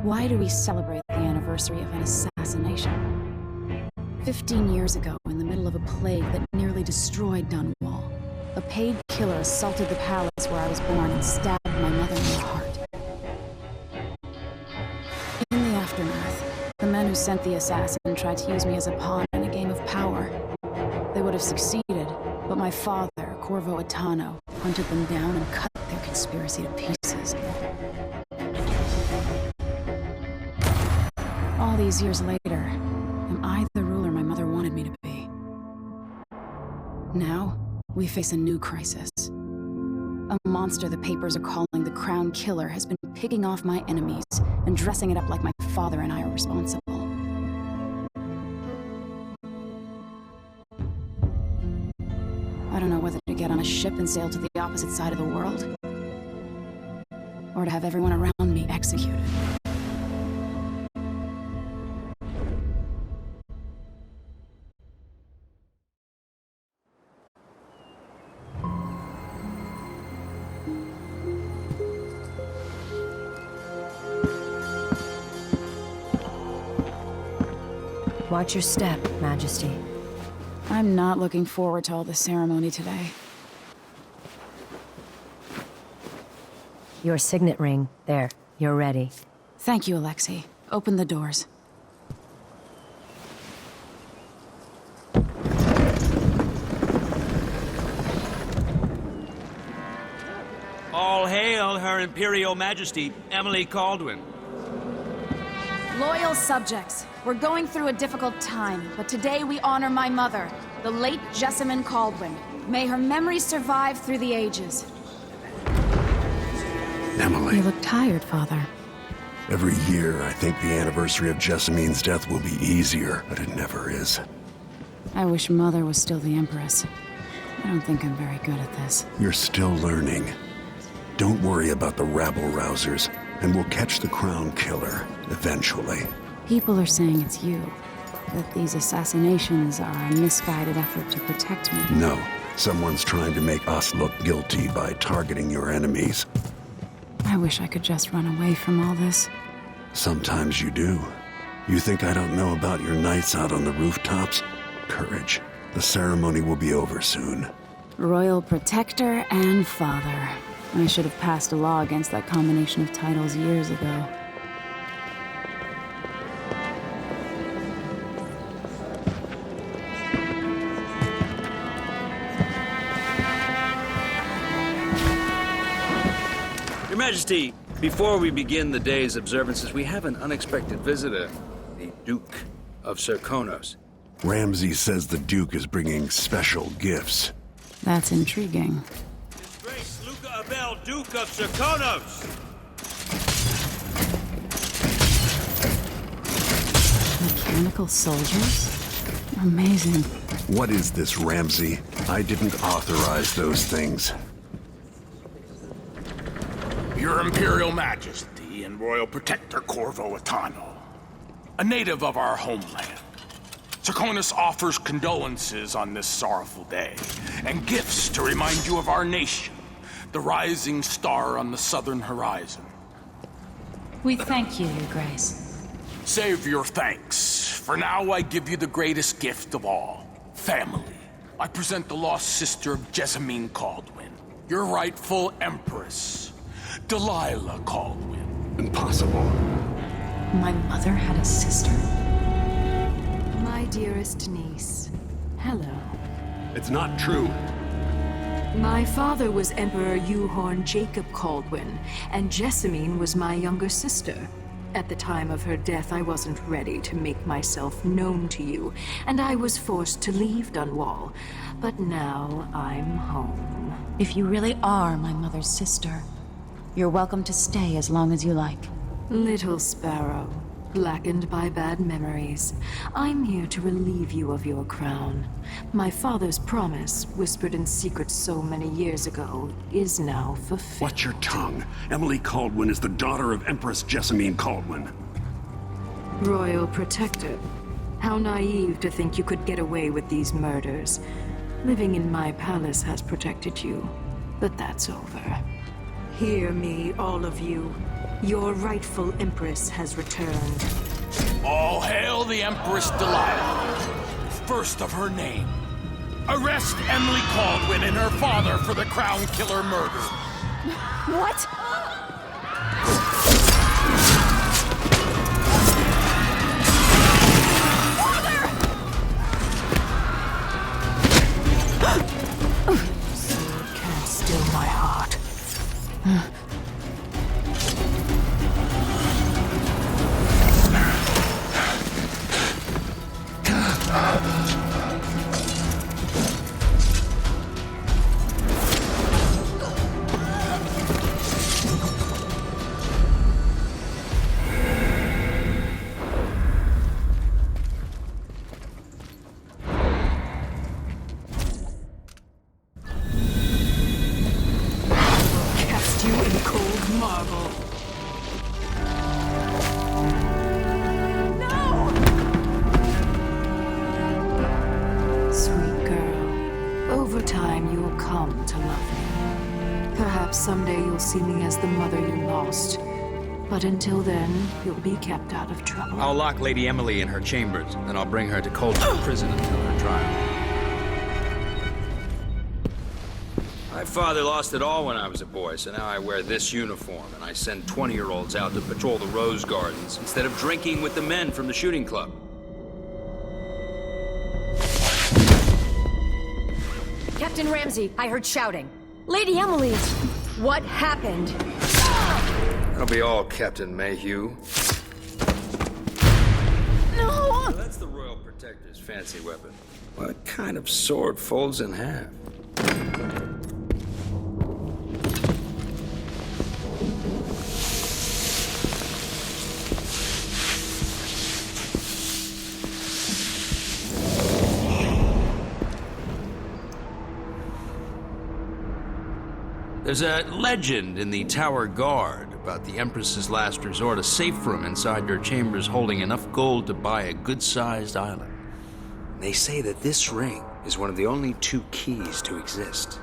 Why do we celebrate the anniversary of an assassination? 15 years ago, in the middle of a plague that nearly destroyed Dunwall, a paid killer assaulted the palace where I was born and stabbed my mother in the heart. In the aftermath, the men who sent the assassin tried to use me as a pawn in a game of power. They would have succeeded, but my father, Corvo Attano, hunted them down and cut their conspiracy to pieces. All these years later, am I the ruler my mother wanted me to be? Now, we face a new crisis. A monster the papers are calling the Crown Killer has been picking off my enemies and dressing it up like my father and I are responsible. I don't know whether to get on a ship and sail to the opposite side of the world, or to have everyone around me executed. Watch your step, Majesty. I'm not looking forward to all the ceremony today. Your signet ring. There, you're ready. Thank you, Alexei. Open the doors. All hail Her Imperial Majesty, Emily Caldwin. Loyal subjects, we're going through a difficult time, but today we honor my mother, the late Jessamine Caldwin. May her memory survive through the ages. Emily. You look tired, Father. Every year, I think the anniversary of Jessamine's death will be easier, but it never is. I wish Mother was still the Empress. I don't think I'm very good at this. You're still learning. Don't worry about the rabble-rousers, and we'll catch the Crown Killer, eventually. People are saying it's you. That these assassinations are a misguided effort to protect me. No. Someone's trying to make us look guilty by targeting your enemies. I wish I could just run away from all this. Sometimes you do. You think I don't know about your nights out on the rooftops? Courage. The ceremony will be over soon. Royal Protector and Father. I should have passed a law against that combination of titles years ago. Your Majesty, before we begin the day's observances, we have an unexpected visitor, the Duke of Serkonos. Ramsay says the Duke is bringing special gifts. That's intriguing. His Grace Luca Abel, Duke of Serkonos! Mechanical soldiers? Amazing. What is this, Ramsay? I didn't authorize those things. Your Imperial Majesty and Royal Protector Corvo Attano, a native of our homeland. Serkonos offers condolences on this sorrowful day, and gifts to remind you of our nation, the rising star on the southern horizon. We thank you, Your Grace. Save your thanks, for now I give you the greatest gift of all, family. I present the lost sister of Jessamine Caldwin, your rightful empress, Delilah Caldwin. Impossible. My mother had a sister? My dearest niece, hello. It's not true. My father was Emperor Yuhorn Jacob Caldwin, and Jessamine was my younger sister. At the time of her death, I wasn't ready to make myself known to you, and I was forced to leave Dunwall. But now I'm home. If you really are my mother's sister, you're welcome to stay as long as you like. Little Sparrow, blackened by bad memories, I'm here to relieve you of your crown. My father's promise, whispered in secret so many years ago, is now fulfilled. Watch your tongue. Emily Caldwin is the daughter of Empress Jessamine Caldwin. Royal Protector. How naive to think you could get away with these murders. Living in my palace has protected you, but that's over. Hear me, all of you. Your rightful Empress has returned. All hail the Empress Delilah, first of her name. Arrest Emily Caldwin and her father for the Crown Killer murder. What? Sword can't still my heart. Cast you in cold marble. Sweet girl, over time you will come to love me. Perhaps someday you'll see me as the mother you lost. But until then, you'll be kept out of trouble. I'll lock Lady Emily in her chambers, then I'll bring her to Coldstream Prison until her trial. My father lost it all when I was a boy, so now I wear this uniform, and I send 20-year-olds out to patrol the rose gardens instead of drinking with the men from the shooting club. Captain Ramsey, I heard shouting. Lady Emily, what happened? That'll be all, Captain Mayhew. No! That's the Royal Protector's fancy weapon. What kind of sword folds in half? There's a legend in the Tower Guard about the Empress's last resort, a safe room inside her chambers holding enough gold to buy a good-sized island. They say that this ring is one of the only two keys to exist.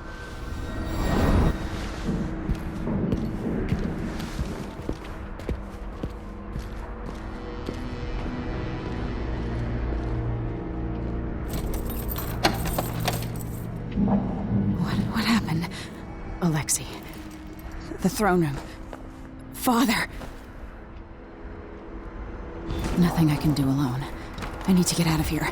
What happened? Alexei. The throne room. Father. Nothing I can do alone. I need to get out of here.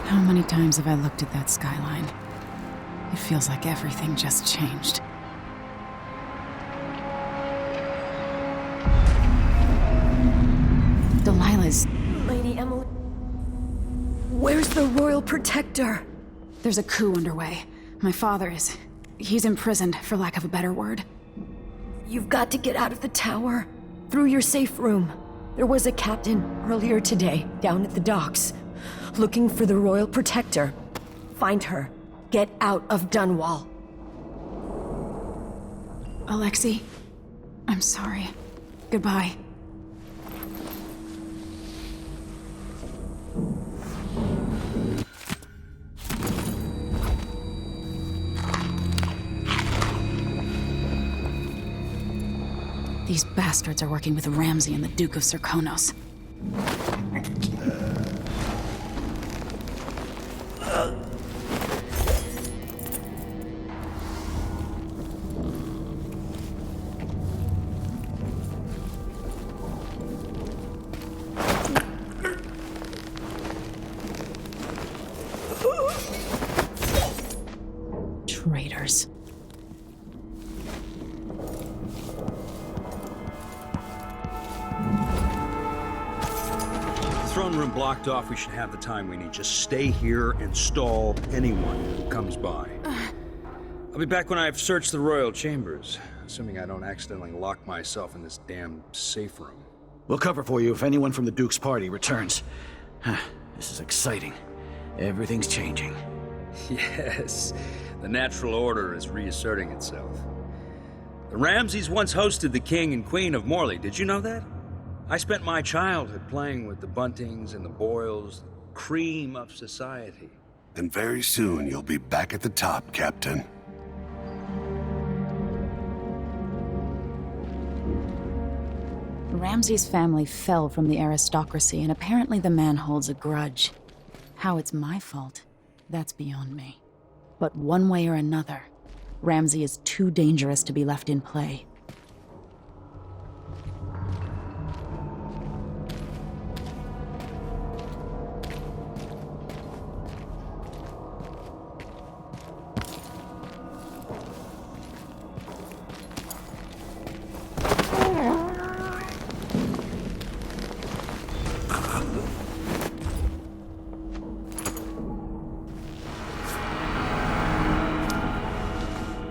How many times have I looked at that skyline? It feels like everything just changed. Delilah's... Lady Emily... Where's the Royal Protector? There's a coup underway. My father is... He's imprisoned, for lack of a better word. You've got to get out of the tower. Through your safe room. There was a captain earlier today, down at the docks. Looking for the Royal Protector. Find her. Get out of Dunwall. Alexei, I'm sorry. Goodbye. These bastards are working with Ramsey and the Duke of Serkonos. Traitors. Throne room blocked off. We should have the time we need. Just stay here and stall anyone who comes by. I'll be back when I've searched the royal chambers, assuming I don't accidentally lock myself in this damn safe room. We'll cover for you if anyone from the Duke's party returns. This is exciting. Everything's changing. Yes, the natural order is reasserting itself. The Ramseys once hosted the king and queen of Morley. Did you know that? I spent my childhood playing with the Buntings and the Boyles, cream of society. And very soon you'll be back at the top, Captain. Ramsay's family fell from the aristocracy, and apparently the man holds a grudge. How it's my fault, that's beyond me. But one way or another, Ramsay is too dangerous to be left in play.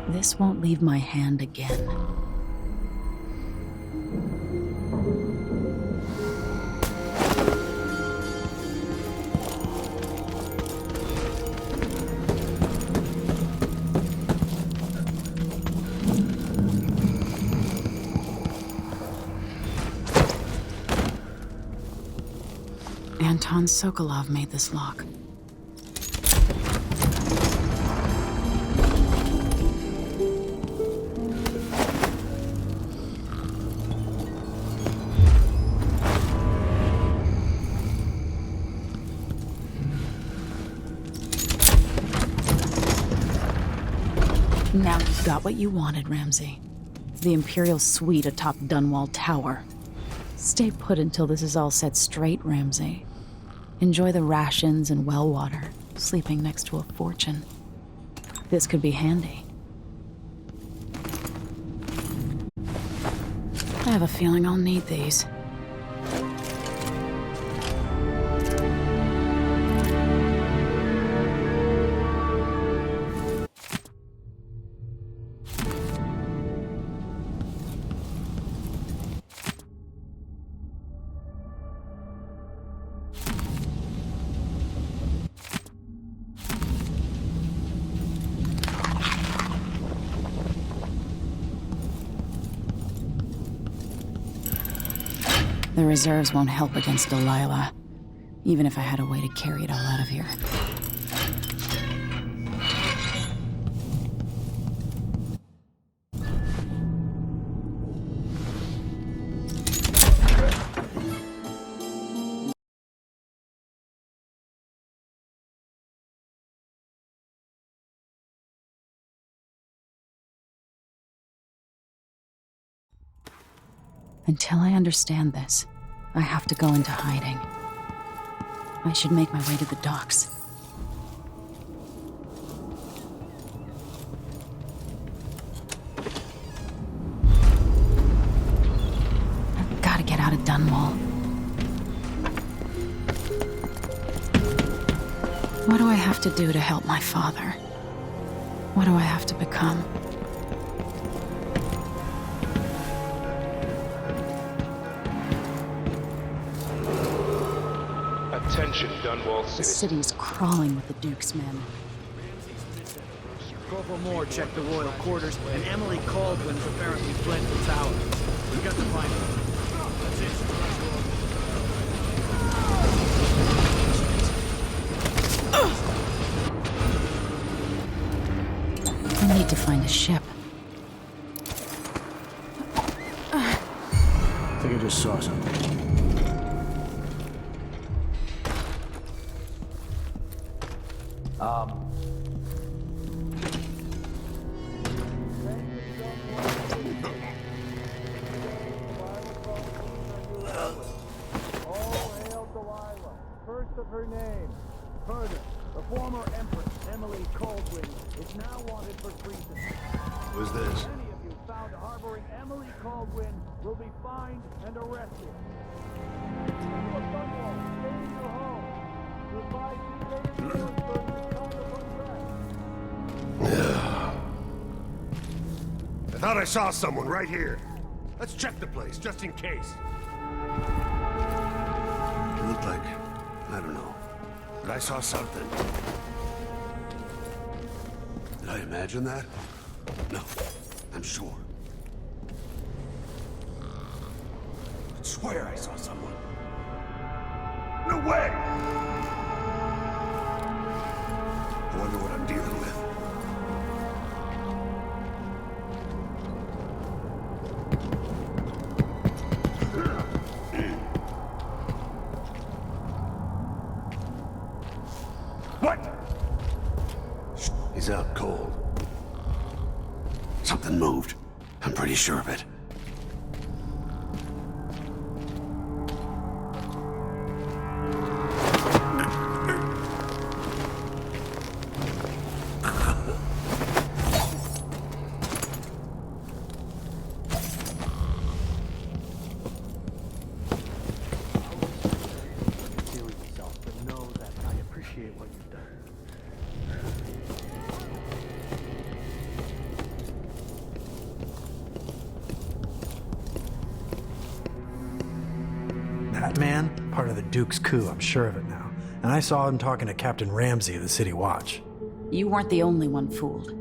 This won't leave my hand again. Anton Sokolov made this lock. Now you've got what you wanted, Ramsay. The Imperial suite atop Dunwall Tower. Stay put until this is all set straight, Ramsay. Enjoy the rations and well water, sleeping next to a fortune. This could be handy. I have a feeling I'll need these. The reserves won't help against Delilah, even if I had a way to carry it all out of here. Until I understand this, I have to go into hiding. I should make my way to the docks. I've got to get out of Dunwall. What do I have to do to help my father? What do I have to become? Attention, Dunwall The citizens. city's crawling with the Duke's men. Corporal Moore checked the royal quarters, and Emily Caldwin's apparently fled the tower. We've got to find her. That's it. I need to find a ship. I think I just saw something. All hail Delilah, first of her name. Further, the former Empress, Emily Caldwin, is now wanted for treason. Who's this? Any of you found harboring Emily Caldwin will be fined and arrested. People of Dunwall, stay in your home. You're advised to stay in Harrisburg at the time of unrest. I thought I saw someone right here. Let's check the place, just in case. It looked like, I don't know, but I saw something. Did I imagine that? No, I'm sure. I swear I saw someone. No way! I wonder what I'm dealing with. What? He's out cold. Something moved. I'm pretty sure of it. Deal with yourself, but know that I appreciate what you've done. That man, part of the Duke's coup, I'm sure of it now. And I saw him talking to Captain Ramsey of the City Watch. You weren't the only one fooled.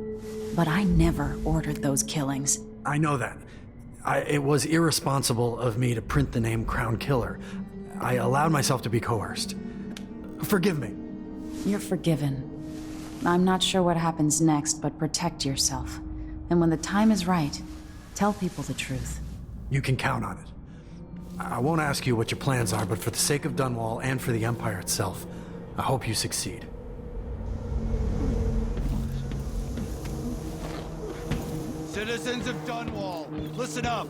But I never ordered those killings. I know that. It was irresponsible of me to print the name Crown Killer. I allowed myself to be coerced. Forgive me. You're forgiven. I'm not sure what happens next, but protect yourself. And when the time is right, tell people the truth. You can count on it. I won't ask you what your plans are, but for the sake of Dunwall and for the Empire itself, I hope you succeed. Citizens of Dunwall, listen up.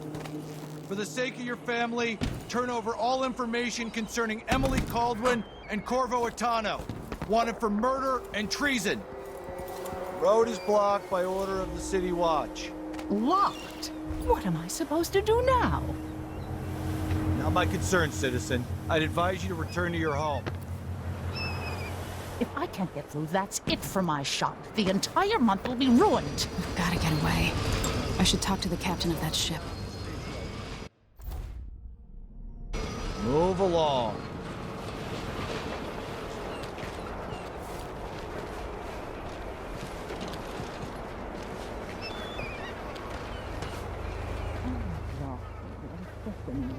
For the sake of your family, turn over all information concerning Emily Caldwin and Corvo Atano, wanted for murder and treason. Road is blocked by order of the City Watch. Locked? What am I supposed to do now? Not my concern, citizen. I'd advise you to return to your home. If I can't get through, that's it for my shop. The entire month will be ruined. I've gotta get away. I should talk to the captain of that ship. Move along.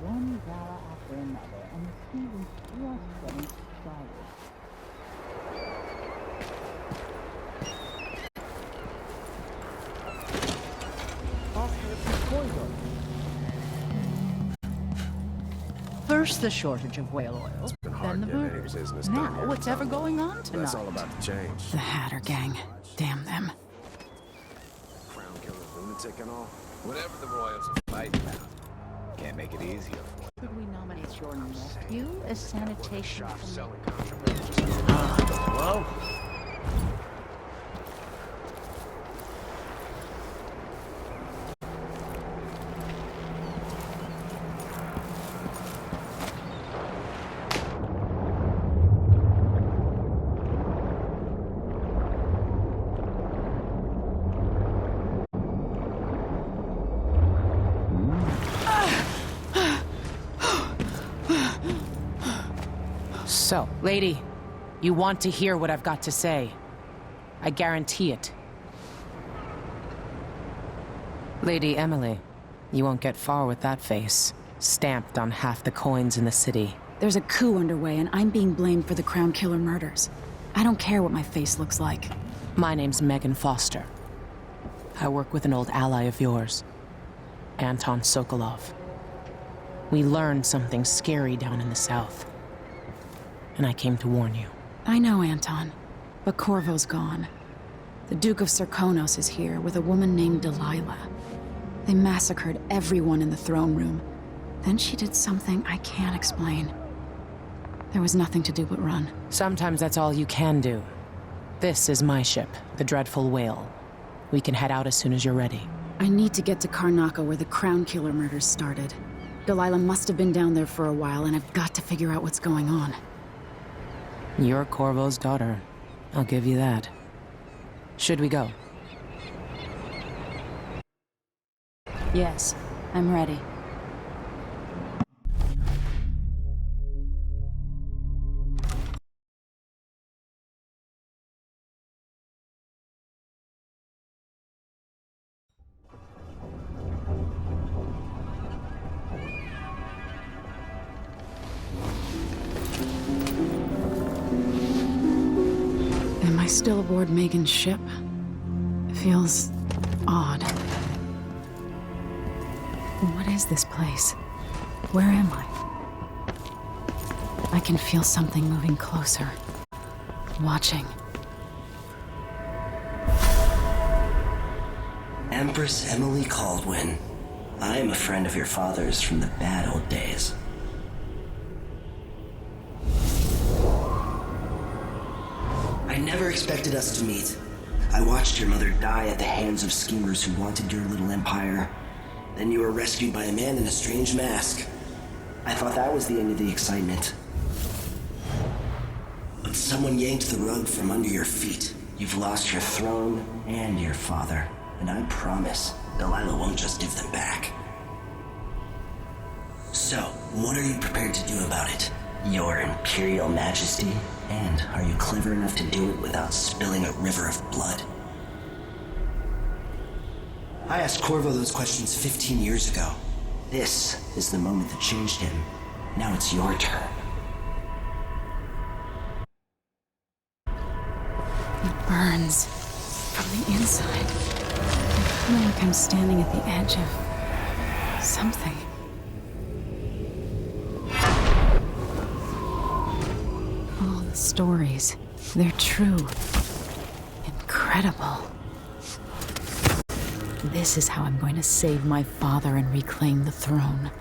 One gala after another, and the season's just getting started. First the shortage of whale oil, then the murders. Now what's ever going on tonight? That's all about to change. The Hatter gang. Damn them. Crown killer lunatic and all. Whatever the royals are fighting about. Can't make it easier. Could we nominate your nephew as sanitation? Hello? So, lady, you want to hear what I've got to say. I guarantee it. Lady Emily, you won't get far with that face, stamped on half the coins in the city. There's a coup underway, and I'm being blamed for the Crown Killer murders. I don't care what my face looks like. My name's Megan Foster. I work with an old ally of yours, Anton Sokolov. We learned something scary down in the south, and I came to warn you. I know, Anton, but Corvo's gone. The Duke of Serkonos is here with a woman named Delilah. They massacred everyone in the throne room. Then she did something I can't explain. There was nothing to do but run. Sometimes that's all you can do. This is my ship, the Dreadful Whale. We can head out as soon as you're ready. I need to get to Karnaca where the Crown Killer murders started. Delilah must have been down there for a while, and I've got to figure out what's going on. You're Corvo's daughter. I'll give you that. Should we go? Yes, I'm ready. Am I still aboard Megan's ship? It feels odd. What is this place? Where am I? I can feel something moving closer. Watching. Empress Emily Caldwin. I am a friend of your father's from the bad old days. I never expected us to meet. I watched your mother die at the hands of schemers who wanted your little empire. Then you were rescued by a man in a strange mask. I thought that was the end of the excitement. But someone yanked the rug from under your feet. You've lost your throne and your father. And I promise, Delilah won't just give them back. So, what are you prepared to do about it? Your Imperial Majesty? And are you clever enough to do it without spilling a river of blood? I asked Corvo those questions 15 years ago. This is the moment that changed him. Now it's your turn. It burns from the inside. I feel like I'm standing at the edge of something. All the stories, they're true. Incredible. This is how I'm going to save my father and reclaim the throne.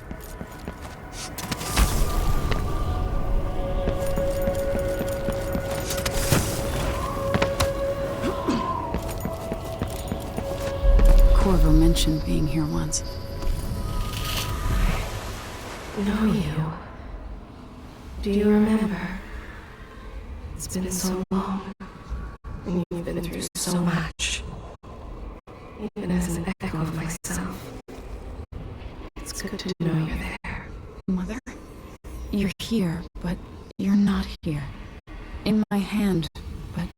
Corvo mentioned being here once. Know you. Do you remember? It's been so long, and you've been through so much. Even as an echo of myself, it's good to know you're there. Mother? You're here, but you're not here. In my hand, but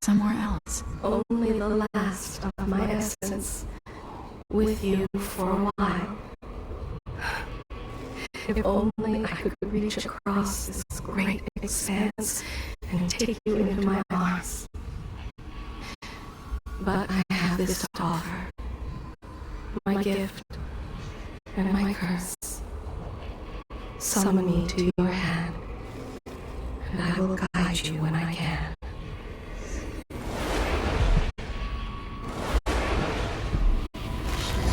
somewhere else. Only the last of my essence, with you for a while. If only I could reach across this great expanse and take you into my arms. But I have this to offer. My gift and my curse. Summon me to your hand, and I will guide you when I can.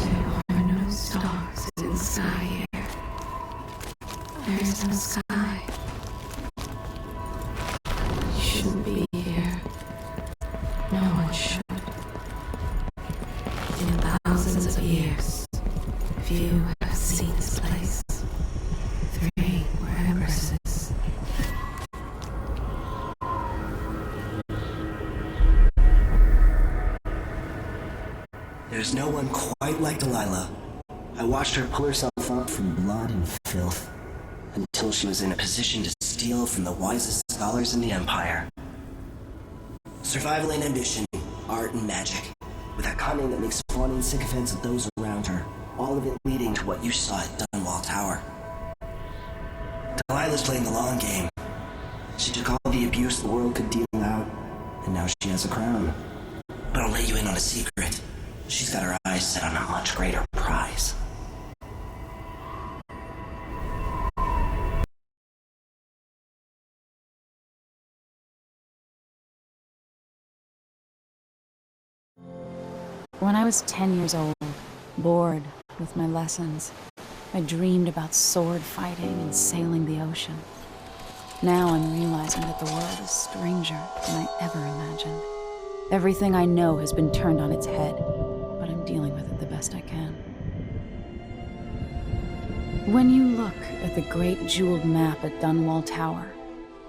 There are no stars in the sky here. There is no sky. You shouldn't be here. No one should. In thousands of years, few have seen this place. 3 were empresses. There's no one quite like Delilah. I watched her pull herself up from blood and filth until she was in a position to steal from the wisest scholars in the Empire. Survival and ambition, art and magic, with that cunning that makes fawning sycophants of those around her, all of it leading to what you saw at Dunwall Tower. Delilah's playing the long game. She took all the abuse the world could deal out, and now she has a crown. But I'll let you in on a secret. She's got her eyes set on a much greater prize. When I was 10 years old, bored with my lessons, I dreamed about sword fighting and sailing the ocean. Now I'm realizing that the world is stranger than I ever imagined. Everything I know has been turned on its head, but I'm dealing with it the best I can. When you look at the great jeweled map at Dunwall Tower,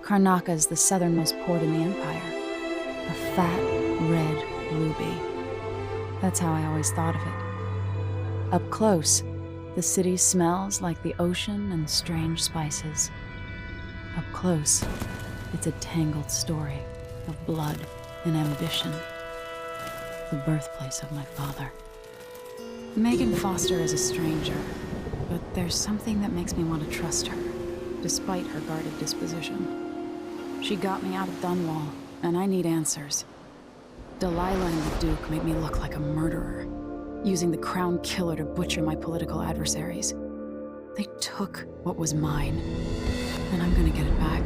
Karnaca is the southernmost port in the Empire. A fat, red ruby. That's how I always thought of it. Up close, the city smells like the ocean and strange spices. Up close, it's a tangled story of blood and ambition. The birthplace of my father. Megan Foster is a stranger, but there's something that makes me want to trust her, despite her guarded disposition. She got me out of Dunwall, and I need answers. Delilah and the Duke made me look like a murderer, using the Crown Killer to butcher my political adversaries. They took what was mine, and I'm gonna get it back.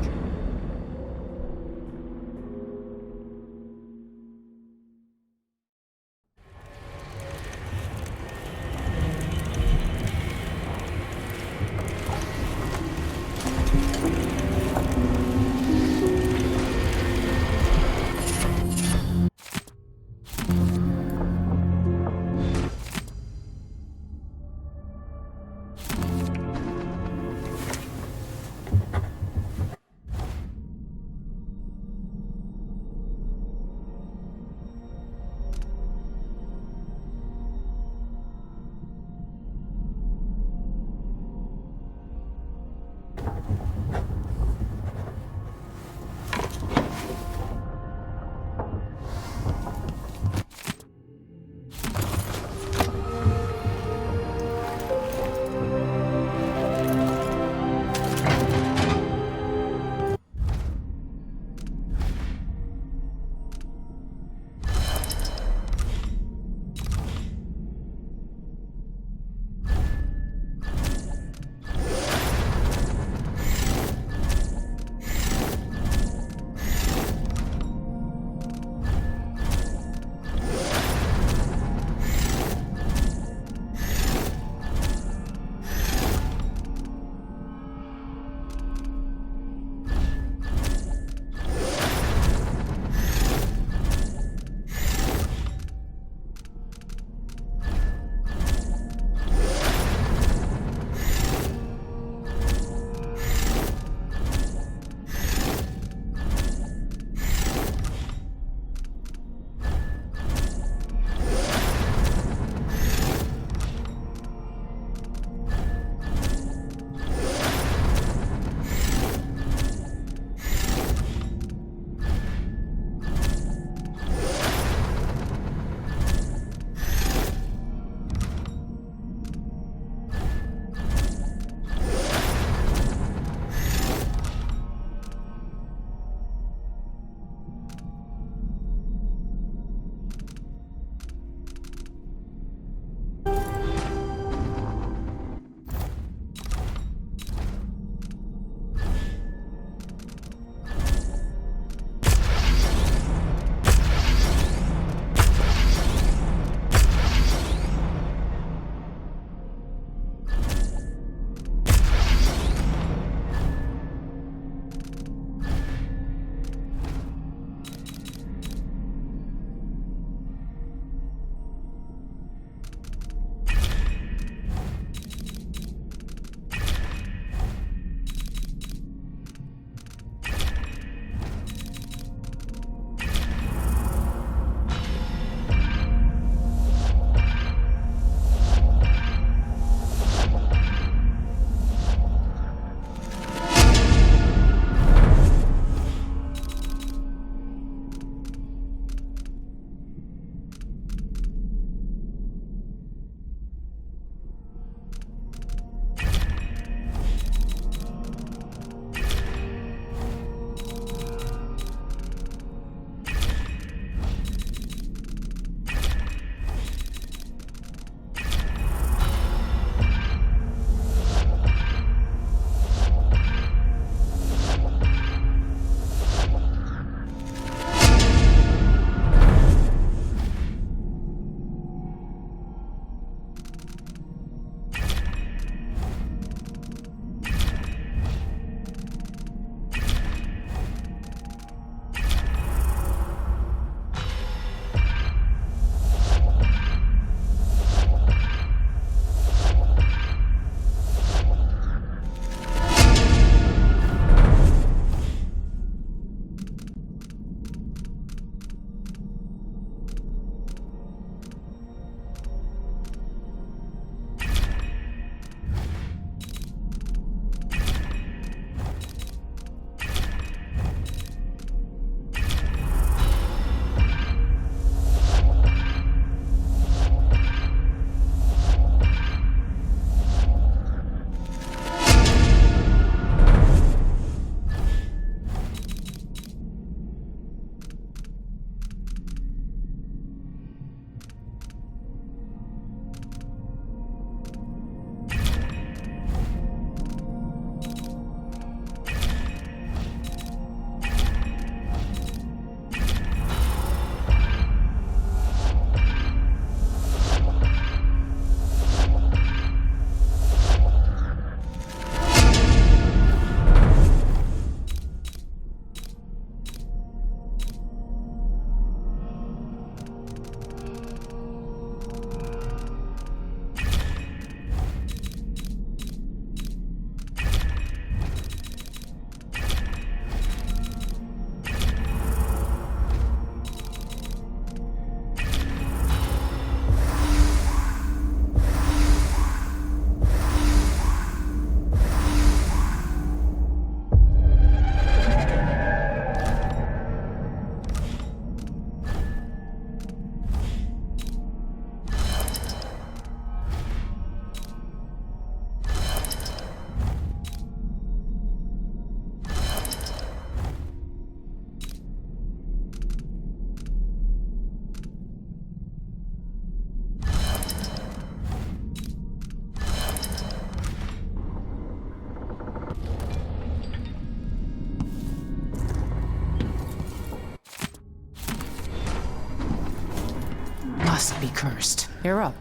This be cursed. You're up.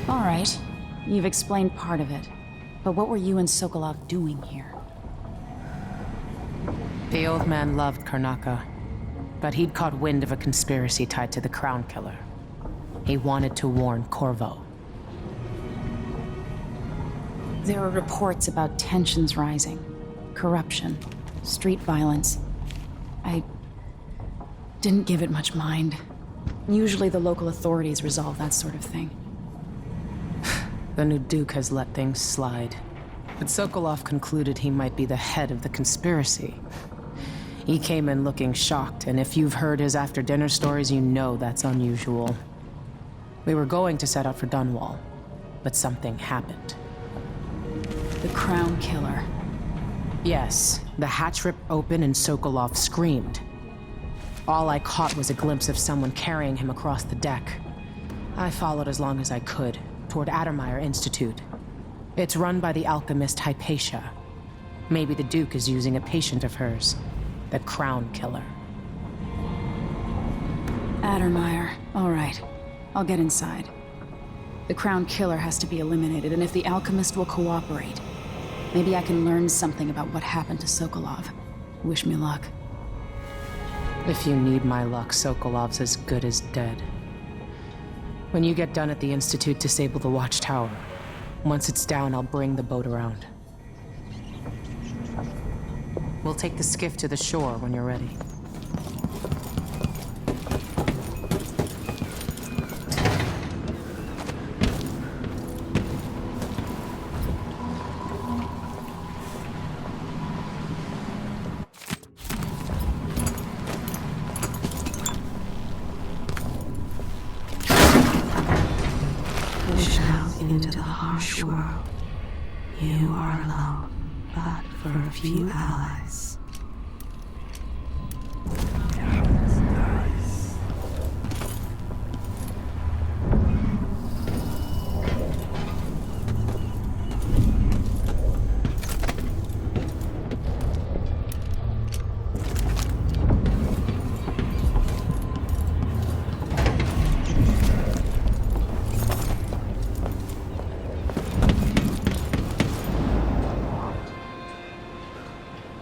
All right. You've explained part of it. But what were you and Sokolov doing here? The old man loved Karnaka, but he'd caught wind of a conspiracy tied to the Crown Killer. He wanted to warn Corvo. There are reports about tensions rising, corruption, street violence. I didn't give it much mind. Usually the local authorities resolve that sort of thing. The new Duke has let things slide. But Sokolov concluded he might be the head of the conspiracy. He came in looking shocked, and if you've heard his after-dinner stories, you know that's unusual. We were going to set out for Dunwall, but something happened. The Crown Killer. Yes, the hatch ripped open and Sokolov screamed. All I caught was a glimpse of someone carrying him across the deck. I followed as long as I could, toward Addermeyer Institute. It's run by the alchemist Hypatia. Maybe the Duke is using a patient of hers, the Crown Killer. Addermeyer. All right. I'll get inside. The Crown Killer has to be eliminated, and if the alchemist will cooperate, maybe I can learn something about what happened to Sokolov. Wish me luck. If you need my luck, Sokolov's as good as dead. When you get done at the Institute, disable the watchtower. Once it's down, I'll bring the boat around. We'll take the skiff to the shore when you're ready. Push out into the harsh world. You are alone, but for a few allies.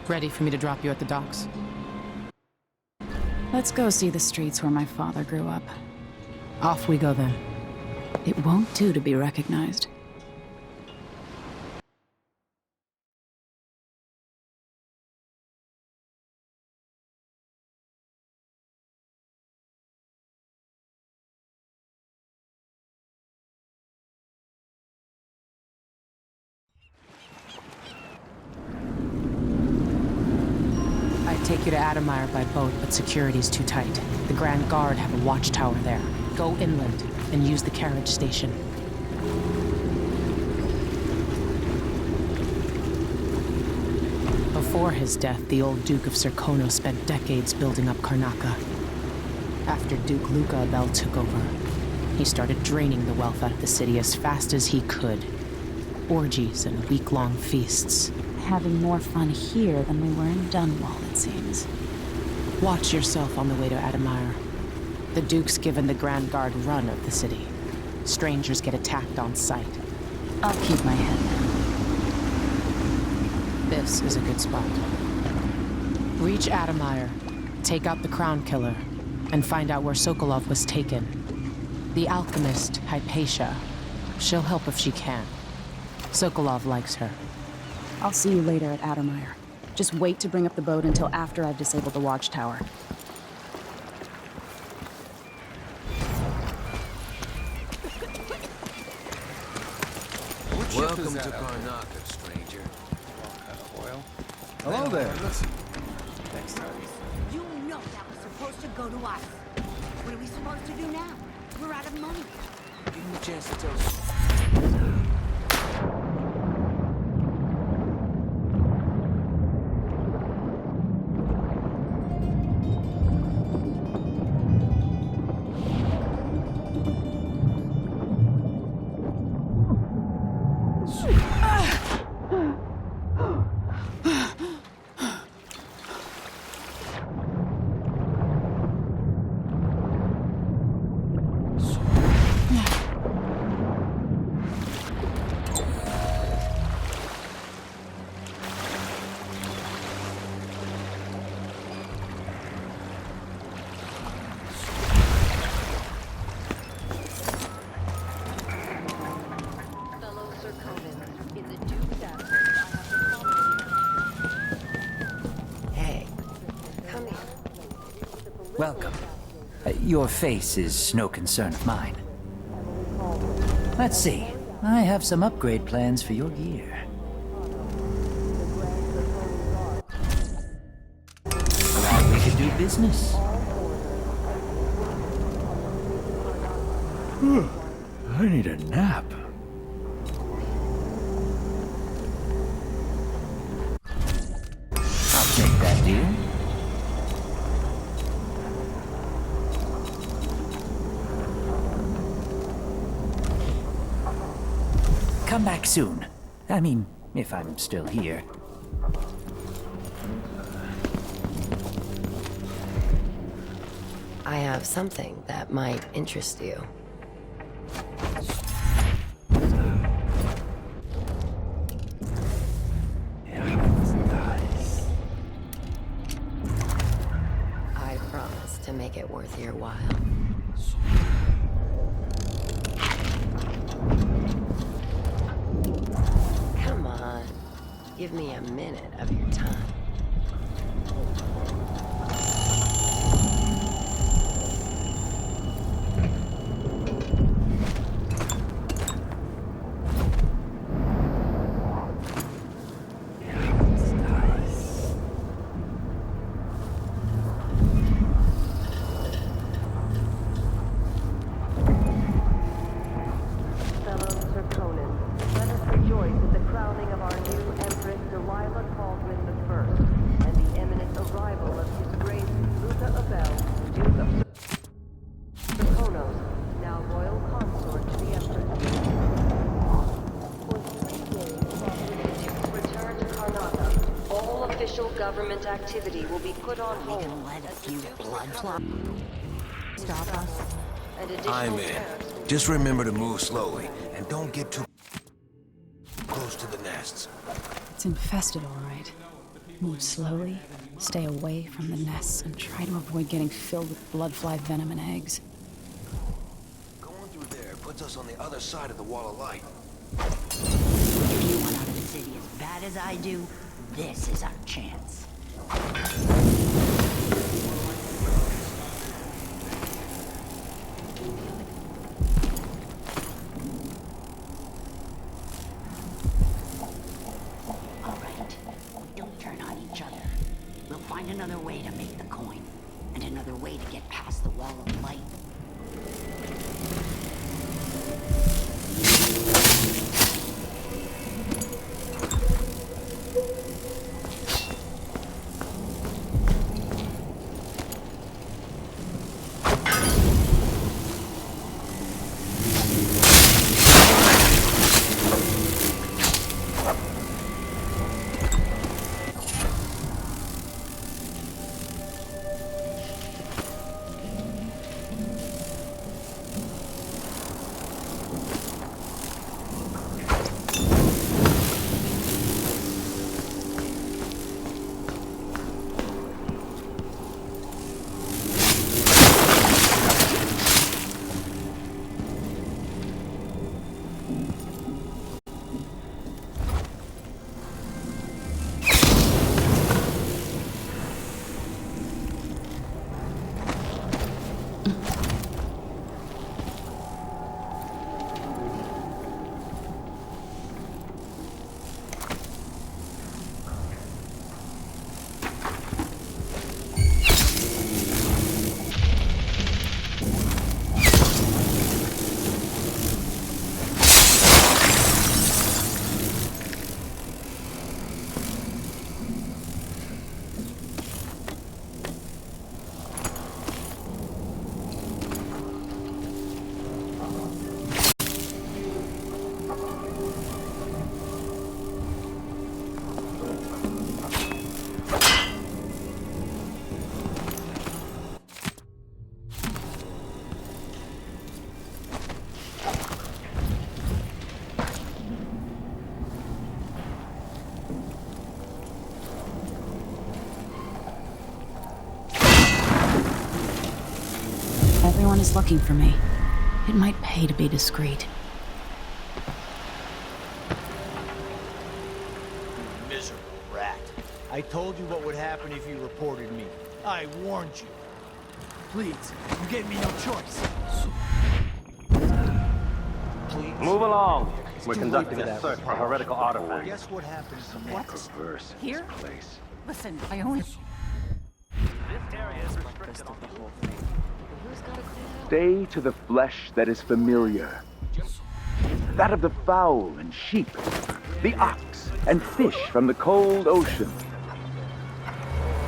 Ready for me to drop you at the docks? Let's go see the streets where my father grew up. Off we go then. It won't do to be recognized. Take you to Addermeyer by boat, but security's too tight. The Grand Guard have a watchtower there. Go inland and use the carriage station. Before his death, the old Duke of Serkonos spent decades building up Karnaka. After Duke Luca Abel took over, he started draining the wealth out of the city as fast as he could. Orgies and week-long feasts. Having more fun here than we were in Dunwall, it seems. Watch yourself on the way to Addermeyer. The Duke's given the Grand Guard run of the city. Strangers get attacked on sight. I'll keep my head down. This is a good spot. Reach Addermeyer, take out the Crown Killer, and find out where Sokolov was taken. The alchemist, Hypatia. She'll help if she can. Sokolov likes her. I'll see you later at Addermeyer. Just wait to bring up the boat until after I've disabled the watchtower. Welcome to Karnaka, stranger. Oil. Hello there. Next time. You know that was supposed to go to us. What are we supposed to do now? We're out of money. Give him a chance to tell us. Welcome. Your face is no concern of mine. Let's see. I have some upgrade plans for your gear. Glad we could do business. I need a nap. I'll take that deal. Come back soon. I mean, if I'm still here. I have something that might interest you. I promise to make it worth your while. Come on, give me a minute of your time. Government activity will be put on hold. Stop us. I'm in. Just remember to move slowly, and don't get too close to the nests. It's infested, all right. Move slowly, stay away from the nests, and try to avoid getting filled with bloodfly venom and eggs. Going through there puts us on the other side of the wall of light. If you want out of the city as bad as I do, this is our chance. All right, we don't turn on each other. We'll find another way to make the coin, and another way to get past the wall of light. Everyone is looking for me. It might pay to be discreet. You miserable rat. I told you what would happen if you reported me. I warned you. Please, you gave me no choice. Please. Move along. We're too conducting late for a that. search for heretical artifacts. Guess what happens next? What? Here? Listen, I only... Stay to the flesh that is familiar. That of the fowl and sheep, the ox and fish from the cold ocean.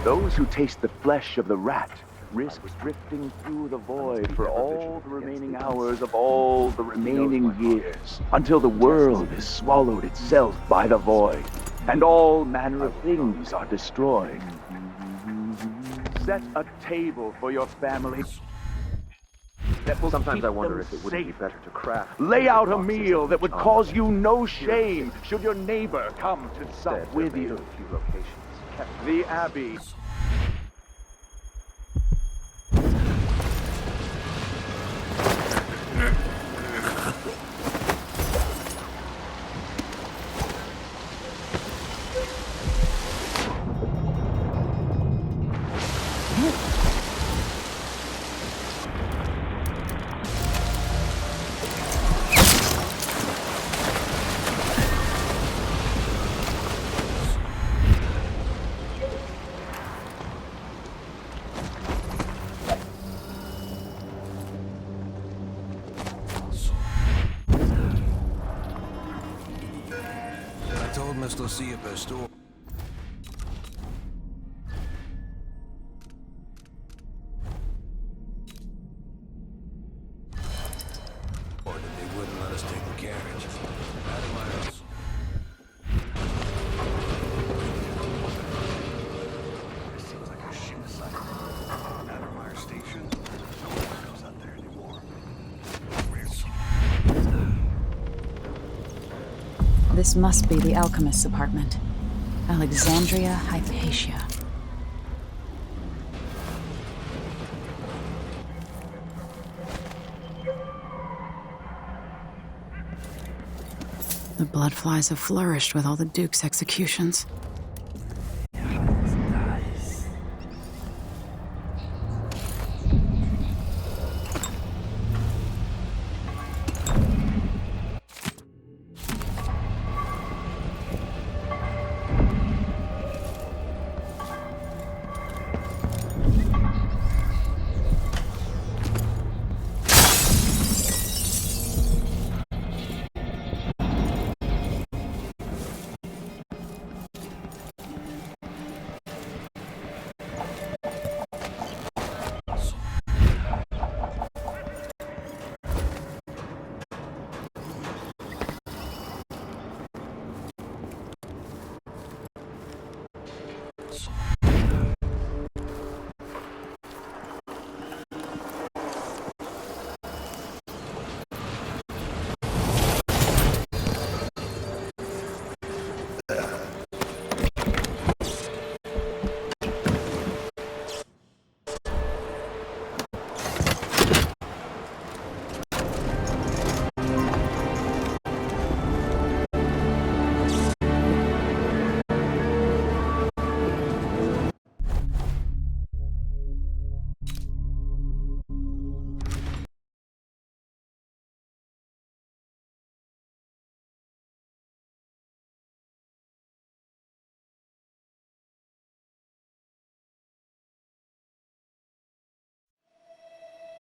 Those who taste the flesh of the rat risk drifting through the void for all the remaining hours of all the remaining years, until the world is swallowed itself by the void, and all manner of things are destroyed. Set a table for your family that will Sometimes keep I wonder them if it wouldn't be safe. better to craft. Lay out a meal that would cause you no shame should your neighbor come to sup with you. The Abbey. I told Miss Lucia Pastor. Or that they wouldn't let us take the carriage. Admirals. This seems like a ship site. Admire Station. No one goes out there anymore. This must be the alchemist's apartment. Alexandria Hypatia. The bloodflies have flourished with all the Duke's executions.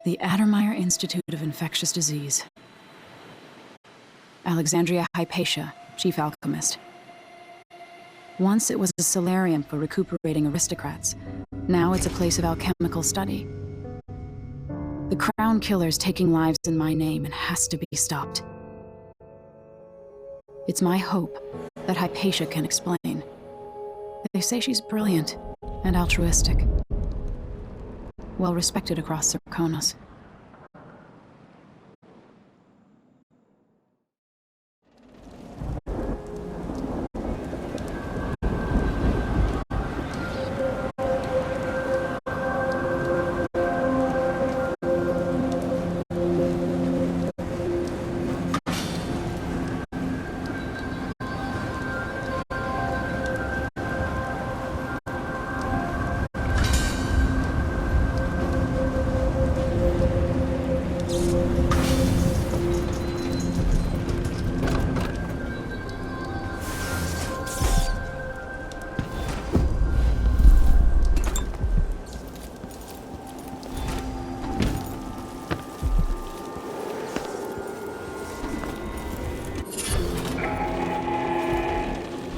The Addermeyer Institute of Infectious Disease. Alexandria Hypatia, chief alchemist. Once it was a solarium for recuperating aristocrats. Now it's a place of alchemical study. The Crown Killer's taking lives in my name and has to be stopped. It's my hope that Hypatia can explain. They say she's brilliant and altruistic. Well respected across Serkonos.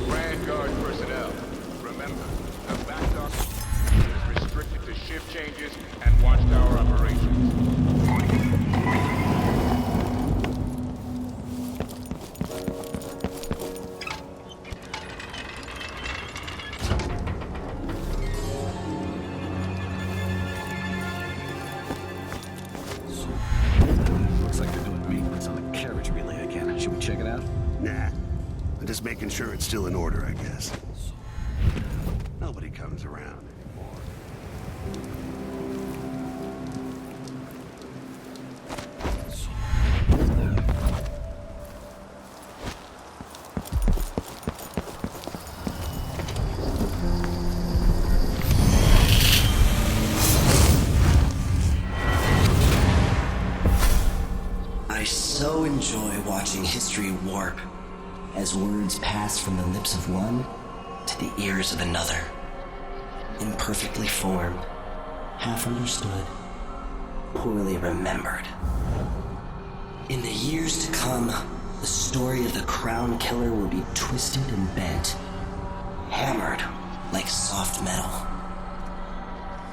Vanguard personnel, remember, the back dock is restricted to shift changes and watchtower operations. Looks like they're doing maintenance on the carriage relay again. Should we check it out? Nah. I'm just making sure it's still in order, I guess. Nobody comes around anymore. I so enjoy watching history warp as words pass from the lips of one to the ears of another. Imperfectly formed, half understood, poorly remembered. In the years to come, the story of the Crown Killer will be twisted and bent, hammered like soft metal.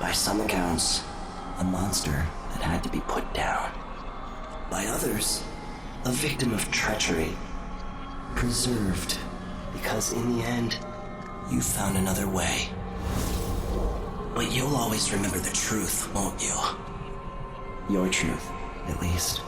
By some accounts, a monster that had to be put down. By others, a victim of treachery, preserved because in the end, you found another way. But you'll always remember the truth, won't you? Your truth, at least.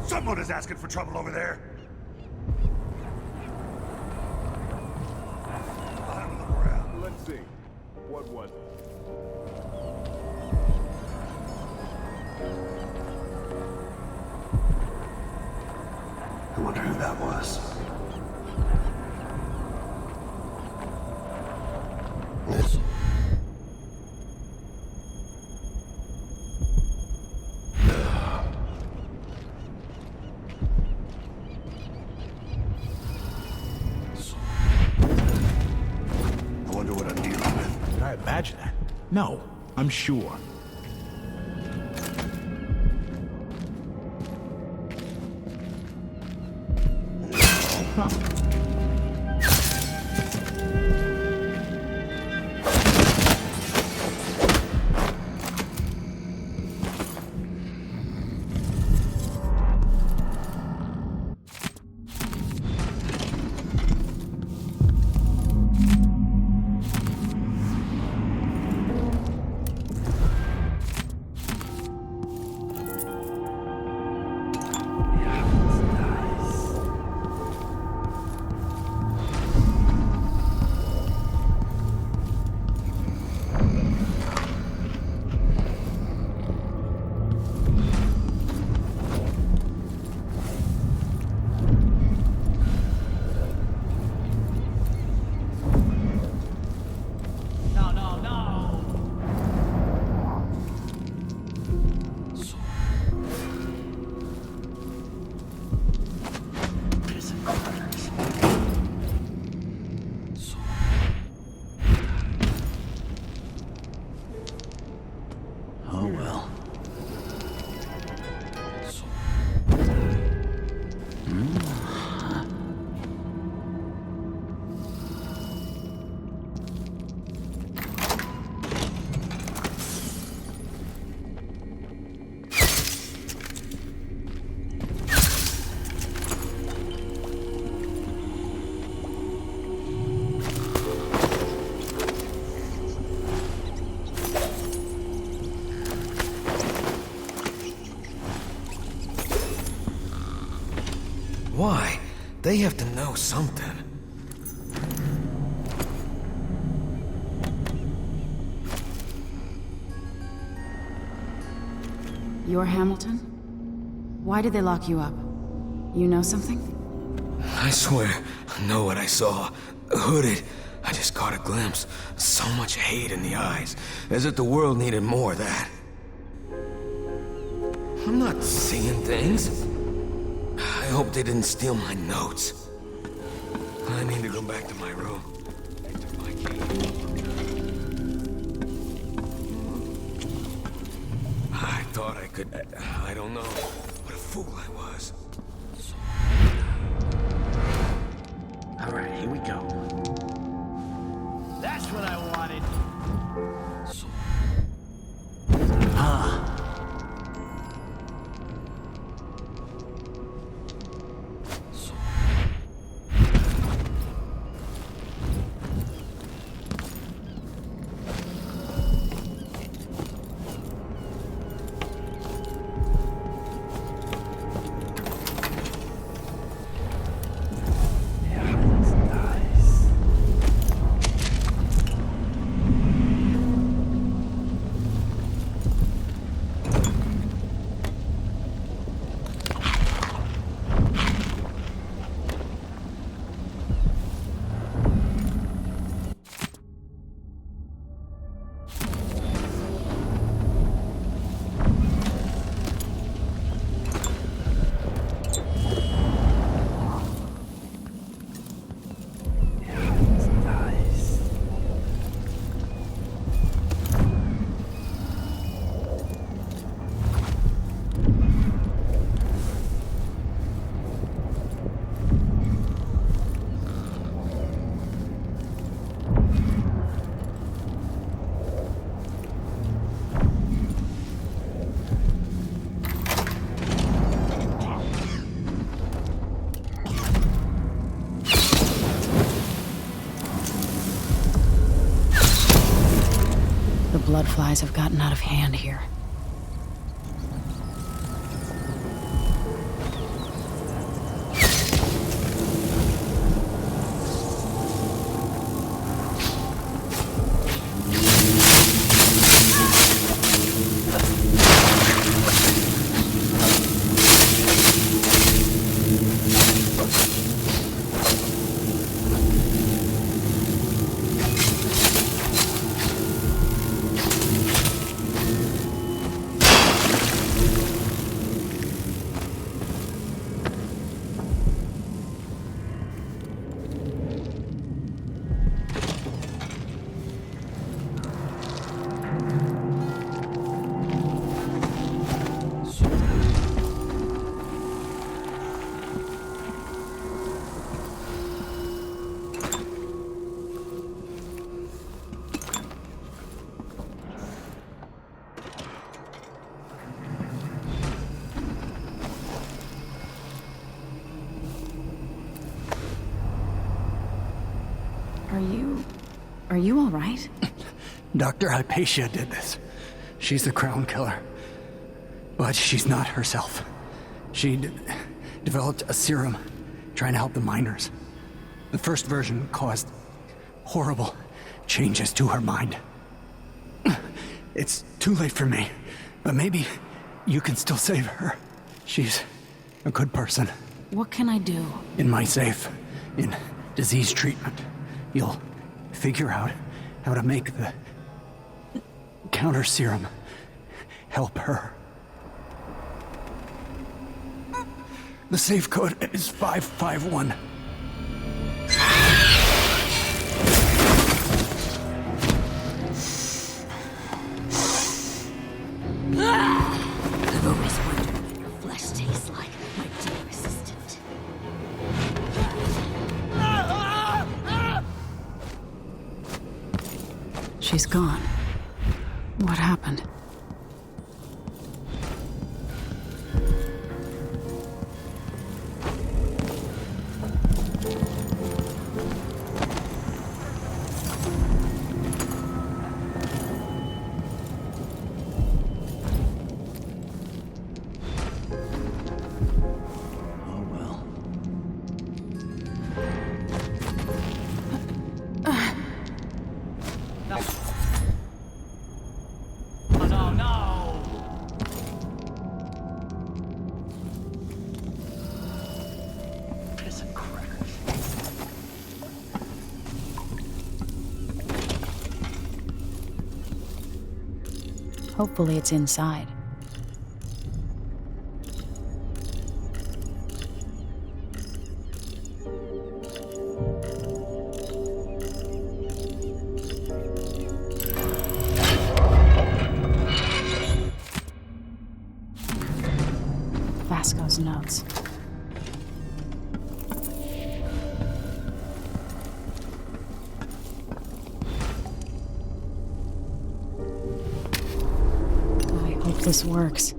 Someone is asking for trouble over there. Let's see. What was it? I wonder who that was. I wonder what I'm dealing with. Did I imagine that? No, I'm sure. They have to know something. You're Hamilton? Why did they lock you up? You know something? I swear, I know what I saw. Hooded. I just caught a glimpse. So much hate in the eyes. As if the world needed more of that. I'm not seeing things. I hope they didn't steal my notes. I need to go back to my room. They took my key. I thought I could... I don't know. What a fool I was. Alright, here we go. That's what I wanted. The blood flies have gotten out of hand here. Are you all right? Dr. Hypatia did this. She's the crown killer. But she's not herself. She developed a serum trying to help the miners. The first version caused horrible changes to her mind. It's too late for me, but maybe you can still save her. She's a good person. What can I do? In my safe, in disease treatment, you'll figure out how to make the counter serum help her. The safe code is 551. I've always wondered what your flesh tastes like, my dear assistant. She's gone. What happened? Hopefully it's inside. Vasco's notes. I hope this works.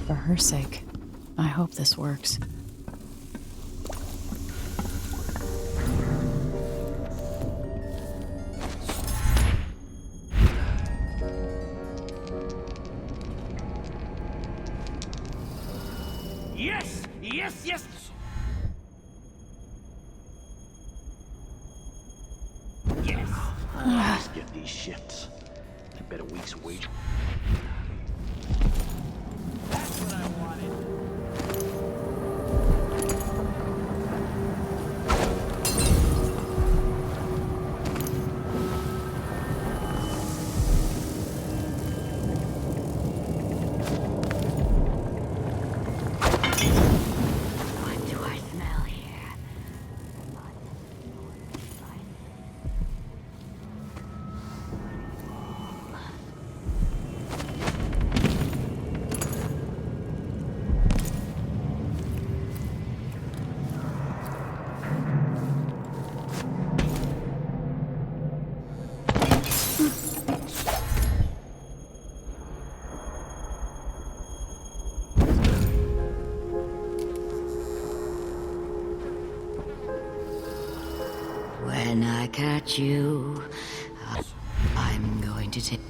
For her sake, I hope this works. Yes! Yes, yes! Yes! Let's get these shifts. I bet a week's wage. That's what I wanted. What do I smell here? When I catch you, I'm going to take...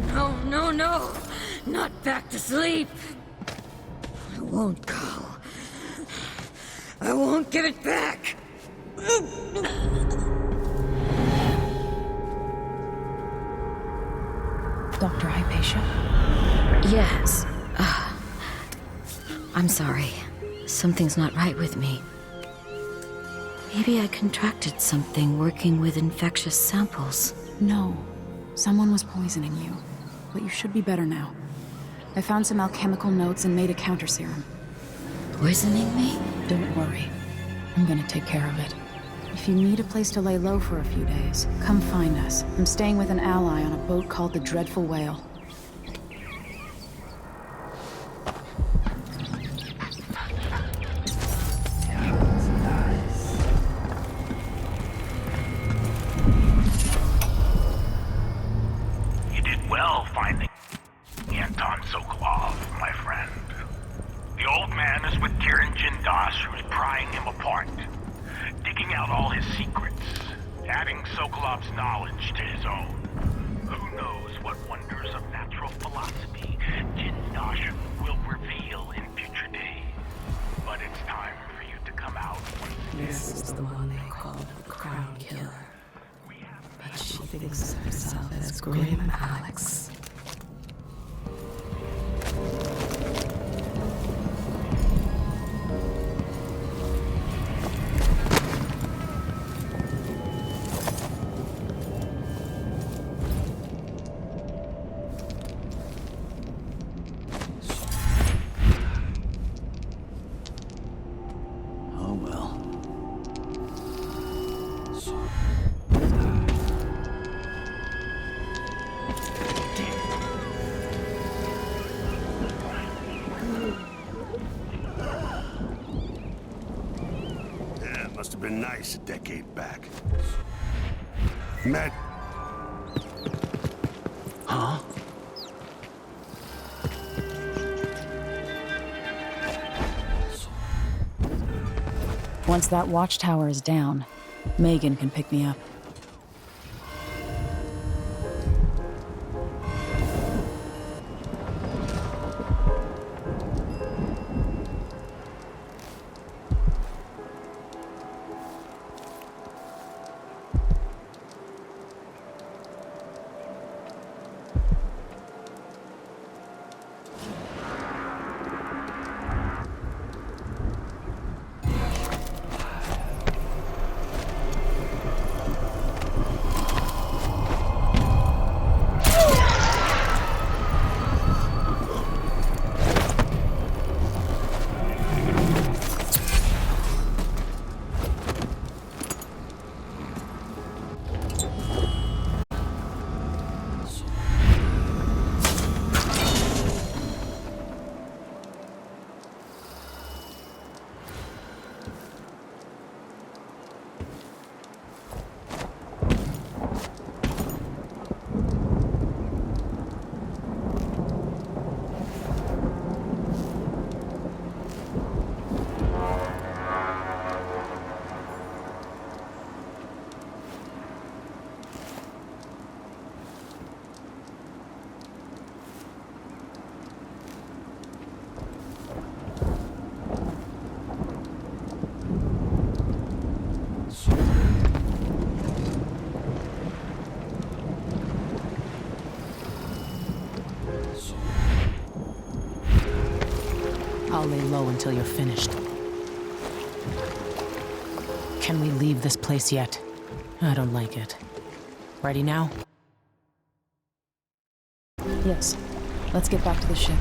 No, no, no! Not back to sleep! I won't go. I won't give it back! Dr. Hypatia? Yes. I'm sorry. Something's not right with me. Maybe I contracted something working with infectious samples. No. Someone was poisoning you. But you should be better now. I found some alchemical notes and made a counter serum. Poisoning me? Don't worry. I'm gonna take care of it. If you need a place to lay low for a few days, come find us. I'm staying with an ally on a boat called the Dreadful Whale. You did well finding Anton Sokolov, my friend. The old man is with Kirin Jindas, who's prying him apart, digging out all his secrets, adding Sokolov's knowledge to his own. Who knows what wonders of natural philosophy Jindash will reveal in future days. But it's time for you to come out once again. This is the one they call the Crown Killer. But she thinks of herself as Grim Alex. Oh well. been nice a decade back. Matt. Huh? Once that watchtower is down, Megan can pick me up. I'll lay low until you're finished. Can we leave this place yet? I don't like it. Ready now? Yes. Let's get back to the ship.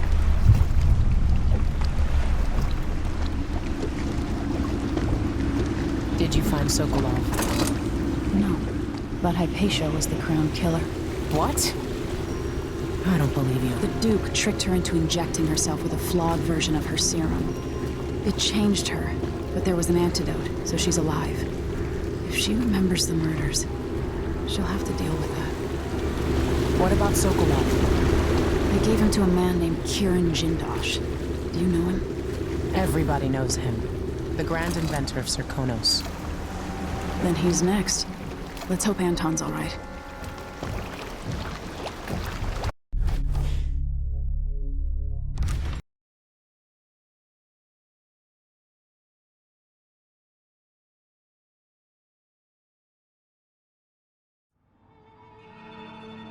Did you find Sokolov? No. But Hypatia was the crown killer. What? I don't believe you. The Duke tricked her into injecting herself with a flawed version of her serum. It changed her, but there was an antidote, so she's alive. If she remembers the murders, she'll have to deal with that. What about Sokolov? They gave him to a man named Kieran Jindosh. Do you know him? Everybody knows him. The grand inventor of Serkonos. Then he's next. Let's hope Anton's all right.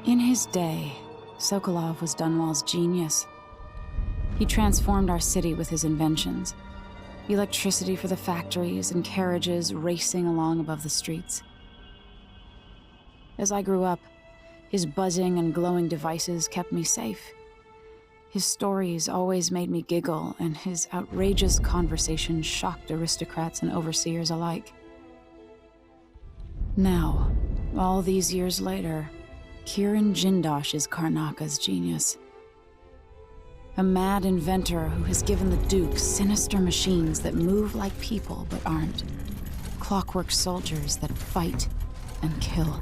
In his day, Sokolov was Dunwall's genius. He transformed our city with his inventions. Electricity for the factories and carriages racing along above the streets. As I grew up, his buzzing and glowing devices kept me safe. His stories always made me giggle, and his outrageous conversations shocked aristocrats and overseers alike. Now, all these years later, Kieran Jindosh is Karnaka's genius. A mad inventor who has given the Duke sinister machines that move like people but aren't. Clockwork soldiers that fight and kill.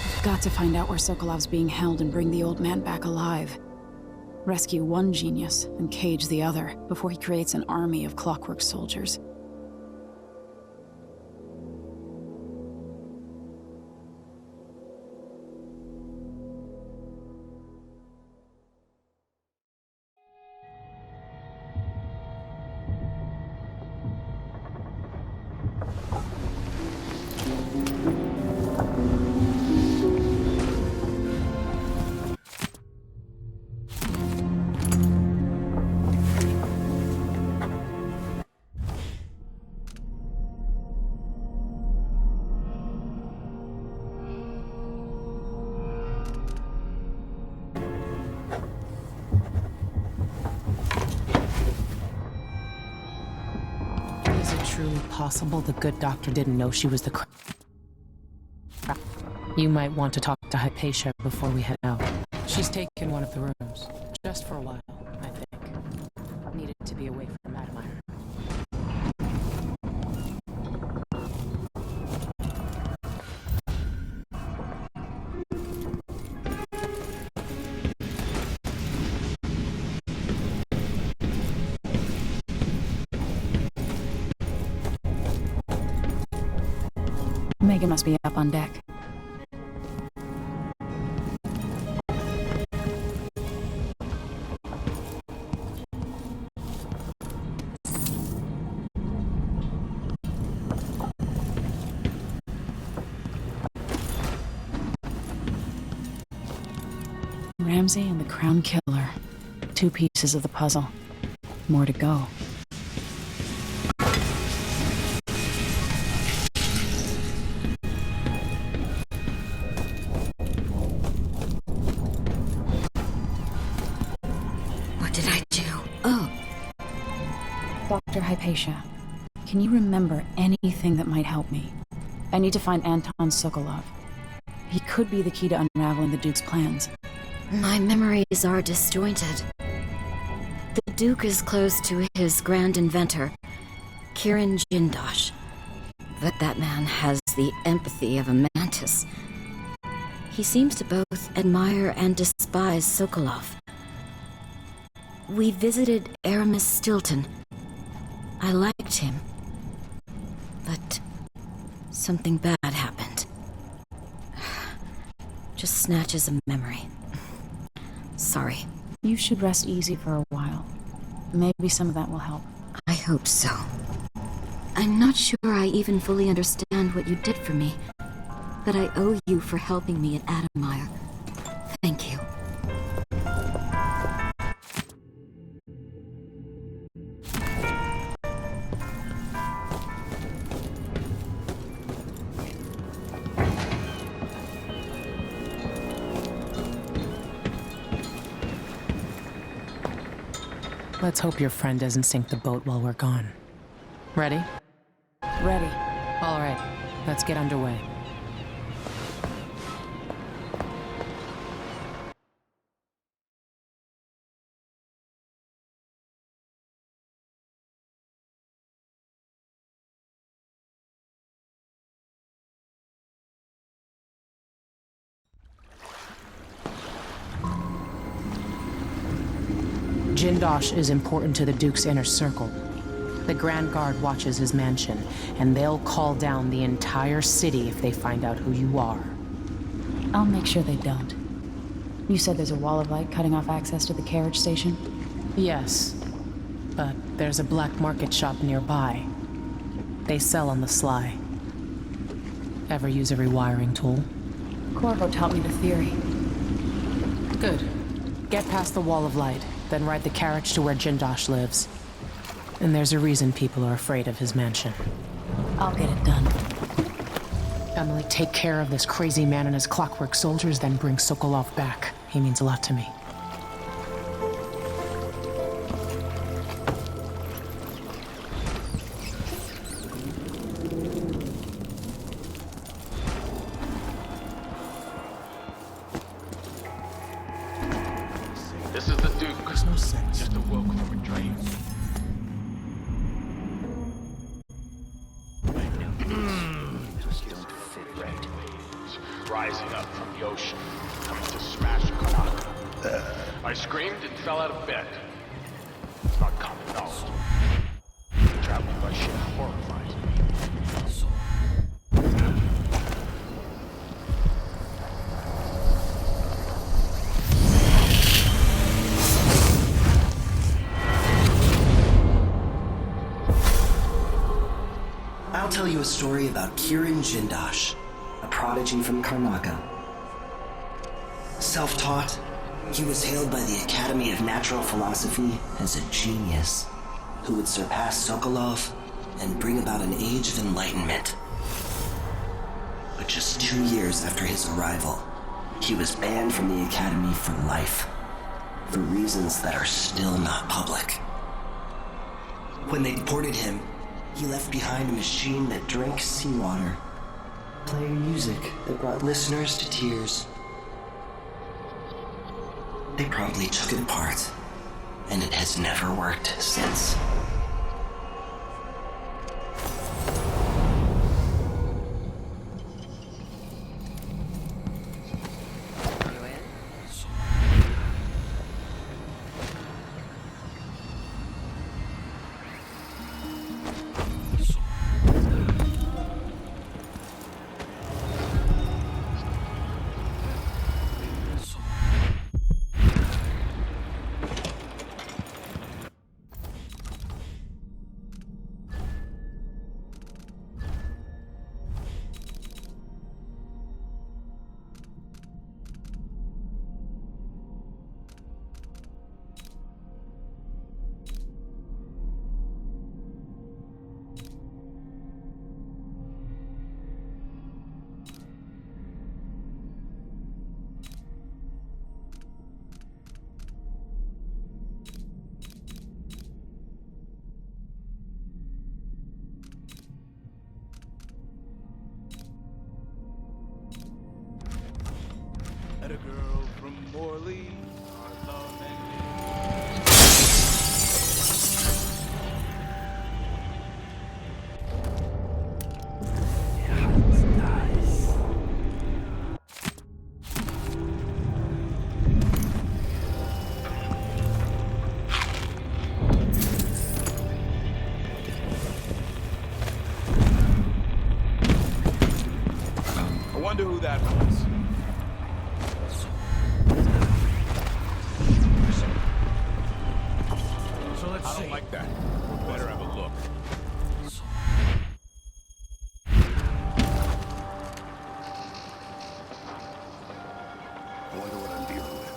I've got to find out where Sokolov's being held and bring the old man back alive. Rescue one genius and cage the other before he creates an army of clockwork soldiers. Truly possible the good doctor didn't know she was the You might want to talk to Hypatia before we head out. She's taken one of the rooms. Just for a while, I think. Needed to be away from Admire. Megan must be up on deck. Ramsey and the Crown Killer. 2 pieces of the puzzle. More to go. What did I do? Oh. Dr. Hypatia, can you remember anything that might help me? I need to find Anton Sokolov. He could be the key to unraveling the Duke's plans. My memories are disjointed. The Duke is close to his grand inventor, Kirin Jindosh. But that man has the empathy of a mantis. He seems to both admire and despise Sokolov. We visited Aramis Stilton. I liked him. But something bad happened. Just snatches of memory. Sorry. You should rest easy for a while. Maybe some of that will help. I hope so. I'm not sure I even fully understand what you did for me, but I owe you for helping me at Adamire. Thank you. Let's hope your friend doesn't sink the boat while we're gone. Ready? Ready. All right, let's get underway. Jindosh is important to the Duke's inner circle. The Grand Guard watches his mansion, and they'll call down the entire city if they find out who you are. I'll make sure they don't. You said there's a wall of light cutting off access to the carriage station? Yes, but there's a black market shop nearby. They sell on the sly. Ever use a rewiring tool? Corvo taught me the theory. Good. Get past the wall of light, then ride the carriage to where Jindosh lives. And there's a reason people are afraid of his mansion. I'll get it done. Emily, take care of this crazy man and his clockwork soldiers, then bring Sokolov back. He means a lot to me. This is the Duke. There's no sense. Just awoke from a dream. Just don't fit right. Rising up from the ocean, coming to smash Karnak. I screamed and fell out of bed. It's not common knowledge. Traveling by ship horrifies me. I'll tell you a story about Kirin Jindosh, a prodigy from Karnaca. Self-taught, he was hailed by the Academy of Natural Philosophy as a genius who would surpass Sokolov and bring about an age of enlightenment. But just 2 years after his arrival, he was banned from the Academy for life, for reasons that are still not public. When they deported him, he left behind a machine that drank seawater, playing music that brought listeners to tears. They promptly took it apart, and it has never worked since. through that place. So let's see. I don't like that. We better have a look. I wonder what I'm dealing with.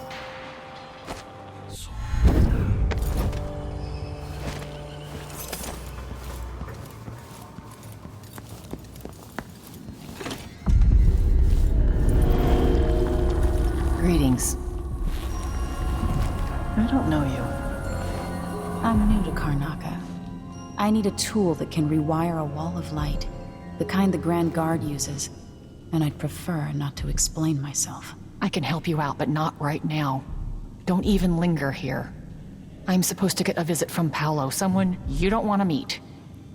Greetings. I don't know you. I'm new to Karnaca. I need a tool that can rewire a wall of light, the kind the Grand Guard uses, and I'd prefer not to explain myself. I can help you out, but not right now. Don't even linger here. I'm supposed to get a visit from Paolo, someone you don't want to meet.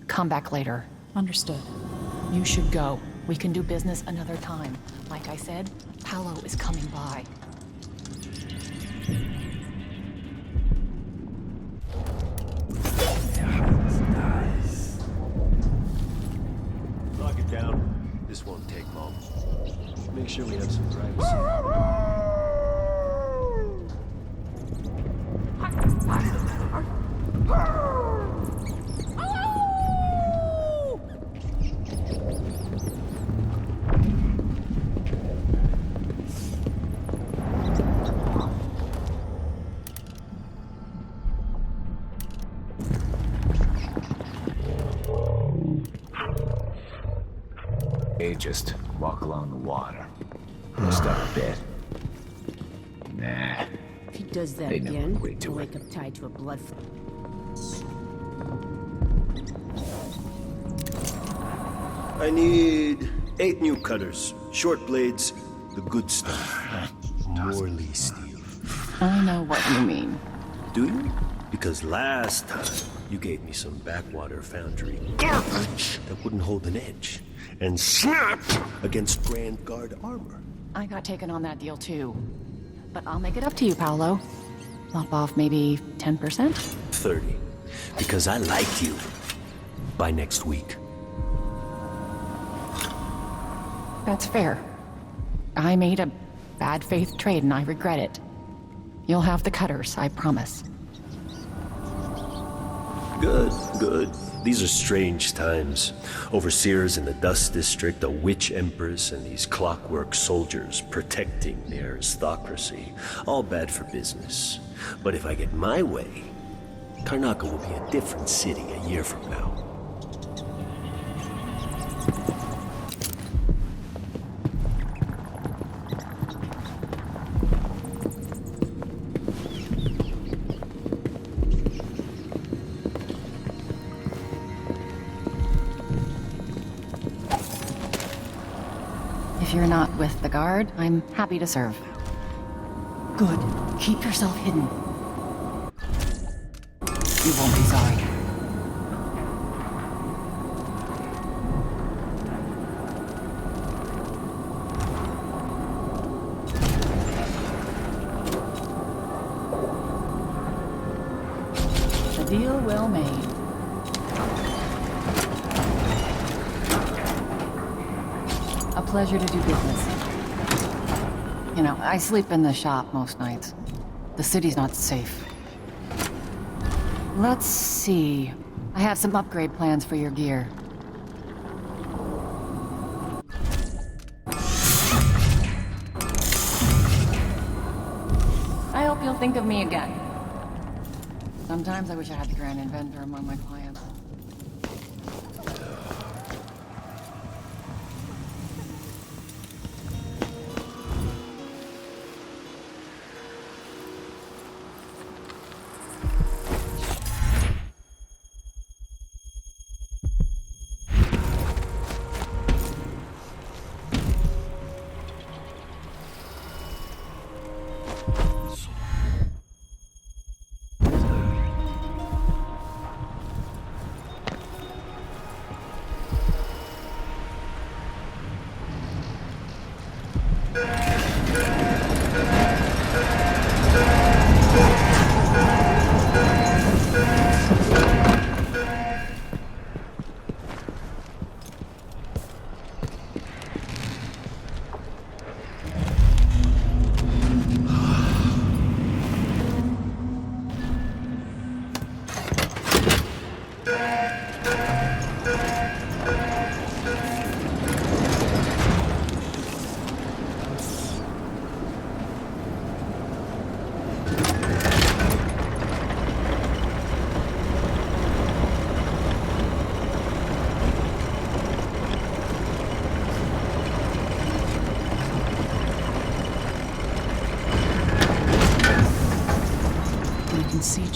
Come back later. Understood. You should go. We can do business another time. Like I said, Paolo is coming by. Lock it down. This won't take long. Make sure we have some privacy. Hey, just walk along the water. Rest up a bit. Nah. If he does that They never again, agreed to he'll it. wake up tied to a blood. I need 8 new cutters, short blades, the good stuff. Morley steel. I know what you mean. Do you? Because last time you gave me some backwater foundry garbage that wouldn't hold an edge and snap against Grand Guard armor. I got taken on that deal too. But I'll make it up to you, Paolo. Lop off maybe 10%? 30. Because I liked you. By next week. That's fair. I made a bad faith trade and I regret it. You'll have the cutters, I promise. Good, good. These are strange times. Overseers in the Dust District, a witch empress, and these clockwork soldiers protecting the aristocracy. All bad for business. But if I get my way, Karnaca will be a different city a year from now. If you're not with the guard, I'm happy to serve. Good. Keep yourself hidden. You won't be sorry. A deal well made. A pleasure to do business. You know, I sleep in the shop most nights. The city's not safe. Let's see. I have some upgrade plans for your gear. I hope you'll think of me again. Sometimes I wish I had the Grand Inventor among my clients.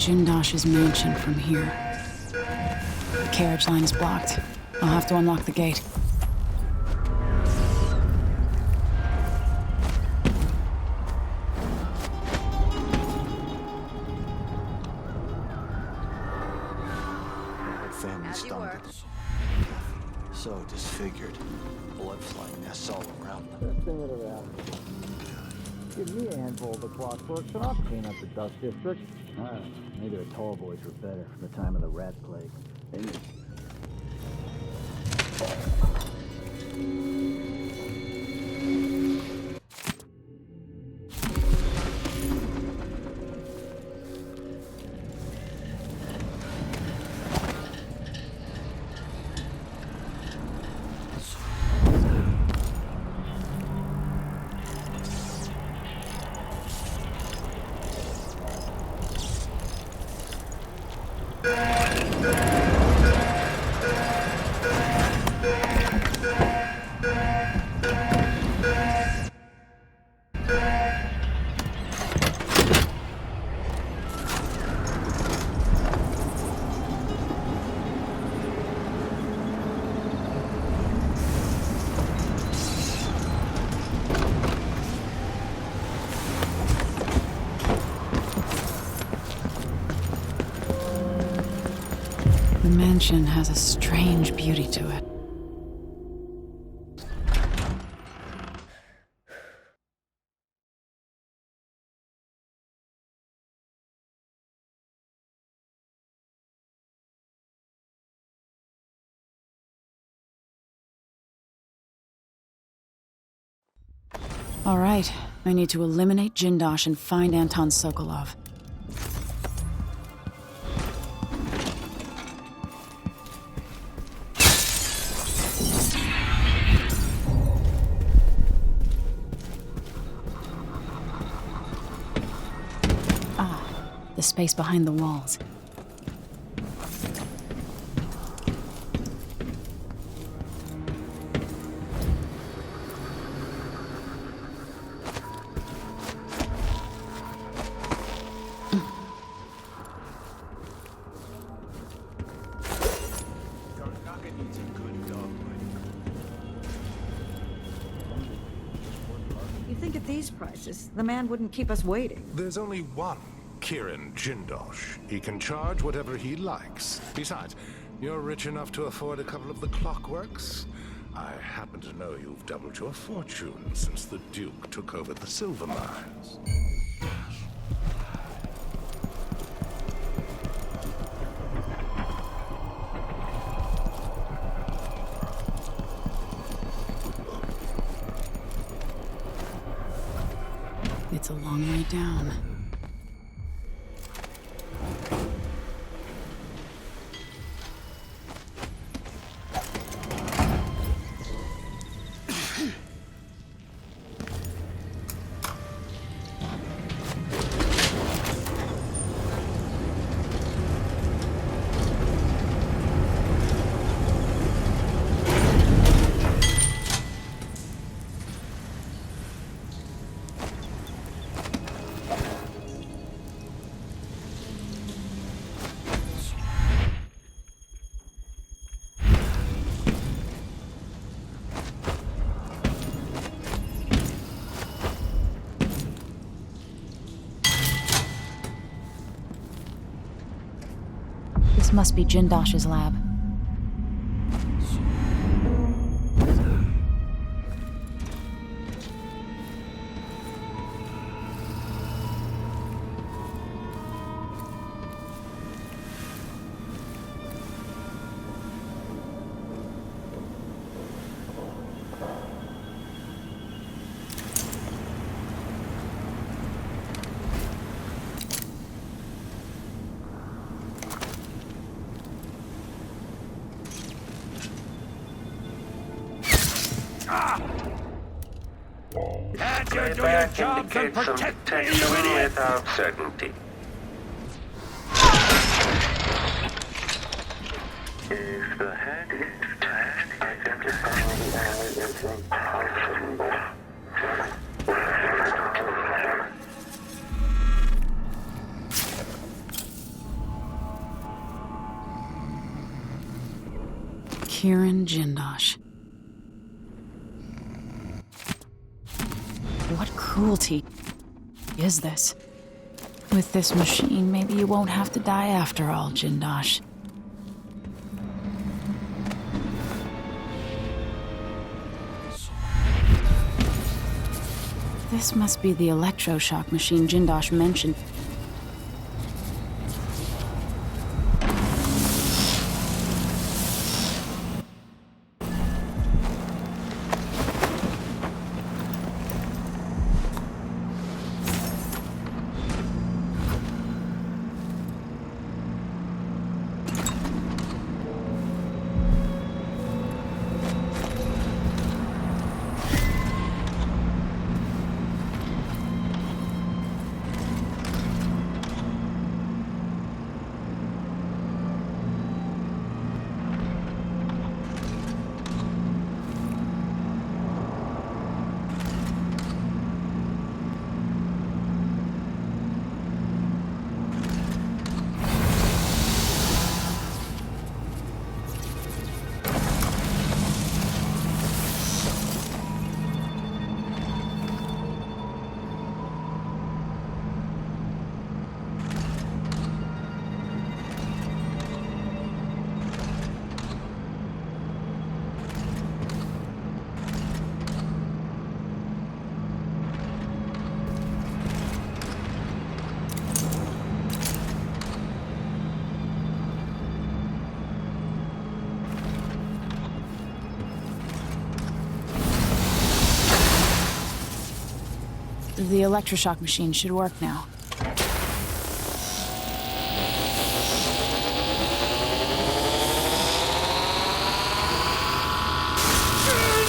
Jindosh's mansion from here. The carriage line is blocked. I'll have to unlock the gate. Family's done to the so disfigured. Blood flying nests all around them. Best thing that ever happened. Give me a handful of the clockwork and I'll clean up the dust district. Maybe the tall boys were better from the time of the rat plague. The mansion has a strange beauty to it. All right, I need to eliminate Jindosh and find Anton Sokolov. The space behind the walls. You think at these prices, the man wouldn't keep us waiting? There's only one Kirin Jindosh. He can charge whatever he likes. Besides, you're rich enough to afford a couple of the clockworks. I happen to know you've doubled your fortune since the Duke took over the silver mines. It's a long way down. This must be Jindosh's lab. Can't you do your jobs and protect me, you idiot? Without certainty. If the head is detached, identifying the enemy is impossible. Kirin Jindosh. What cruelty is this? With this machine, maybe you won't have to die after all, Jindosh. This must be the electroshock machine Jindosh mentioned. The electroshock machine should work now.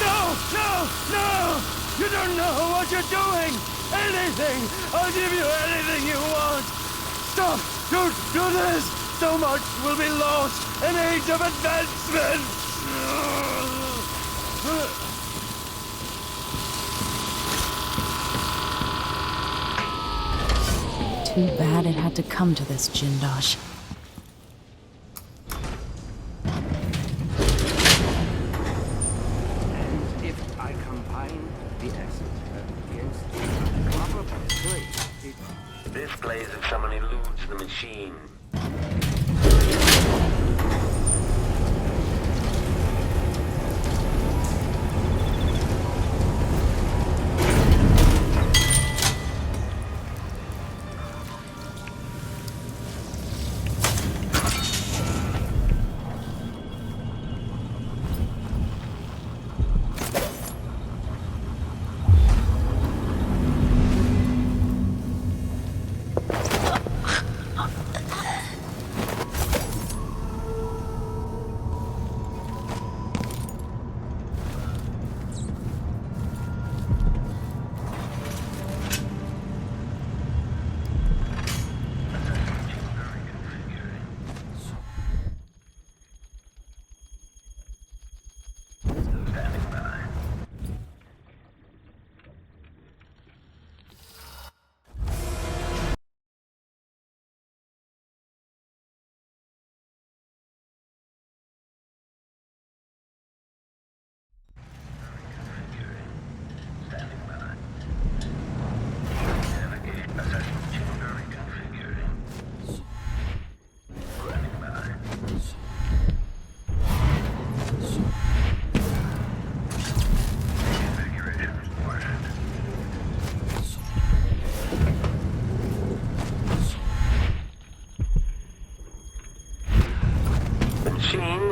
No! You don't know what you're doing! Anything! I'll give you anything you want! Stop! Don't do this! So much will be lost! An age of advancement! Too bad it had to come to this, Jindosh. And if I combine the essence against the copper plate, This plays if someone eludes the machine.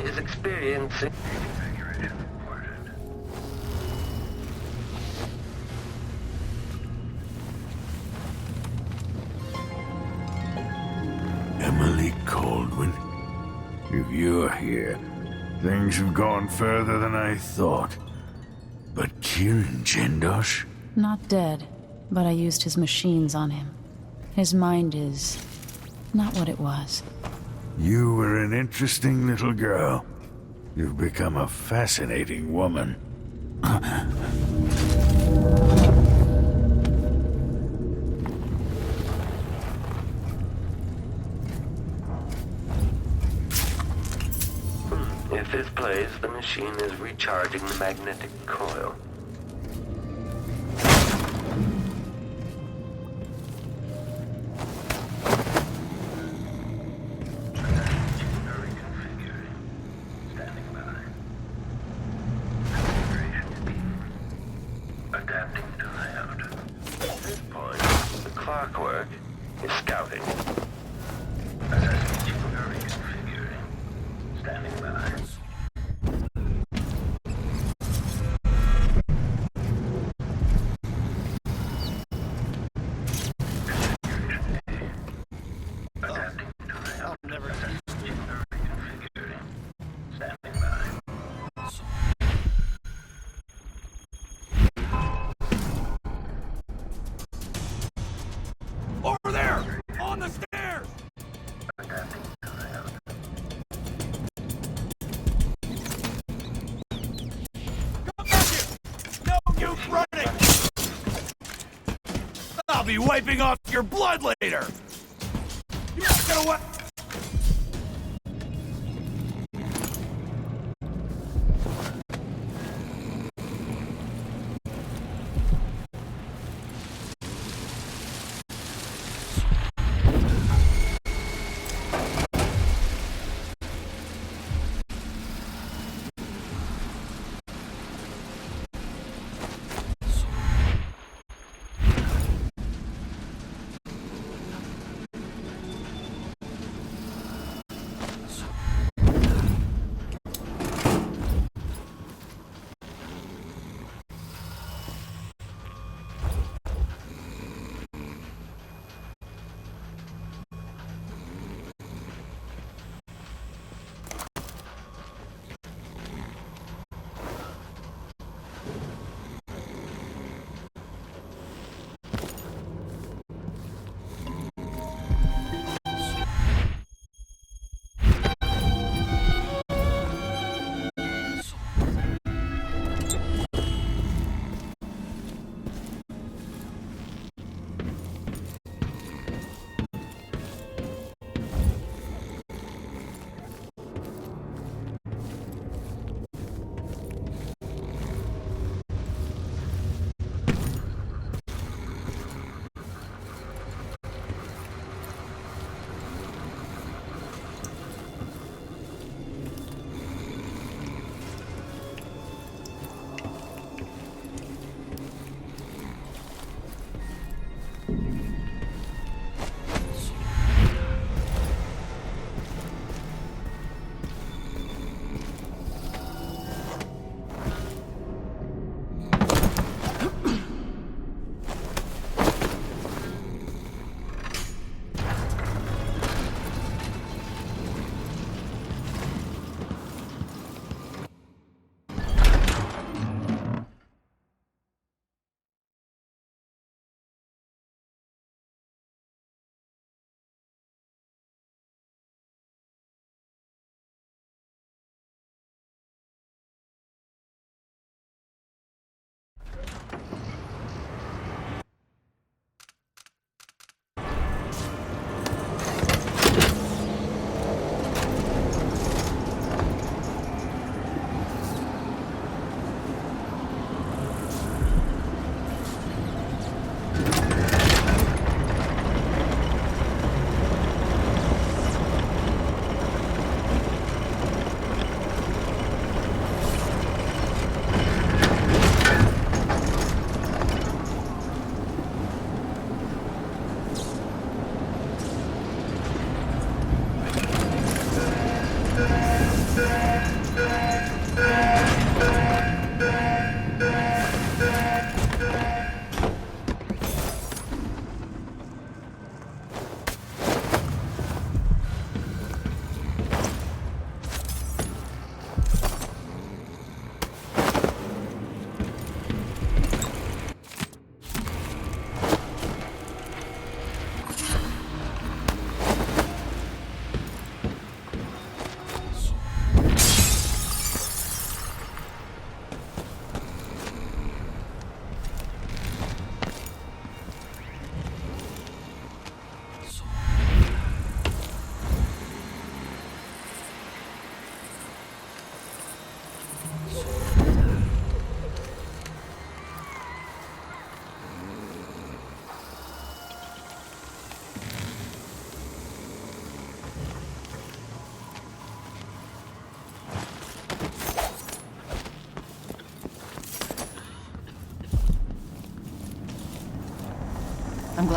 Is experiencing Emily Caldwin, if you're here, things have gone further than I thought. But Kirin Jindosh? Not dead, but I used his machines on him. His mind is not what it was. You were an interesting little girl. You've become a fascinating woman. If this place, the machine is recharging the magnetic coil. Adapting to layout. At this point, the clockwork is scouting. Assessing machinery configuring. Standing by. Adapting to layout. Assessing machinery configuring. Standing by. Over there! On the stairs! Come back here! No use running! I'll be wiping off your blood later! You're not gonna what?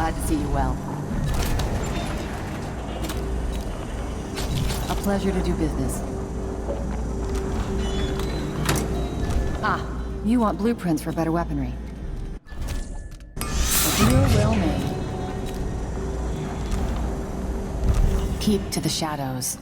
Glad to see you well. A pleasure to do business. Ah, you want blueprints for better weaponry. A deal well made. Keep to the shadows.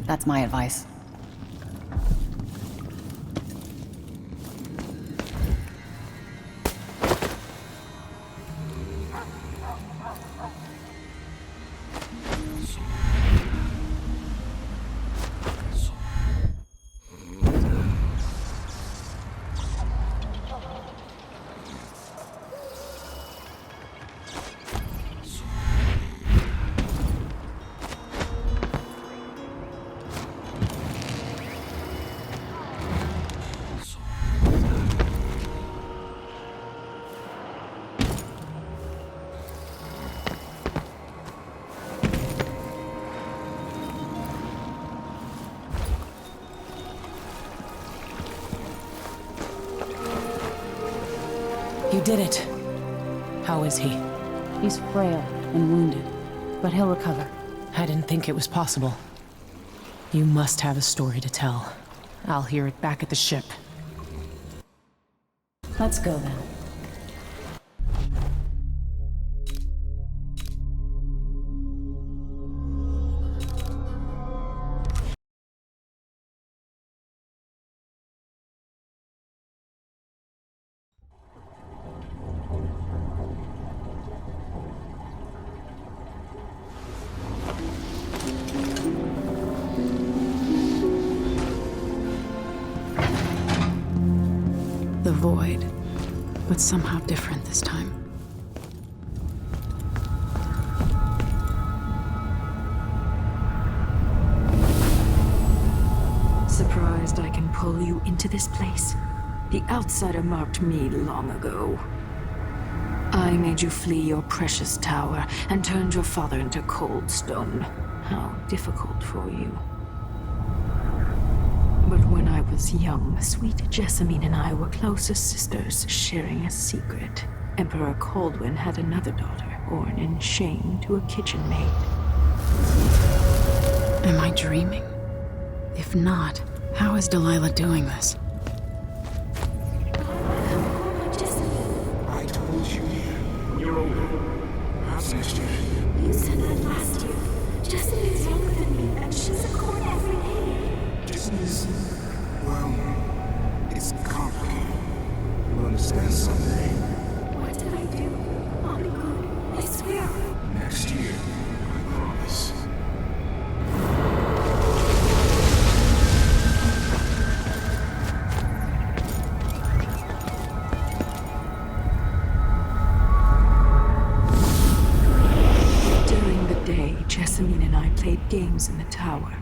That's my advice. You did it. How is he? He's frail and wounded, but he'll recover. I didn't think it was possible. You must have a story to tell. I'll hear it back at the ship. Let's go then. The void, but somehow different this time. Surprised I can pull you into this place? The outsider marked me long ago. I made you flee your precious tower and turned your father into cold stone. How difficult for you. But when I was young, sweet Jessamine and I were close as sisters, sharing a secret. Emperor Kaldwin had another daughter, born in shame to a kitchen maid. Am I dreaming? If not, how is Delilah doing this? I told you, you're older. I've missed you. You said that last year. Jessamine's younger than me, and she's a court every day. Jessamine's understand someday. What did I do? I'll be good. I swear. Next year, I promise. During the day, Jessamine and I played games in the tower.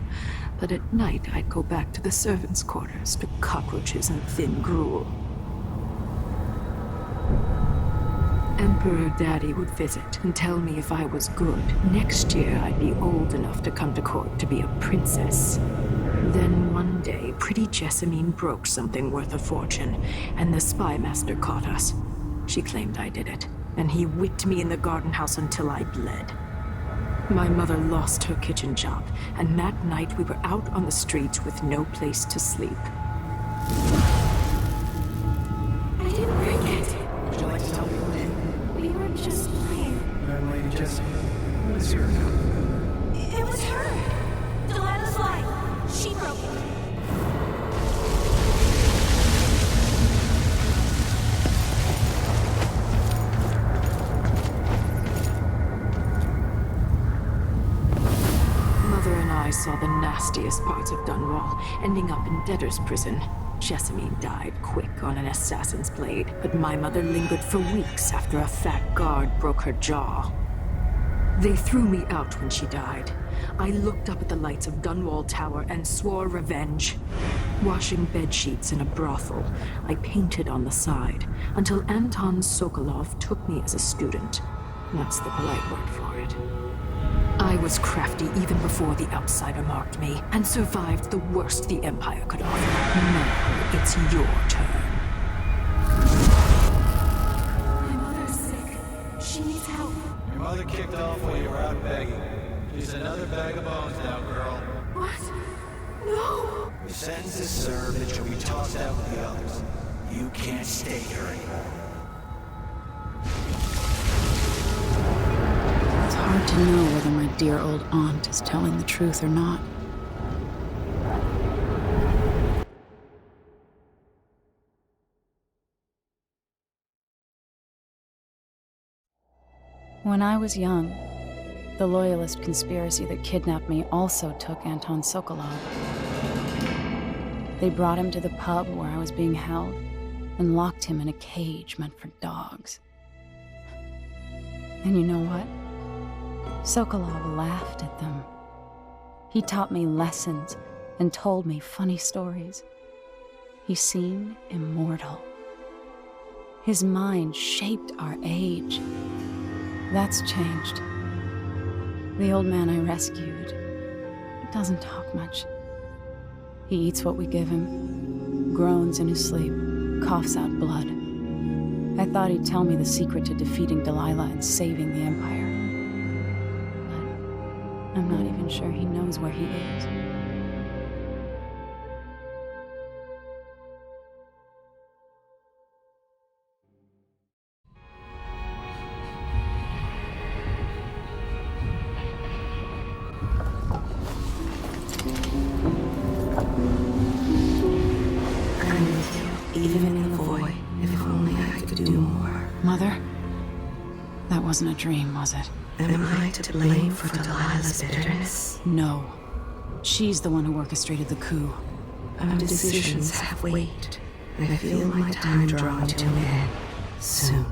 But at night, I'd go back to the servants' quarters to cockroaches and thin gruel. Emperor Daddy would visit and tell me if I was good. Next year, I'd be old enough to come to court to be a princess. Then one day, pretty Jessamine broke something worth a fortune, and the spy master caught us. She claimed I did it, and he whipped me in the garden house until I bled. My mother lost her kitchen job, and that night we were out on the streets with no place to sleep. I didn't break it. Would you like to tell me what did? We were just playing. Young Lady Jessie, what is your name? It was her. Delilah's lie. She broke it. I saw the nastiest parts of Dunwall, ending up in debtor's prison. Jessamine died quick on an assassin's blade, but my mother lingered for weeks after a fat guard broke her jaw. They threw me out when she died. I looked up at the lights of Dunwall Tower and swore revenge. Washing bedsheets in a brothel, I painted on the side, until Anton Sokolov took me as a student. That's the polite word for it. I was crafty even before the outsider marked me, and survived the worst the Empire could offer. Now, it's your turn. My mother's sick. She needs help. Your mother kicked off while you were out begging. She's another bag of bones now, girl. What? No! Your sentence is served and you'll be tossed out with the others. You can't stay here anymore. It's hard to know whether my dear old aunt is telling the truth or not. When I was young, the Loyalist conspiracy that kidnapped me also took Anton Sokolov. They brought him to the pub where I was being held and locked him in a cage meant for dogs. And you know what? Sokolov laughed at them. He taught me lessons and told me funny stories. He seemed immortal. His mind shaped our age. That's changed. The old man I rescued doesn't talk much. He eats what we give him, groans in his sleep, coughs out blood. I thought he'd tell me the secret to defeating Delilah and saving the Empire. But I'm not even sure he knows where he is. Even in the void, if only I could do more. Mother? That wasn't a dream, was it? Am I to blame for Delilah's bitterness? No. She's the one who orchestrated the coup. Our decisions have weight. I feel my time drawing to an end soon.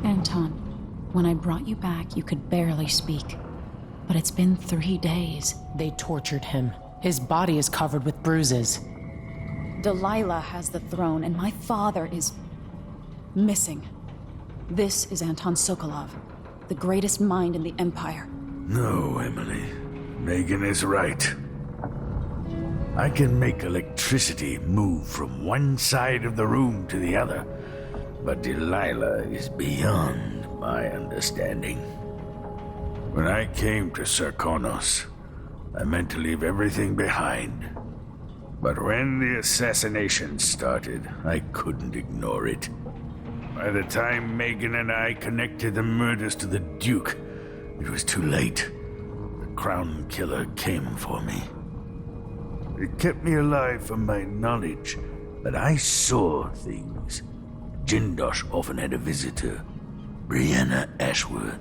Anton, when I brought you back, you could barely speak. But it's been 3 days. They tortured him. His body is covered with bruises. Delilah has the throne, and my father is missing. This is Anton Sokolov, the greatest mind in the Empire. No, Emily. Megan is right. I can make electricity move from one side of the room to the other, but Delilah is beyond my understanding. When I came to Serkonos, I meant to leave everything behind. But when the assassination started, I couldn't ignore it. By the time Megan and I connected the murders to the Duke, it was too late. The Crown Killer came for me. It kept me alive from my knowledge, but I saw things. Jindosh often had a visitor, Brianna Ashworth.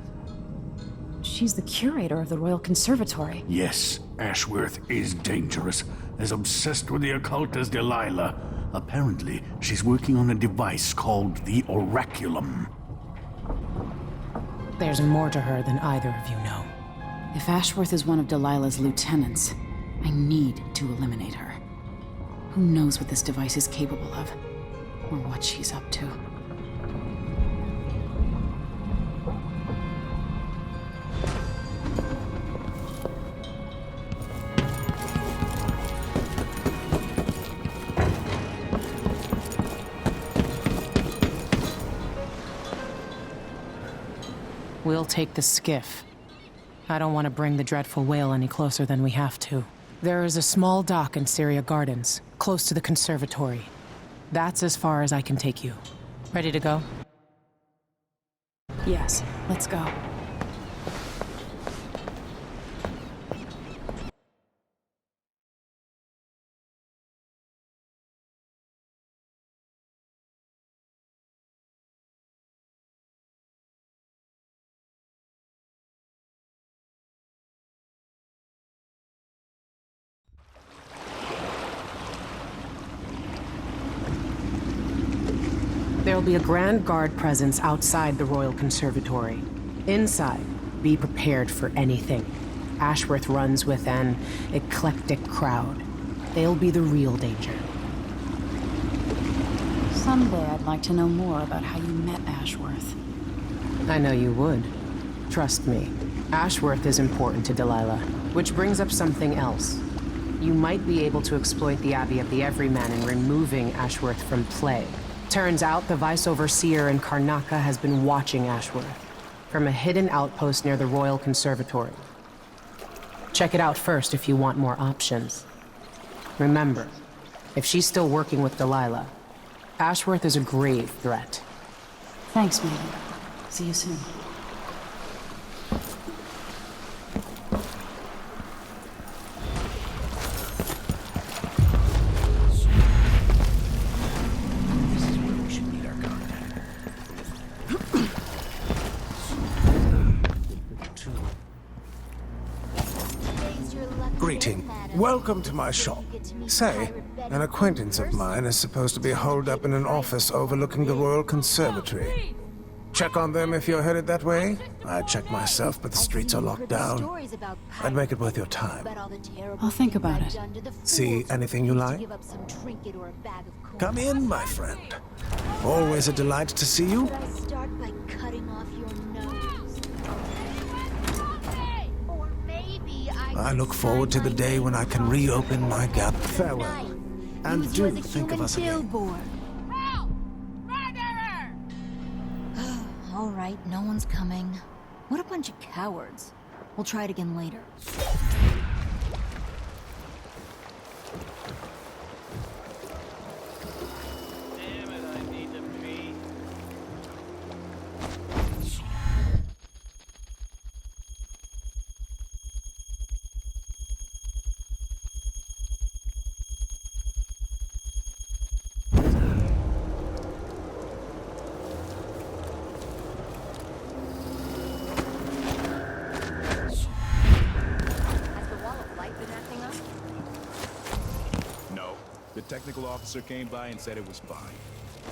She's the curator of the Royal Conservatory. Yes, Ashworth is dangerous, as obsessed with the occult as Delilah. Apparently, she's working on a device called the Oraculum. There's more to her than either of you know. If Ashworth is one of Delilah's lieutenants, I need to eliminate her. Who knows what this device is capable of, or what she's up to. We'll take the skiff. I don't want to bring the dreadful whale any closer than we have to. There is a small dock in Syria Gardens, close to the conservatory. That's as far as I can take you. Ready to go? Yes, let's go. There'll be a Grand Guard presence outside the Royal Conservatory. Inside, be prepared for anything. Ashworth runs with an eclectic crowd. They'll be the real danger. Someday I'd like to know more about how you met Ashworth. I know you would. Trust me. Ashworth is important to Delilah, which brings up something else. You might be able to exploit the Abbey of the Everyman in removing Ashworth from play. Turns out the Vice Overseer in Karnaca has been watching Ashworth from a hidden outpost near the Royal Conservatory. Check it out first if you want more options. Remember, if she's still working with Delilah, Ashworth is a grave threat. Thanks, Megan. See you soon. Greeting. Welcome to my shop. Say, an acquaintance of mine is supposed to be holed up in an office overlooking the Royal Conservatory. Check on them if you're headed that way. I'd check myself, but the streets are locked down. I'd make it worth your time. I'll think about it. See anything you like? Come in, my friend. Always a delight to see you. I look forward to the day when I can reopen my gap. Farewell. And do think of us again. All right, no one's coming. What a bunch of cowards. We'll try it again later. The technical officer came by and said it was fine.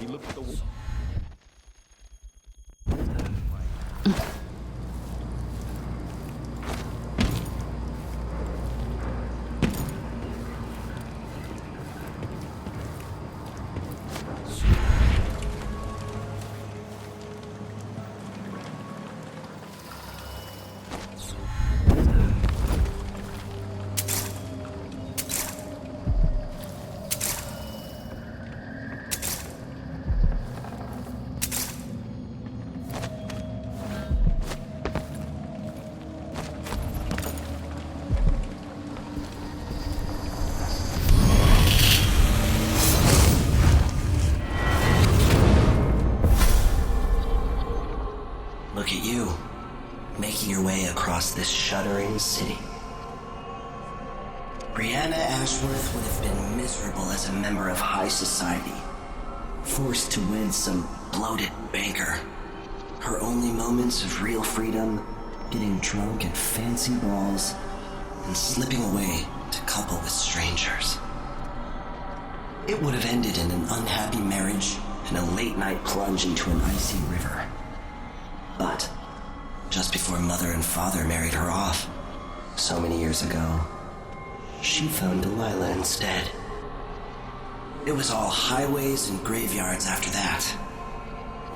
He looked at the... making your way across this shuddering city. Brianna Ashworth would have been miserable as a member of high society, forced to wed some bloated banker. Her only moments of real freedom, getting drunk at fancy balls, and slipping away to couple with strangers. It would have ended in an unhappy marriage and a late-night plunge into an icy river. But just before Mother and Father married her off, so many years ago, she found Delilah instead. It was all highways and graveyards after that,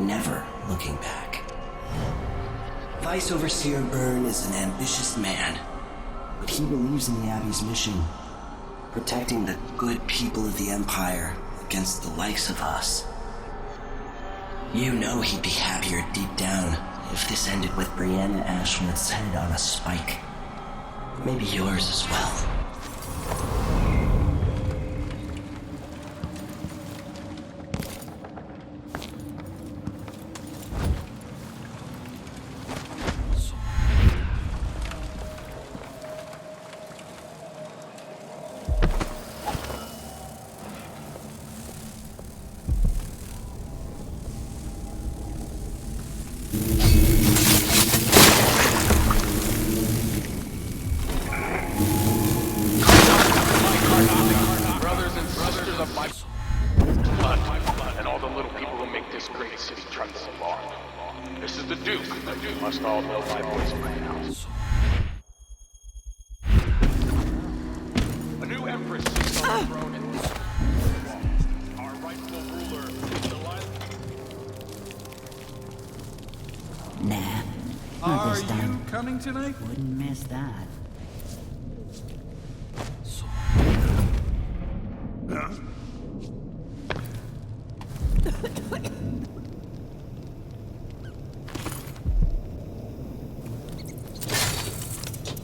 never looking back. Vice Overseer Byrne is an ambitious man, but he believes in the Abbey's mission, protecting the good people of the Empire against the likes of us. You know he'd be happier deep down if this ended with Brianna Ashworth's head on a spike. Maybe yours as well. Coming tonight? Wouldn't miss that.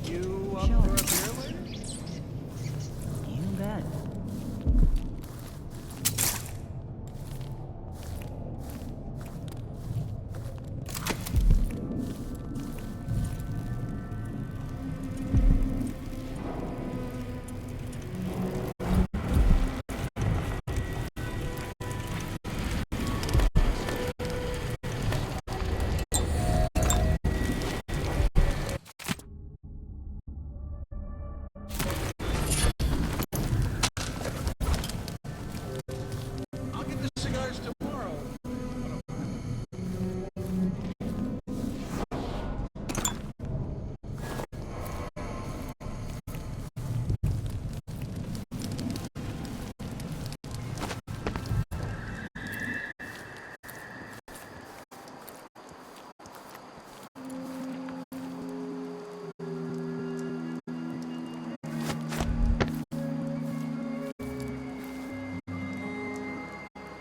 You up for a beer later? You bet.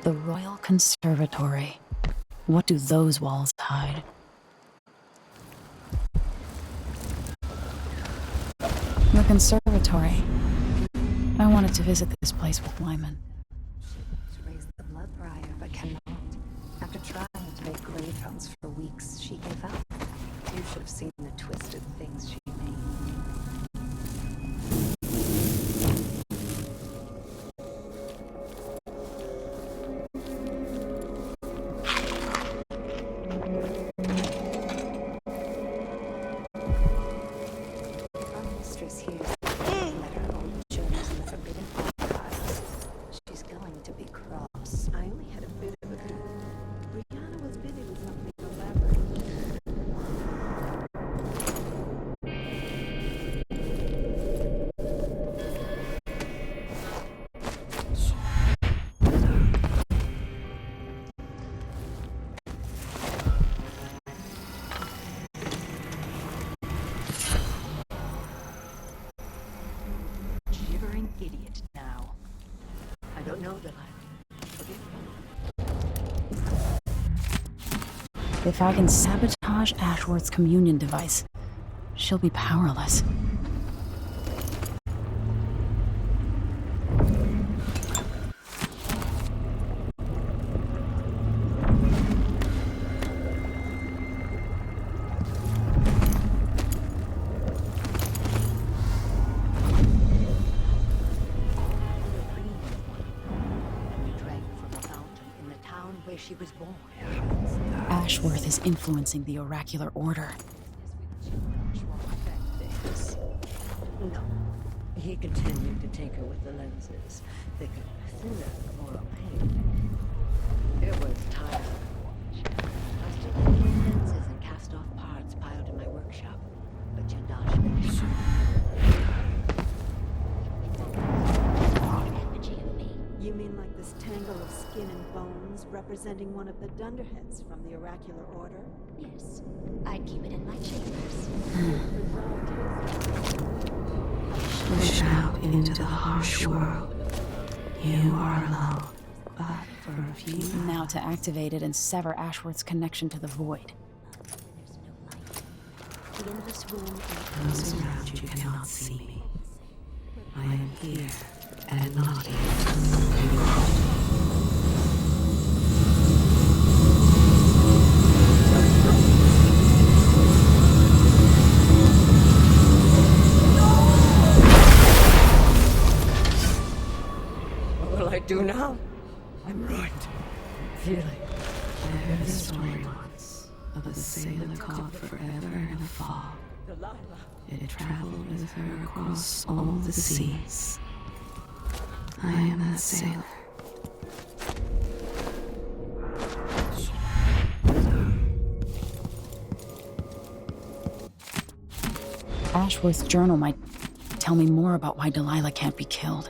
The Royal Conservatory. What do those walls hide? The conservatory. I wanted to visit this place with Lyman. She raised the blood briar, but cannot. After trying to make grave hounds for weeks, she gave up. You should have seen the twisted things she made. Idiot now. I don't know that If I can sabotage Ashworth's communion device, she'll be powerless. town where she was born. Ashworth is influencing the oracular order. No. He continued to take her with the lenses. Thicker, thinner, more opaque. It was tiring to watch. I still had new lenses and cast-off parts piled in my workshop. But Jindosh finished. You mean like this tangle of skin and bones representing one of the Dunderheads from the oracular order? Yes. I'd keep it in my chambers. Push out into the harsh world. You are alone, but for a few hours. Now to activate it and sever Ashworth's connection to the void. The endless room. Those around you cannot see me. I am here and not here. What will I do now? I'm ruined. Feeling. I heard a story once of a sailor caught forever in a fog. It traveled with her across all the seas. I am that sailor. Ashworth's journal might tell me more about why Delilah can't be killed.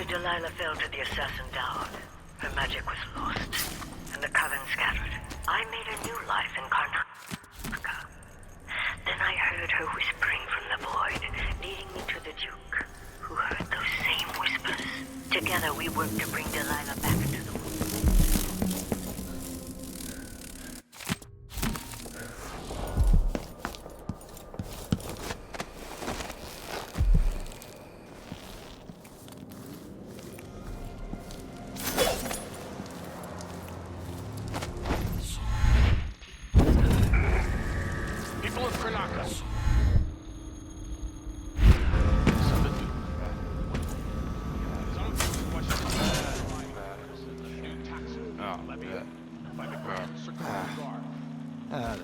Delilah fell to the assassin down. Her magic was lost, and the coven scattered. I made a new life in Karnaca. Then I heard her whispering from the void, leading me to the Duke, who heard those same whispers. Together we worked to bring Delilah back to the world.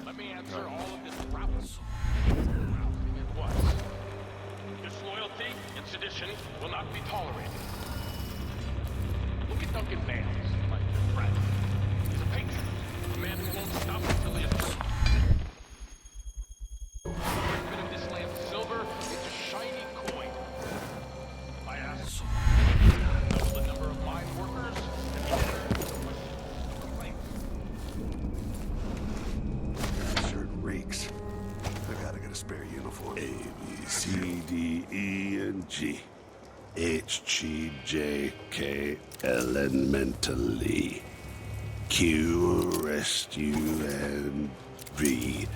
Let me answer all of this problems at once. Disloyalty and sedition will not be tolerated. Look at Duncan Bales, my good friend. He's a patriot, a man who won't stop until he has done. Every bit of this land's silver is a shiny coin. If I ask, double the number of mine workers, Reeks. I gotta get a spare uniform. A, B, C, D, E, and G. HGJK elementally. Q rest U and V.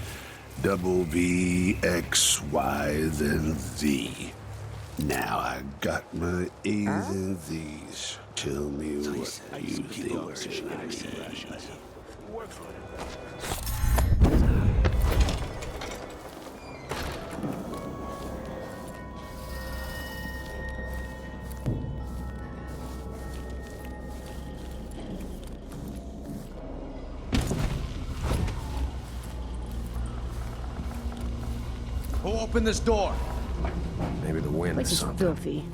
Double V X Y then Z. Now I got my A's and Z's. Tell me what you think of me. Who opened this door? Maybe the wind Place is is something. filthy.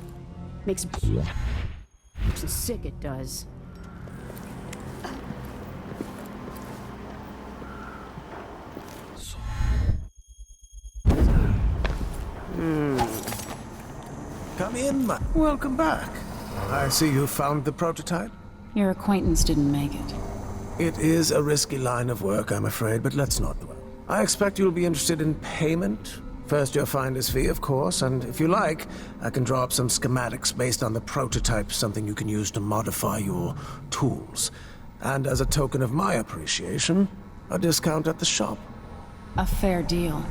Makes me sick, it does. Come in, welcome back. I see you found the prototype. Your acquaintance didn't make it. It is a risky line of work, I'm afraid, but let's not dwell. I expect you'll be interested in payment. First your finder's fee, of course, and if you like, I can draw up some schematics based on the prototype, something you can use to modify your tools. And as a token of my appreciation, a discount at the shop. A fair deal.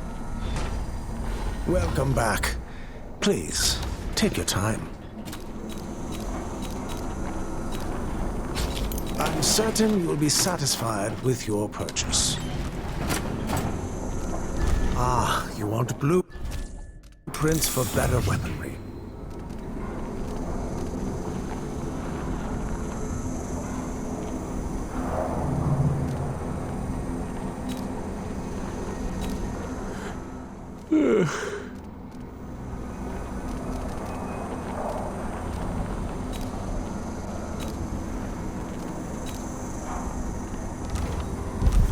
Welcome back. Please, take your time. I'm certain you will be satisfied with your purchase. Ah, you want blueprints for better weaponry.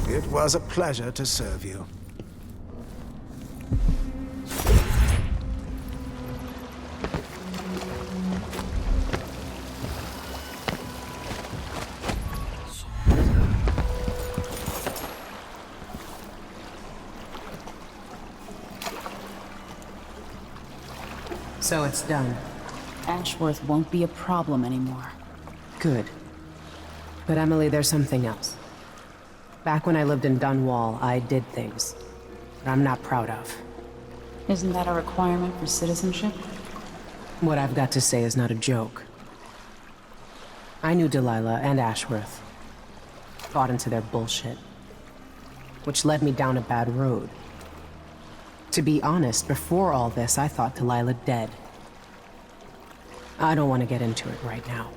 It was a pleasure to serve you. So it's done. Ashworth won't be a problem anymore. Good. But Emily, there's something else. Back when I lived in Dunwall, I did things that I'm not proud of. Isn't that a requirement for citizenship? What I've got to say is not a joke. I knew Delilah and Ashworth. Bought into their bullshit. Which led me down a bad road. To be honest, before all this, I thought Delilah dead. I don't want to get into it right now.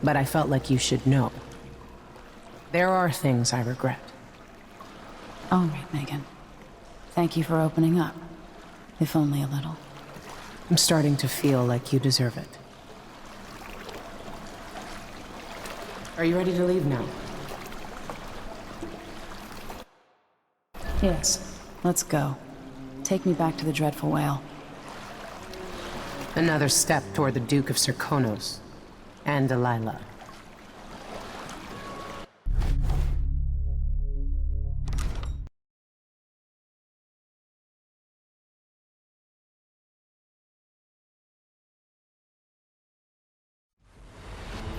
But I felt like you should know. There are things I regret. All right, Megan. Thank you for opening up. If only a little. I'm starting to feel like you deserve it. Are you ready to leave now? Yes. Let's go. Take me back to the Dreadful Whale. Another step toward the Duke of Serkonos. And Delilah.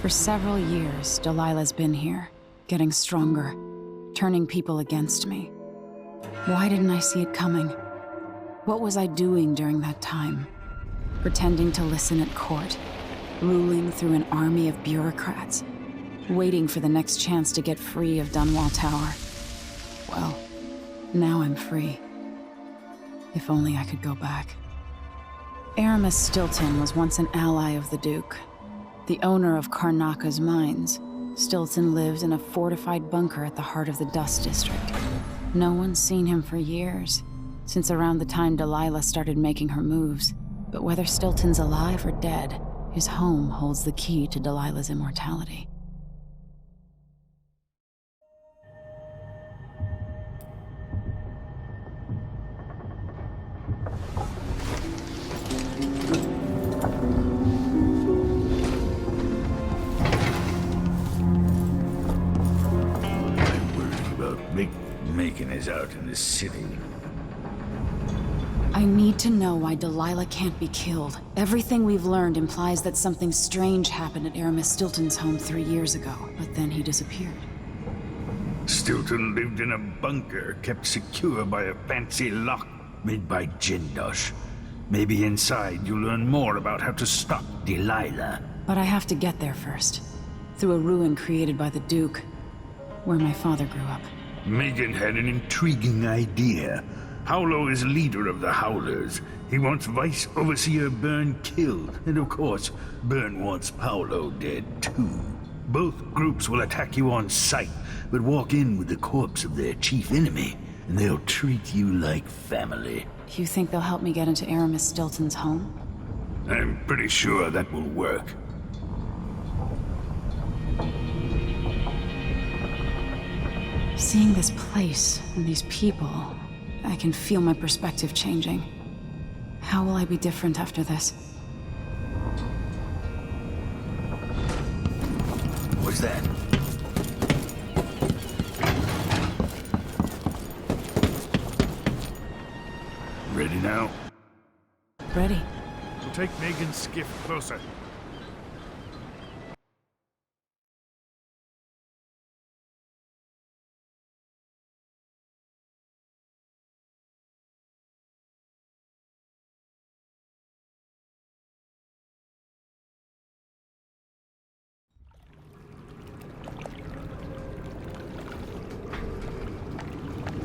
For several years, Delilah's been here, getting stronger, turning people against me. Why didn't I see it coming? What was I doing during that time? Pretending to listen at court, ruling through an army of bureaucrats, waiting for the next chance to get free of Dunwall Tower. Well, now I'm free. If only I could go back. Aramis Stilton was once an ally of the Duke. The owner of Karnaka's mines, Stilton lived in a fortified bunker at the heart of the Dust District. No one's seen him for years, since around the time Delilah started making her moves. But whether Stilton's alive or dead, his home holds the key to Delilah's immortality. Megan is out in the city. I need to know why Delilah can't be killed. Everything we've learned implies that something strange happened at Aramis Stilton's home 3 years ago, but then he disappeared. Stilton lived in a bunker kept secure by a fancy lock made by Jindosh. Maybe inside you'll learn more about how to stop Delilah. But I have to get there first. Through a ruin created by the Duke, where my father grew up. Megan had an intriguing idea. Howlo is leader of the Howlers. He wants Vice Overseer Byrne killed, and of course, Byrne wants Paolo dead too. Both groups will attack you on sight, but walk in with the corpse of their chief enemy, and they'll treat you like family. You think they'll help me get into Aramis Stilton's home? I'm pretty sure that will work. Seeing this place and these people, I can feel my perspective changing. How will I be different after this? What's that? Ready now? Ready. We'll take Megan's skiff closer.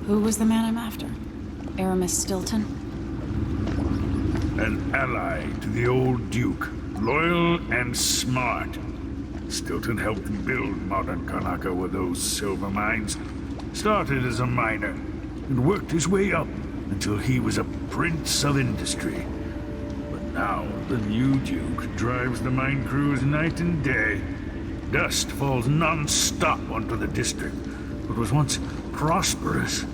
Who was the man I'm after? Aramis Stilton? An ally to the old Duke, loyal and smart. Stilton helped build modern Karnaca with those silver mines. Started as a miner, and worked his way up until he was a prince of industry. But now, the new Duke drives the mine crews night and day. Dust falls non-stop onto the district. What was once prosperous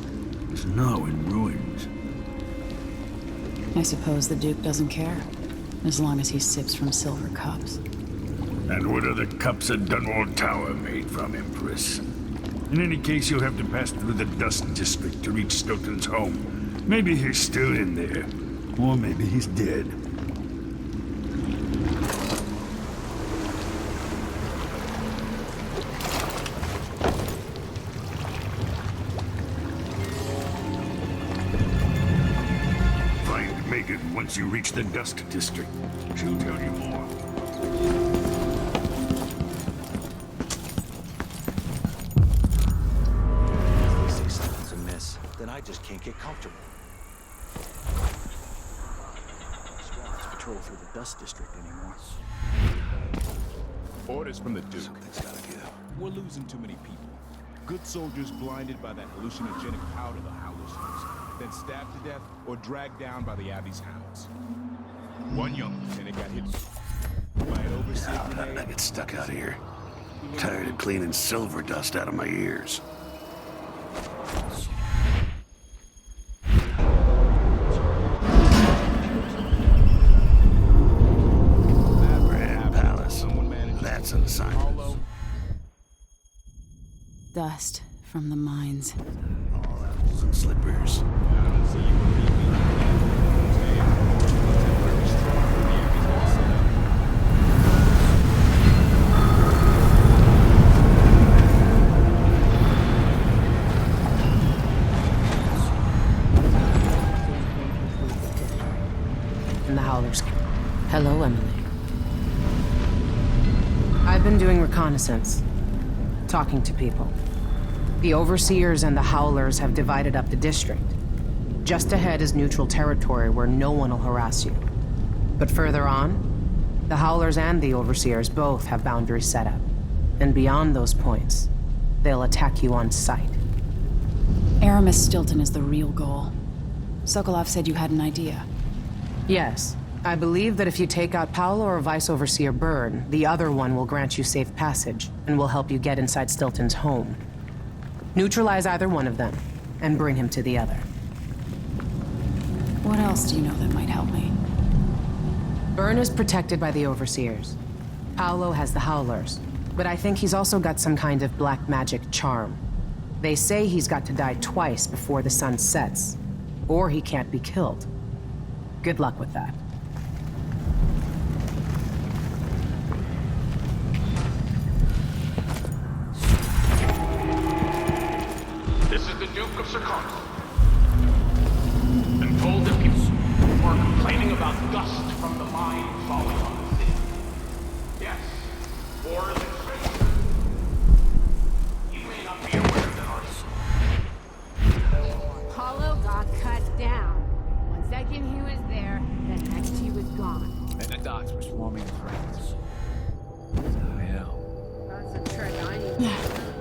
is now in ruins. I suppose the Duke doesn't care, as long as he sips from silver cups. And what are the cups at Dunwall Tower made from, Empress? In any case, you'll have to pass through the Dust District to reach Stilton's home. Maybe he's still in there, or maybe he's dead. Once you reach the Dust District, she'll tell you more. If they say something's amiss, then I just can't get comfortable. Squads patrol through the Dust District anymore. Orders from the Duke. Something's gotta give. We're losing too many people. Good soldiers blinded by that hallucinogenic powder the Howlers use, then stabbed to death or dragged down by the Abbey's hounds. One young lieutenant got hit by an overseer grenade. I get stuck out here. Tired of cleaning silver dust out of my ears. Grand Palace. That's an assignment. Dust from the mines. All apples and slippers. And the Howlers. Hello, Emily. I've been doing reconnaissance. Talking to people. The Overseers and the Howlers have divided up the district. Just ahead is neutral territory where no one will harass you. But further on, the Howlers and the Overseers both have boundaries set up. And beyond those points, they'll attack you on sight. Aramis Stilton is the real goal. Sokolov said you had an idea. Yes. I believe that if you take out Paolo or Vice Overseer Byrne, the other one will grant you safe passage, and will help you get inside Stilton's home. Neutralize either one of them, and bring him to the other. What else do you know that might help me? Byrne is protected by the Overseers. Paolo has the Howlers, but I think he's also got some kind of black magic charm. They say he's got to die twice before the sun sets, or he can't be killed. Good luck with that. This is the Duke of Sercano. I'm told that people are complaining about dust from the mine falling on the city. Yes, war is expensive. You may not be aware that our... Paulo got cut down. One second he was there, the next he was gone. And the docks were swarming with rats. I know. That's a trick I need to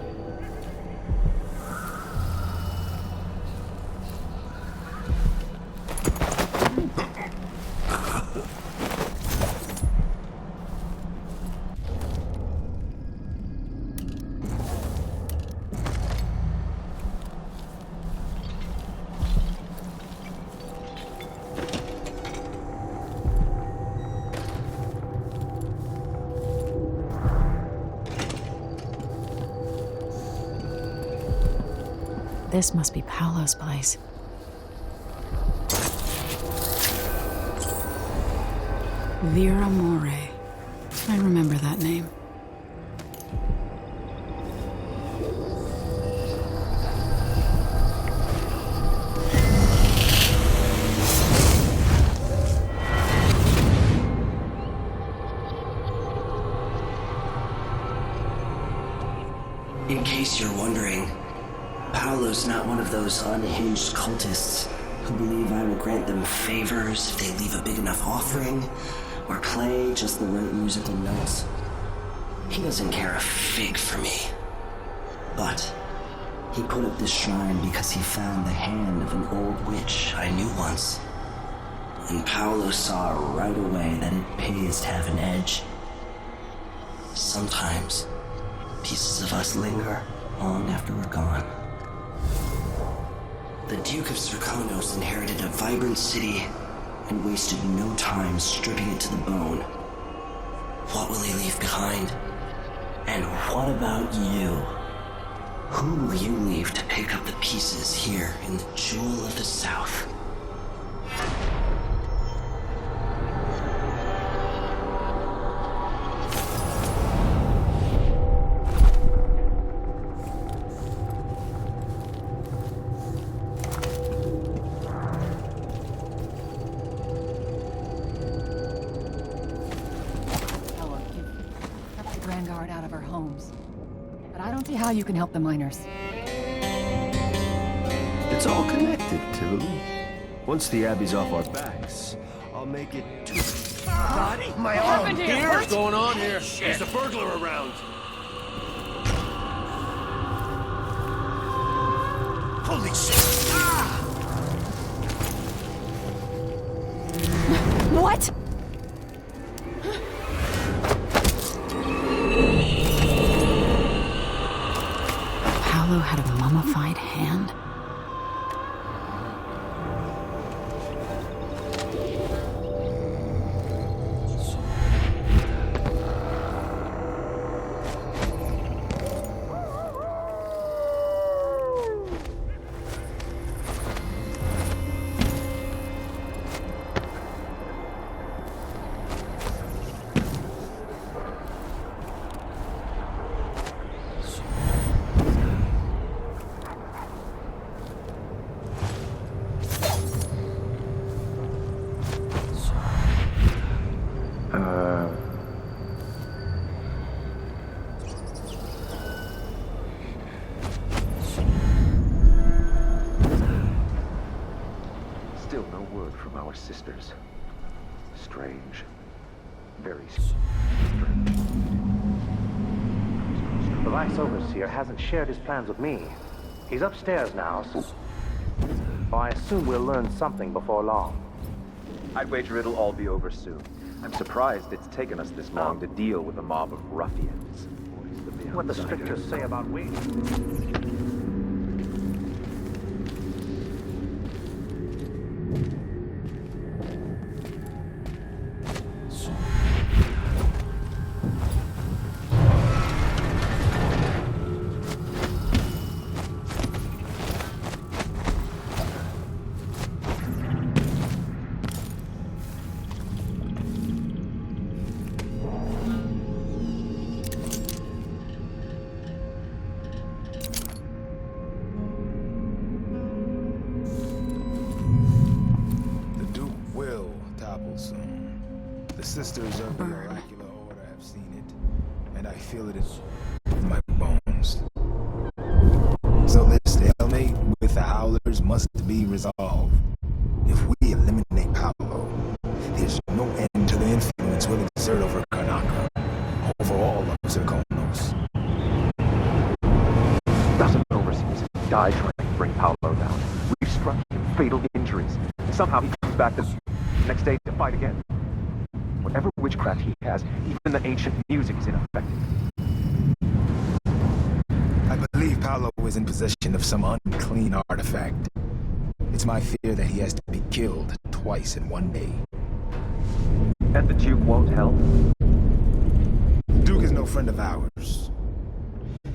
This must be Paolo's place. Vera More. I remember that name. In case you're wondering, Paolo's not one of those unhinged cultists who believe I will grant them favors if they leave a big enough offering or play just the right musical notes. He doesn't care a fig for me. But he put up this shrine because he found the hand of an old witch I knew once. And Paolo saw right away that it pays to have an edge. Sometimes pieces of us linger long after we're gone. The Duke of Serconos inherited a vibrant city and wasted no time stripping it to the bone. What will he leave behind? And what about you? Who will you leave to pick up the pieces here in the Jewel of the South? How you can help the miners. It's all connected, Tilly. Once the Abbey's off our backs, I'll make it too... Body? My What arm! happened here? Here? What? What's going on here? Shit. There's a burglar around. Holy shit! Ah! What? Paolo had a mummified hand? Still no word from our sisters. Strange. Very strange. The Vice Overseer hasn't shared his plans with me. He's upstairs now, so I assume we'll learn something before long. I'd wager it'll all be over soon. I'm surprised it's taken us this long to deal with a mob of ruffians. What the strictures say about waiting. The sisters of the oracular order have seen it, and I feel it in my bones. So this stalemate with the Howlers must be resolved. If we eliminate Paolo, there's no end to the influence we'll exert over Karnaca, over all of Zirconos. Dozen overseers died trying to bring Paolo down. We've struck him fatal injuries. Somehow he comes back the next day to fight again. Whatever witchcraft he has, even the ancient music is ineffective. I believe Paolo is in possession of some unclean artifact. It's my fear that he has to be killed twice in one day. And the Duke won't help? Duke is no friend of ours.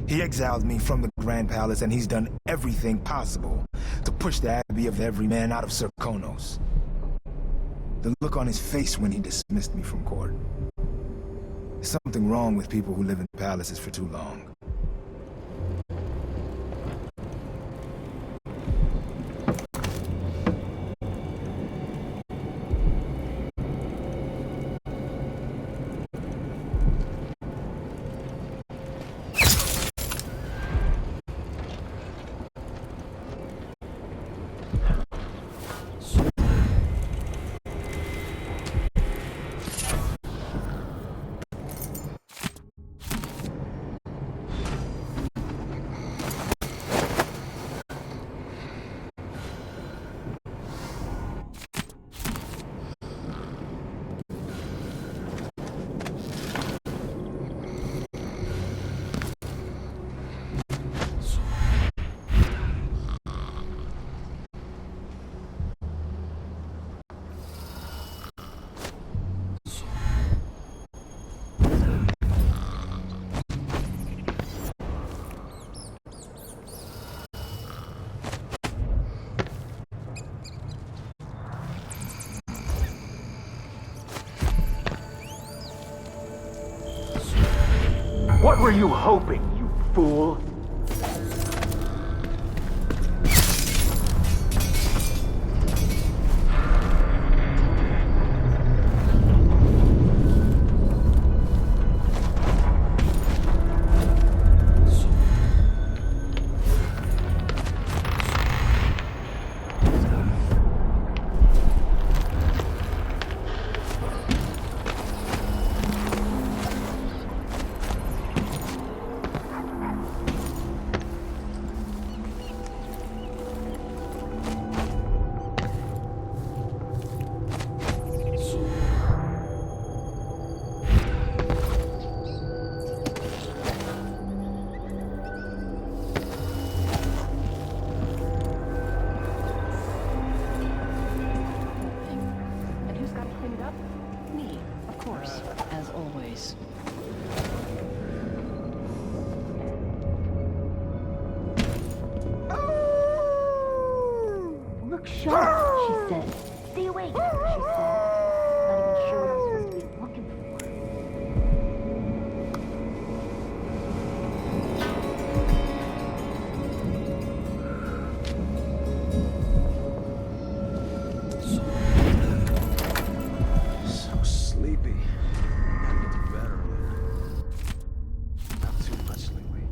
He exiled me from the Grand Palace, and he's done everything possible to push the Abbey of the Everyman out of Zirconos. The look on his face when he dismissed me from court. There's something wrong with people who live in palaces for too long. What were you hoping, you fool? Shut up, she said. Stay awake, she said. Not even sure what I'm supposed to be looking for. So sleepy. Gotta get to bed earlier. Not too much lately.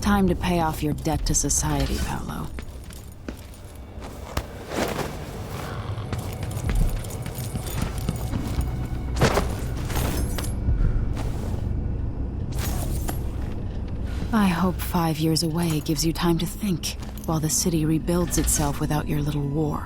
Time to pay off your debt to society, Paolo. hope 5 years away gives you time to think, while the city rebuilds itself without your little war.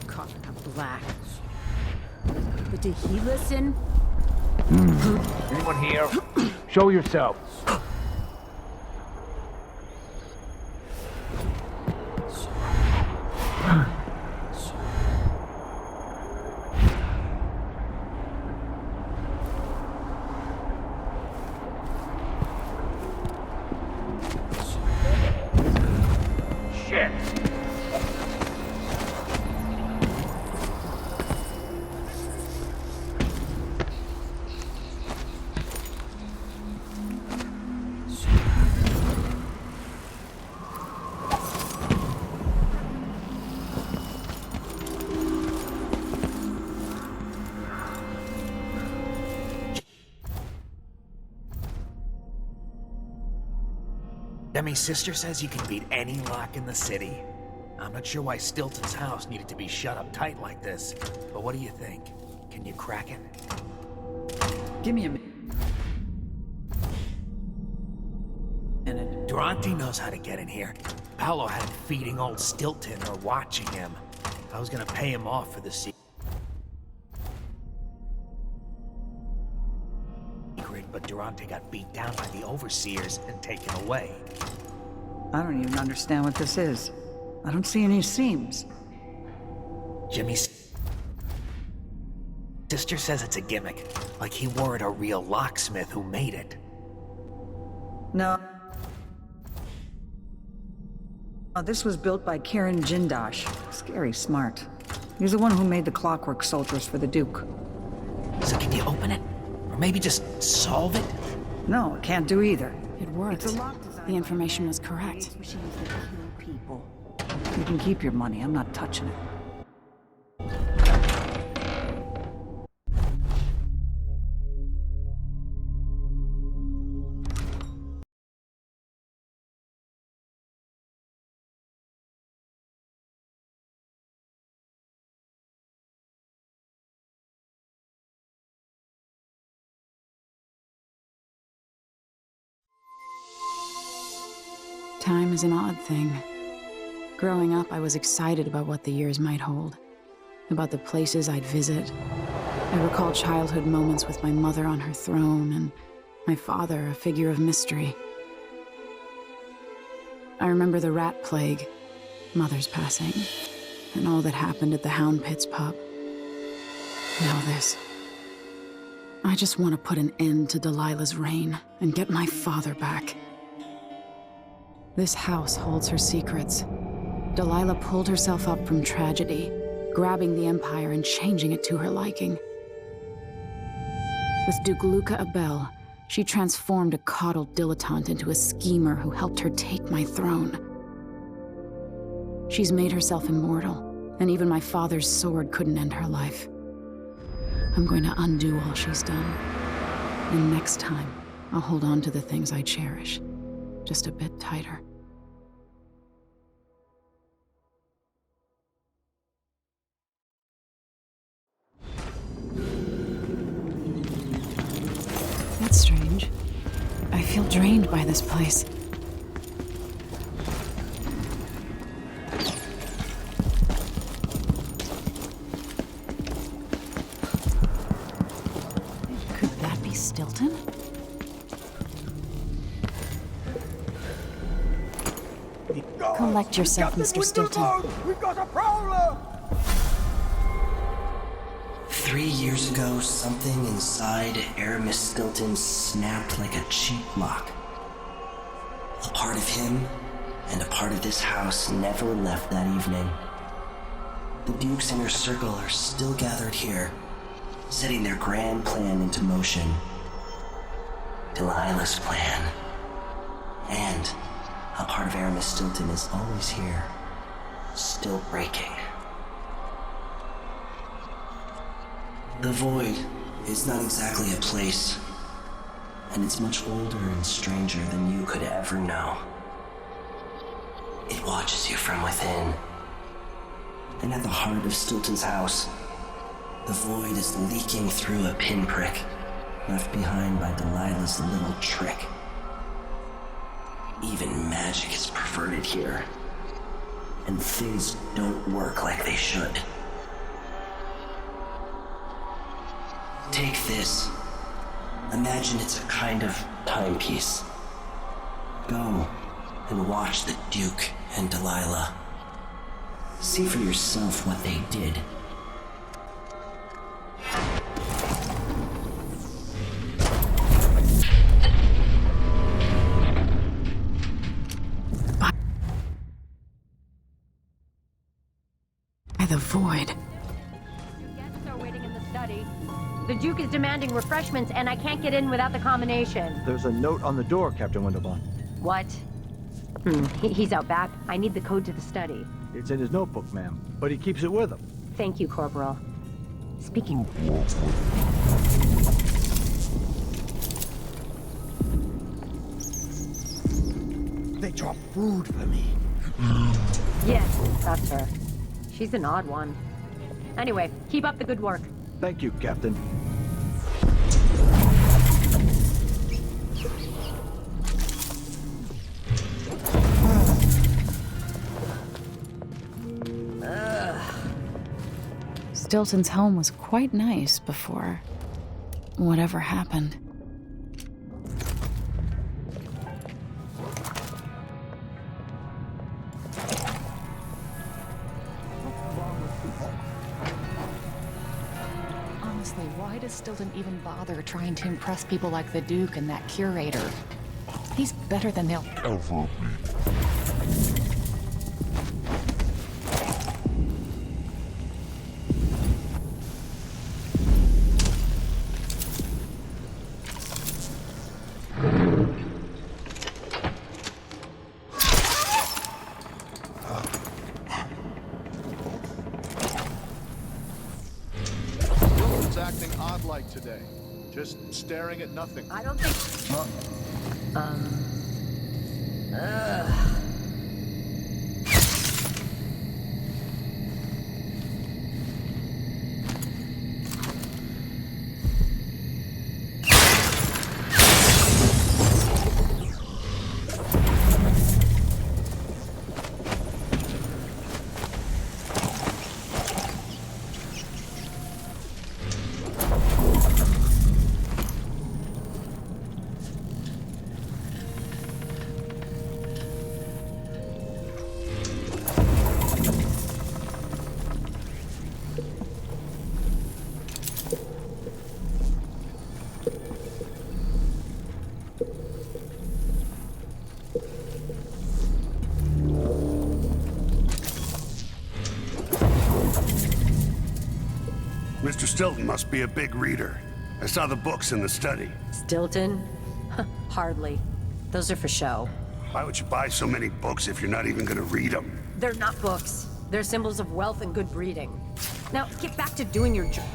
Coughing up black. But did he listen? Anyone here? Show yourself. Shit. Demi's sister says you can beat any lock in the city. I'm not sure why Stilton's house needed to be shut up tight like this, but what do you think? Can you crack it? Give me a minute. Durante knows how to get in here. Paolo had him feeding old Stilton or watching him. I was gonna pay him off for the secret, but Durante got beat down by the overseers and taken away. I don't even understand what this is. I don't see any seams. Jimmy's sister says it's a gimmick, like he weren't a real locksmith who made it. No. This was built by Karen Jindosh. Scary smart. He's the one who made the clockwork soldiers for the Duke. So can you open it? Or maybe just solve it? No, it can't do either. It worked. The information was correct. You can keep your money. I'm not touching it. Time is an odd thing. Growing up, I was excited about what the years might hold, about the places I'd visit. I recall childhood moments with my mother on her throne and my father, a figure of mystery. I remember the rat plague, Mother's passing, and all that happened at the Hound Pits pub. Now this. I just want to put an end to Delilah's reign and get my father back. This house holds her secrets. Delilah pulled herself up from tragedy, grabbing the Empire and changing it to her liking. With Duke Luca Abel, she transformed a coddled dilettante into a schemer who helped her take my throne. She's made herself immortal, and even my father's sword couldn't end her life. I'm going to undo all she's done. And next time, I'll hold on to the things I cherish, just a bit tighter. That's strange. I feel drained by this place. Could that be Stilton? Collect yourself, Mr. Stilton. We got a prowler! 3 years ago, something inside Aramis Stilton snapped like a cheap lock. A part of him and a part of this house never left that evening. The Duke's inner circle are still gathered here, setting their grand plan into motion. Delilah's plan. And a part of Aramis Stilton is always here, still breaking. The Void is not exactly a place, and it's much older and stranger than you could ever know. It watches you from within. And at the heart of Stilton's house, the void is leaking through a pinprick left behind by Delilah's little trick. Even magic is perverted here, and things don't work like they should. Take this. Imagine it's a kind of timepiece. Go and watch the Duke and Delilah. See for yourself what they did. By the void. Guests are waiting in the study. The Duke is demanding refreshments, and I can't get in without the combination. There's a note on the door, Captain Winterborn. What? He's out back. I need the code to the study. It's in his notebook, ma'am, but he keeps it with him. Thank you, Corporal. Speaking of... They drop food for me. Yes, that's her. She's an odd one. Anyway, keep up the good work. Thank you, Captain. Stilton's home was quite nice before whatever happened. Honestly, why does Stilton even bother trying to impress people like the Duke and that curator? He's better than they'll ever be. Acting odd-like today. Just staring at nothing. I don't think... Mr. Stilton must be a big reader. I saw the books in the study. Stilton? Hardly. Those are for show. Why would you buy so many books if you're not even gonna read them? They're not books. They're symbols of wealth and good breeding. Now, get back to doing your job.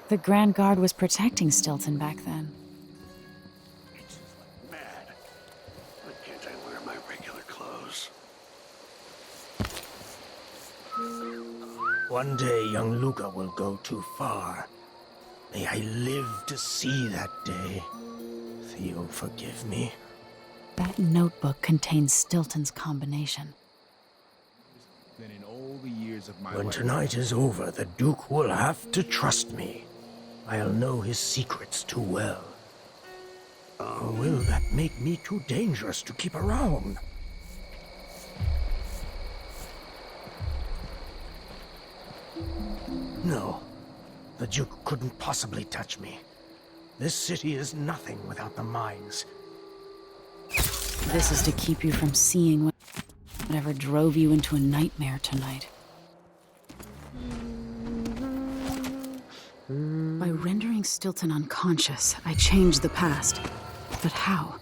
The Grand Guard was protecting Stilton back then. It's mad. Why can't I wear my regular clothes? One day, young Luca will go too far. May I live to see that day. Theo, forgive me. That notebook contains Stilton's combination. Then in all the years of my When life, tonight is over, the Duke will have to trust me. I'll know his secrets too well. Or will that make me too dangerous to keep around? No. The Duke couldn't possibly touch me. This city is nothing without the mines. This is to keep you from seeing whatever drove you into a nightmare tonight. By rendering Stilton unconscious, I changed the past. But how?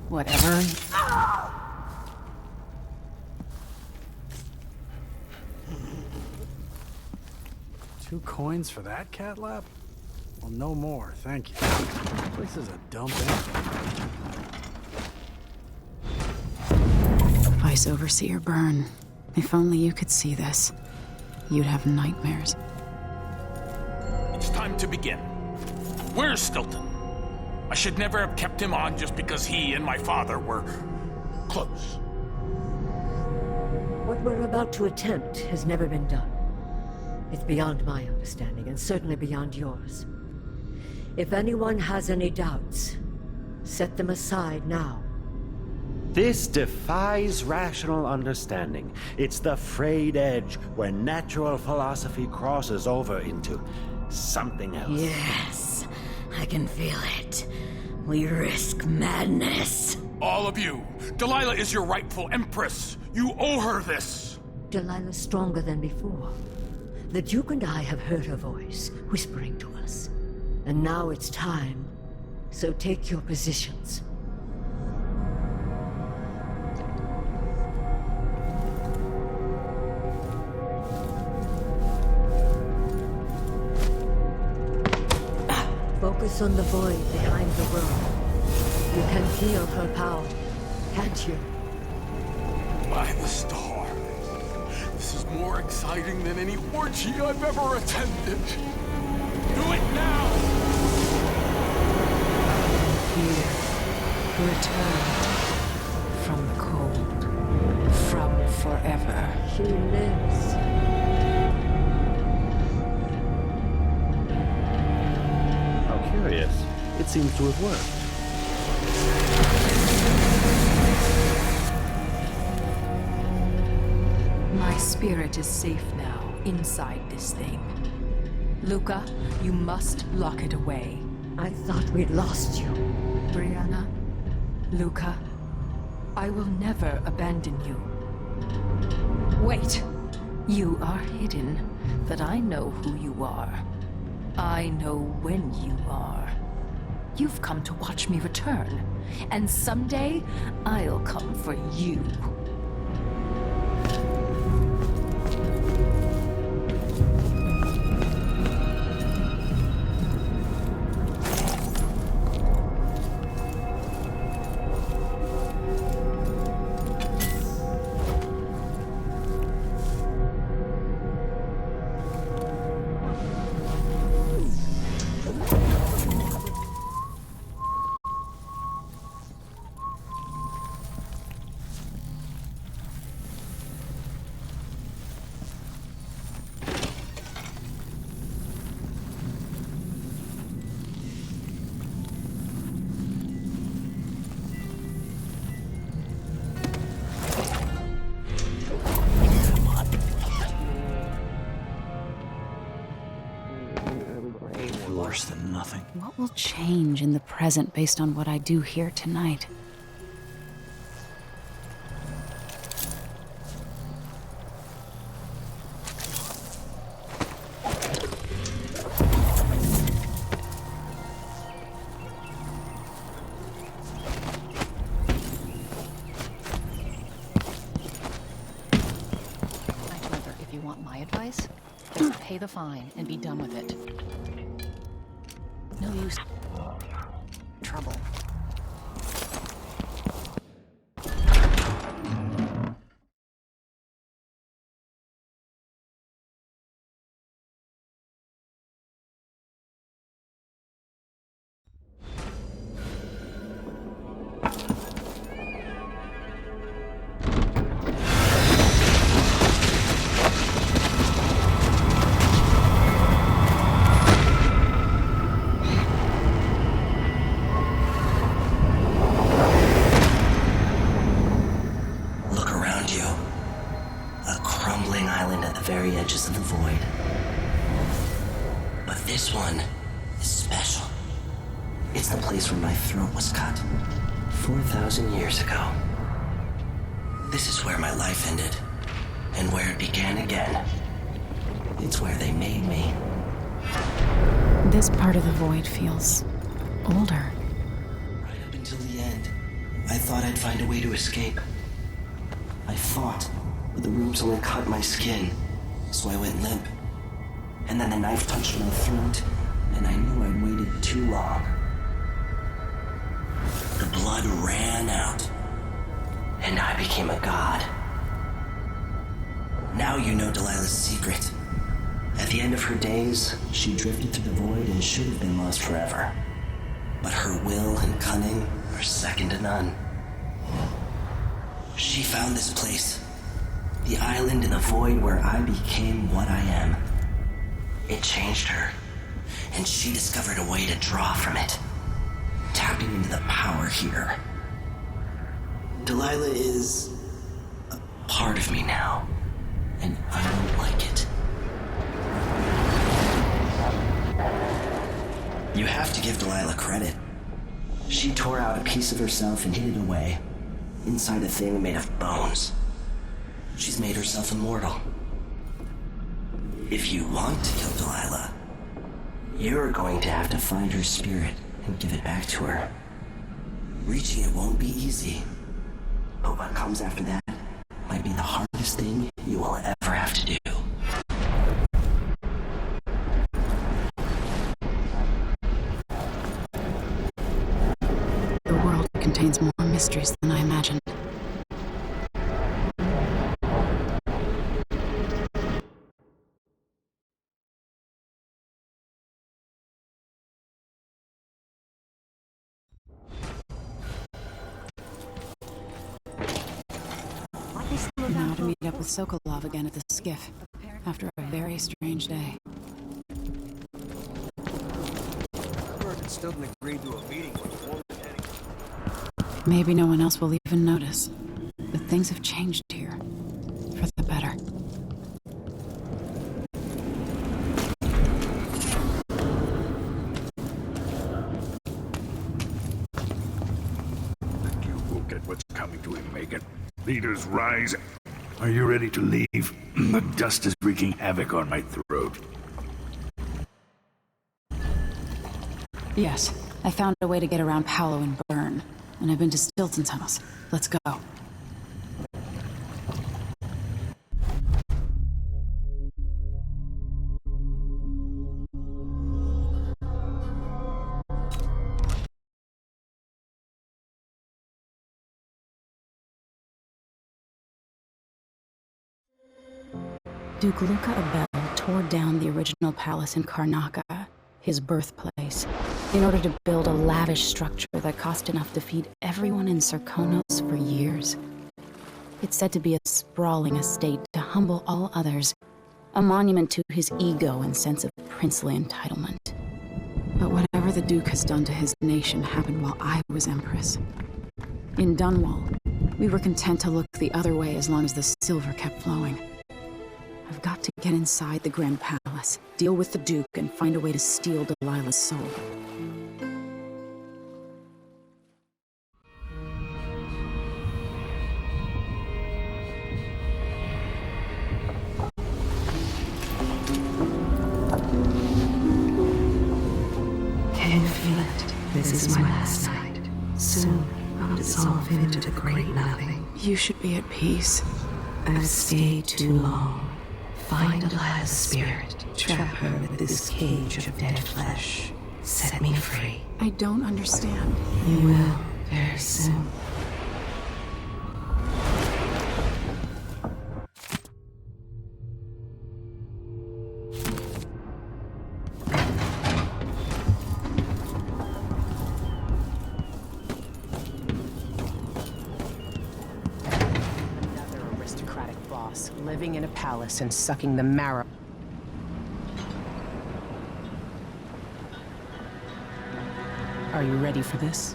Whatever. 2 coins for that cat lap? Well, no more, thank you. This place is a dump anyway. Vice Overseer Byrne. If only you could see this. You'd have nightmares. It's time to begin. Where's Stilton? I should never have kept him on just because he and my father were close. What we're about to attempt has never been done. It's beyond my understanding, and certainly beyond yours. If anyone has any doubts, set them aside now. This defies rational understanding. It's the frayed edge where natural philosophy crosses over into something else. Yes, I can feel it. We risk madness. All of you! Delilah is your rightful empress! You owe her this! Delilah's stronger than before. The Duke and I have heard her voice, whispering to us. And now it's time. So take your positions. Focus on the void behind the world. You can feel her power, can't you? By the stars. This is more exciting than any orgy I've ever attended. Do it now! Here, returned from the cold, from forever. She lives. How curious. It seems to have worked. My spirit is safe now, inside this thing. Luca, you must lock it away. I thought we'd lost you. Brianna, Luca, I will never abandon you. Wait! You are hidden, but I know who you are. I know when you are. You've come to watch me return, and someday I'll come for you. nothing. What will change in the present based on what I do here tonight? If you want my advice, just pay the fine and be done with it. No use. Trouble. Look around you. A crumbling island at the very edges of the void. But this one is special. It's the place where my throat was cut 4,000 years ago. This is where my life ended, and where it began again. It's where they made me. This part of the void feels older. Right up until the end, I thought I'd find a way to escape. I fought, but the ropes only cut my skin, so I went limp. And then the knife touched my throat, and I knew I'd waited too long. The blood ran out, and I became a god. Now you know Delilah's secret. At the end of her days, she drifted through the void and should have been lost forever. But her will and cunning are second to none. She found this place, the island in the void where I became what I am. It changed her, and she discovered a way to draw from it, tapping into the power here. Delilah is a part of me now, and I don't like it. You have to give Delilah credit. She tore out a piece of herself and hid it away, inside a thing made of bones. She's made herself immortal. If you want to kill Delilah, you're going to have to find her spirit and give it back to her. Reaching it won't be easy, but what comes after that might be the hardest thing you will ever have to do. The world contains more mysteries than I imagined. Now to meet up with Sokolov again at the skiff, after a very strange day. Berg still agreed to a meeting with the woman heading. Maybe no one else will even notice, but things have changed here, for the better. You will get what's coming to him, Megan. Leaders rise. Are you ready to leave? The dust is wreaking havoc on my throat. Yes, I found a way to get around Paolo and Byrne, and I've been to Stilton's house. Let's go. Duke Luca Abel tore down the original palace in Karnaca, his birthplace, in order to build a lavish structure that cost enough to feed everyone in Sarkonos for years. It's said to be a sprawling estate to humble all others, a monument to his ego and sense of princely entitlement. But whatever the Duke has done to his nation happened while I was Empress. In Dunwall, we were content to look the other way as long as the silver kept flowing. I've got to Get inside the Grand Palace, deal with the Duke, and find a way to steal Delilah's soul. Can you feel it? This is my last night. Soon, I'll dissolve into the great nothing. You should be at peace. I've stayed too long. Find Delilah's spirit. Trap her in this cage of dead flesh. Set me free. I don't understand. You will, very soon. Living in a palace and sucking the marrow. Are you ready for this?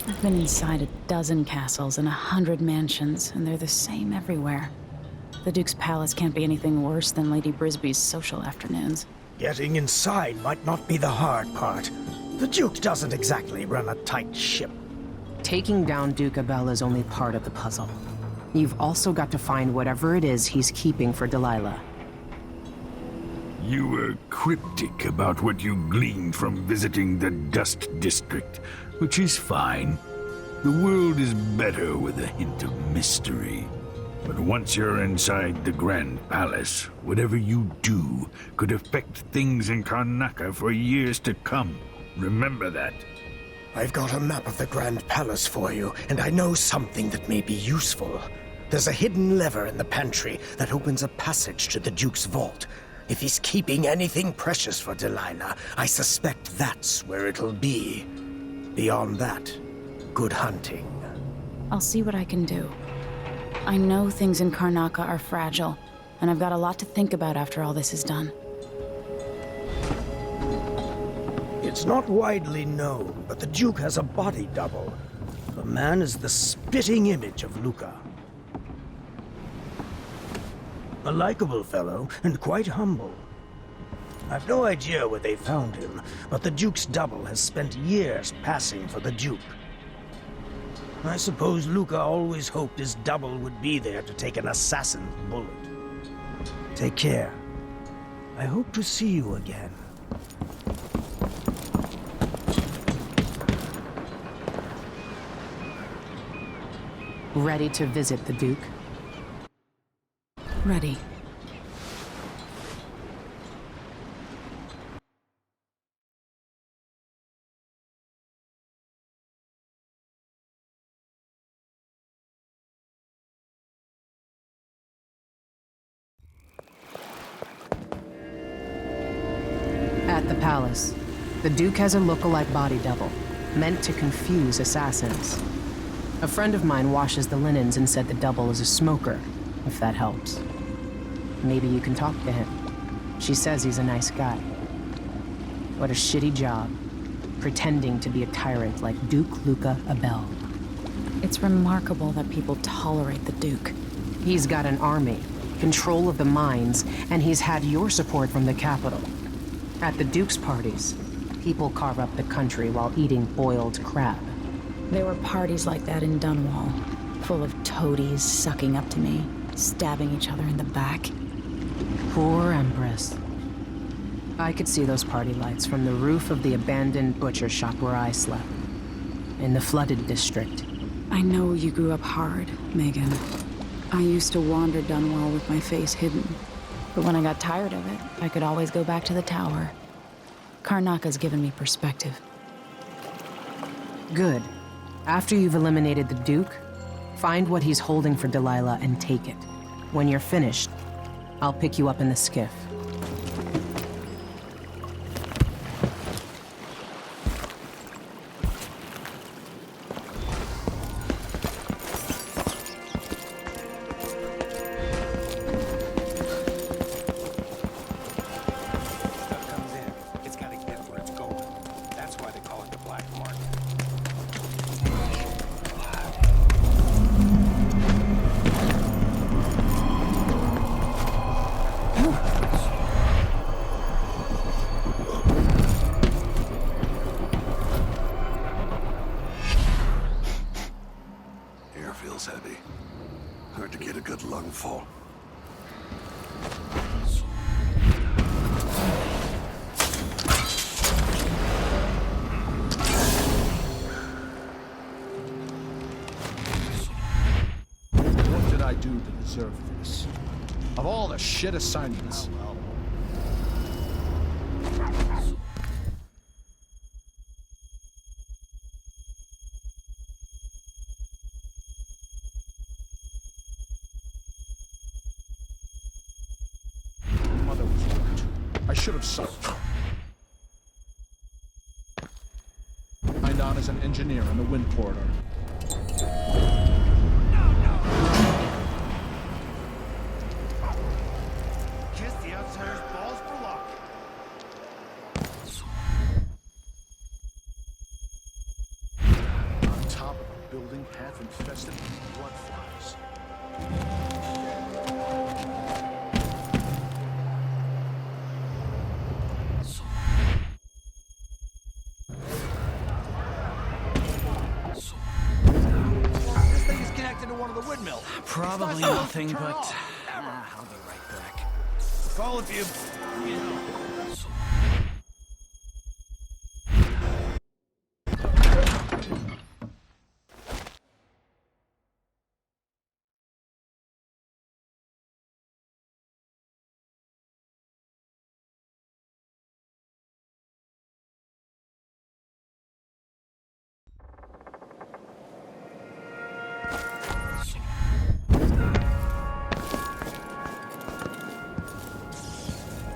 I've been inside a dozen castles and 100 mansions, and they're the same everywhere. The Duke's palace can't be anything worse than Lady Brisby's social afternoons. Getting inside might not be the hard part. The Duke doesn't exactly run a tight ship. Taking down Duke Abel is only part of the puzzle. You've also got to find whatever it is he's keeping for Delilah. You were cryptic about what you gleaned from visiting the Dust District, which is fine. The world is better with a hint of mystery. But once you're inside the Grand Palace, whatever you do could affect things in Karnaca for years to come. Remember that. I've got a map of the Grand Palace for you, and I know something that may be useful. There's a hidden lever in the pantry that opens a passage to the Duke's vault. If he's keeping anything precious for Delilah, I suspect that's where it'll be. Beyond that, good hunting. I'll see what I can do. I know things in Karnaca are fragile, and I've got a lot to think about after all this is done. It's not widely known, but the Duke has a body double. The man is the spitting image of Luca. A likable fellow, and quite humble. I've no idea where they found him, but the Duke's double has spent years passing for the Duke. I suppose Luca always hoped his double would be there to take an assassin's bullet. Take care. I hope to see you again. Ready to visit the Duke? Ready. At the palace, the Duke has a look-alike body double, meant to confuse assassins. A friend of mine washes the linens and said the double is a smoker, if that helps. Maybe you can talk to him. She says he's a nice guy. What a shitty job, pretending to be a tyrant like Duke Luca Abel. It's remarkable that people tolerate the Duke. He's got an army, control of the mines, and he's had your support from the capital. At the Duke's parties, people carve up the country while eating boiled crab. There were parties like that in Dunwall, full of toadies sucking up to me, stabbing each other in the back. Poor Empress. I could see those party lights from the roof of the abandoned butcher shop where I slept, in the flooded district. I know you grew up hard, Megan. I used to wander Dunwall with my face hidden, but when I got tired of it, I could always go back to the tower. Karnaca's given me perspective. Good. After you've eliminated the Duke, find what he's holding for Delilah and take it. When you're finished, I'll pick you up in the skiff. Of all the shit assignments. Mother was right. I should have sucked. Signed on as an engineer in the wind corridor. Kiss the outsider's balls for luck. On top of a building half infested with blood flies. This thing is connected to one of the windmills. Probably nothing, but I'll be right back. Call if you know.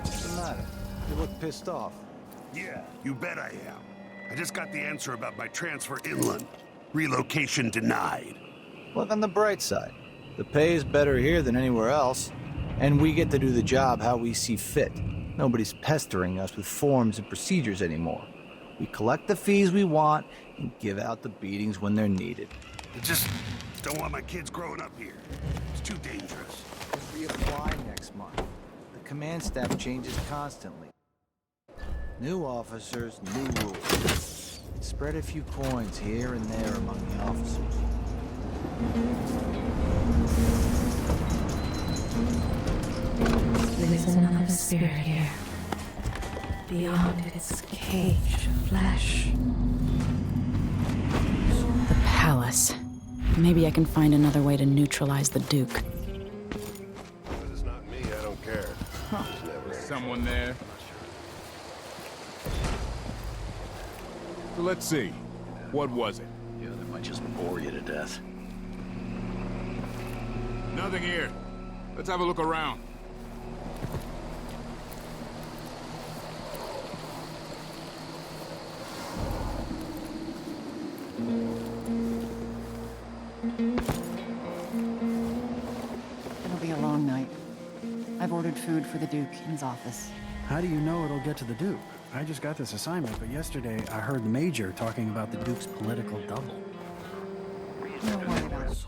What's the matter? You look pissed off. Yeah, you bet I am. I just got the answer about my transfer inland. Relocation denied. Look on the bright side. The pay is better here than anywhere else, and we get to do the job how we see fit. Nobody's pestering us with forms and procedures anymore. We collect the fees we want and give out the beatings when they're needed. I just don't want my kids growing up here. It's too dangerous. We'll reapply next month. The command staff changes constantly. New officers, new rules. Spread a few coins here and there among the officers. There's another spirit here. Beyond its cage of flesh. The palace. Maybe I can find another way to neutralize the Duke. If it's not me, I don't care. Is someone there? So let's see. What was it? Yeah, that might just bore you to death. Nothing here. Let's have a look around. It'll be a long night. I've ordered food for the Duke in his office. How do you know it'll get to the Duke? I just got this assignment, but yesterday I heard the Major talking about the Duke's political double. Don't worry about it.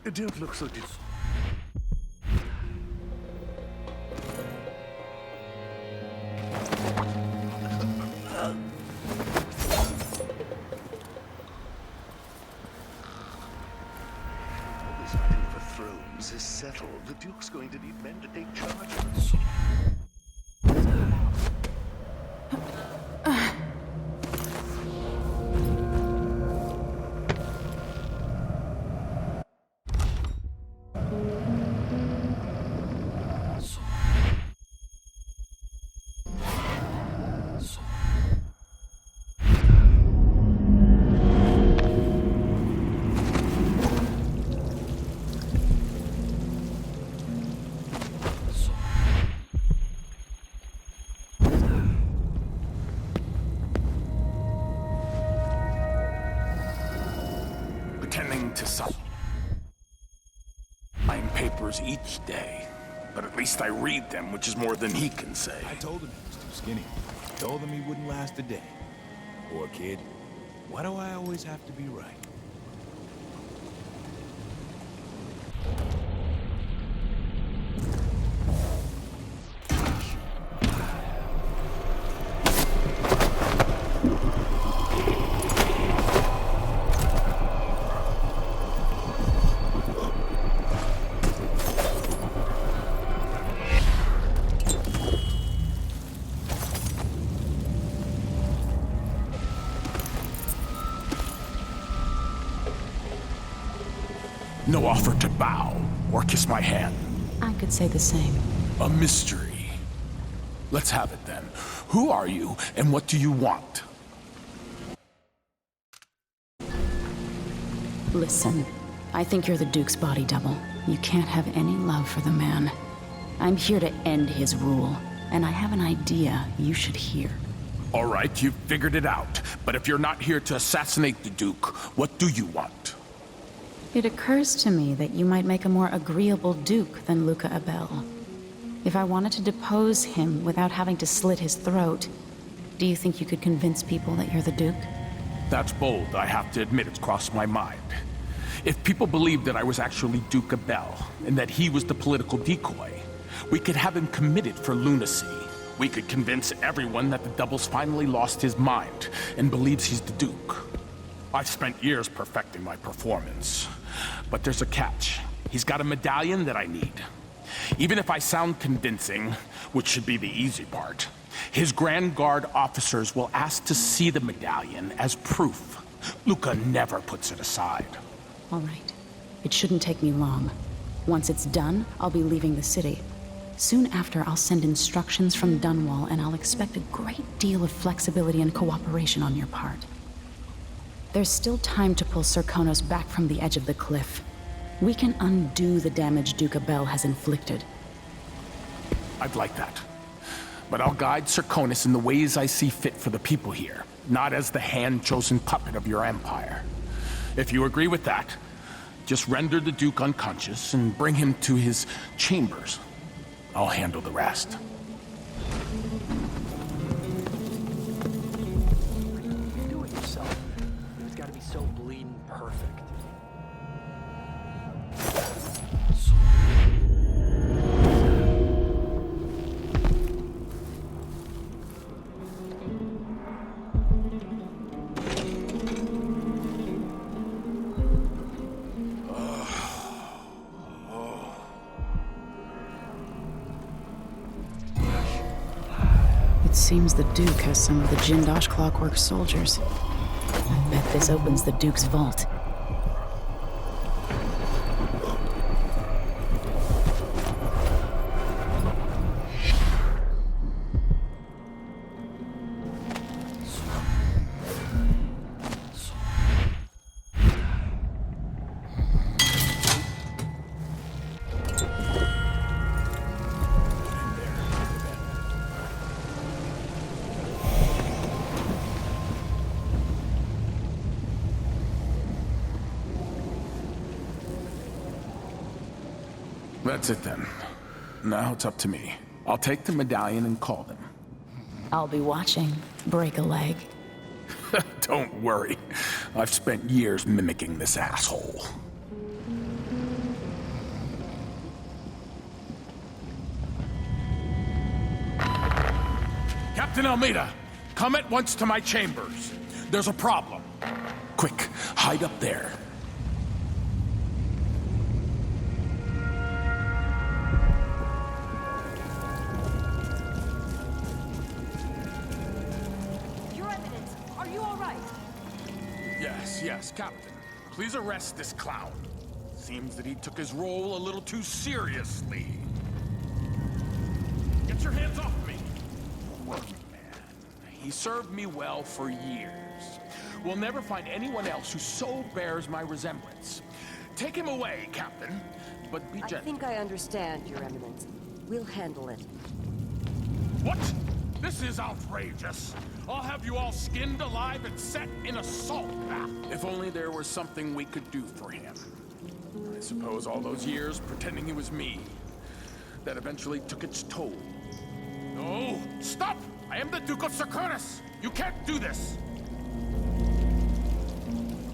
It don't look so difficult. This fighting for thrones is settled. The Duke's going to need men to take charge of it. Pretending to sign papers each day. But at least I read them, which is more than he can say. I told him he was too skinny. Told him he wouldn't last a day. Poor kid. Why do I always have to be right? No offer to bow or kiss my hand. I could say the same. A mystery. Let's have it then. Who are you, and what do you want? Listen, I think you're the Duke's body double. You can't have any love for the man. I'm here to end his rule, and I have an idea you should hear. All right, you've figured it out. But if you're not here to assassinate the Duke, what do you want? It occurs to me that you might make a more agreeable Duke than Luca Abel. If I wanted to depose him without having to slit his throat, do you think you could convince people that you're the Duke? That's bold, I have to admit it's crossed my mind. If people believed that I was actually Duke Abel, and that he was the political decoy, we could have him committed for lunacy. We could convince everyone that the Double's finally lost his mind, and believes he's the Duke. I've spent years perfecting my performance. But there's a catch. He's got a medallion that I need. Even if I sound convincing, which should be the easy part, his Grand Guard officers will ask to see the medallion as proof. Luca never puts it aside. All right. It shouldn't take me long. Once it's done, I'll be leaving the city. Soon after, I'll send instructions from Dunwall, and I'll expect a great deal of flexibility and cooperation on your part. There's still time to pull Serkonos back from the edge of the cliff. We can undo the damage Duke Abel has inflicted. I'd like that. But I'll guide Serkonos in the ways I see fit for the people here, not as the hand-chosen puppet of your empire. If you agree with that, just render the Duke unconscious and bring him to his chambers. I'll handle the rest. Do it yourself. It's gotta be so bleeding perfect. It seems the Duke has some of the Jindosh Clockwork soldiers. I bet this opens the Duke's vault. That's it then. Now it's up to me. I'll take the medallion and call them. I'll be watching. Break a leg. Don't worry. I've spent years mimicking this asshole. Captain Almeida, come at once to my chambers. There's a problem. Quick, hide up there. Yes, Captain. Please arrest this clown. Seems that he took his role a little too seriously. Get your hands off me! Workman. He served me well for years. We'll never find anyone else who so bears my resemblance. Take him away, Captain, but be gentle. I think I understand, Your Eminence. We'll handle it. What? This is outrageous. I'll have you all skinned alive and set in a salt bath. If only there was something we could do for him. I suppose all those years pretending he was me, that eventually took its toll. No! Stop! I am the Duke of Serkonos! You can't do this!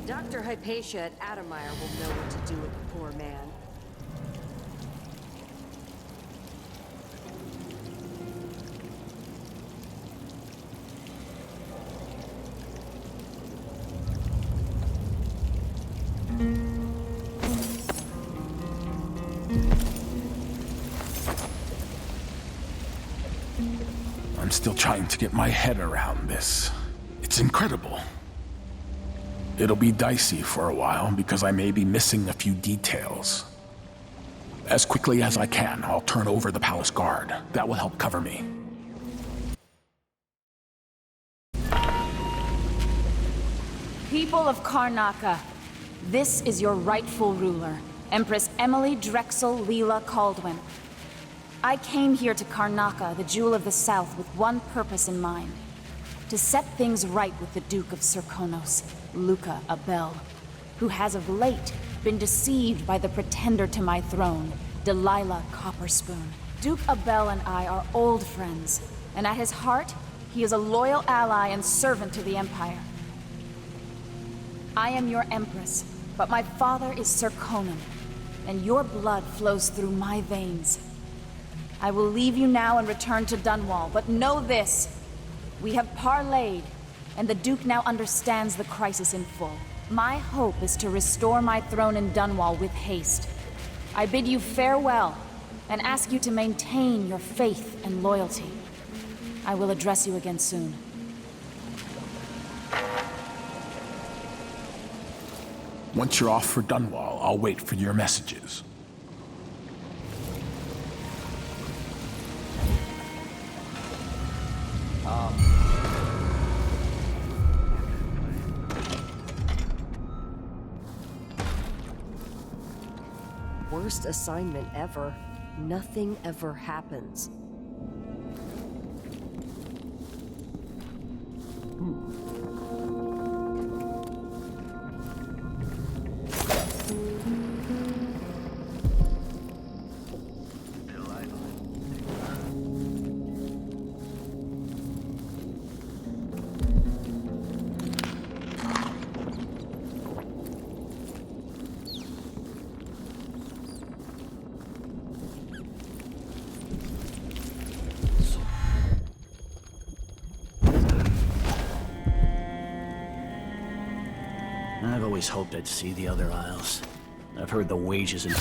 Dr. Hypatia at Adamire will know what to do with the poor man. I'm still trying to get my head around this. It's incredible. It'll be dicey for a while because I may be missing a few details. As quickly as I can, I'll turn over the palace guard. That will help cover me. People of Karnaca, this is your rightful ruler, Empress Emily Drexel Leela Caldwin. I came here to Karnaca, the Jewel of the South, with one purpose in mind. To set things right with the Duke of Serkonos, Luca Abel, who has of late been deceived by the pretender to my throne, Delilah Copperspoon. Duke Abel and I are old friends, and at his heart, he is a loyal ally and servant to the Empire. I am your Empress, but my father is Serkonan, and your blood flows through my veins. I will leave you now and return to Dunwall, but know this. We have parlayed, and the Duke now understands the crisis in full. My hope is to restore my throne in Dunwall with haste. I bid you farewell, and ask you to maintain your faith and loyalty. I will address you again soon. Once you're off for Dunwall, I'll wait for your messages. Worst assignment ever. Nothing ever happens. I've always hoped I'd see the other isles. I've heard the wages and...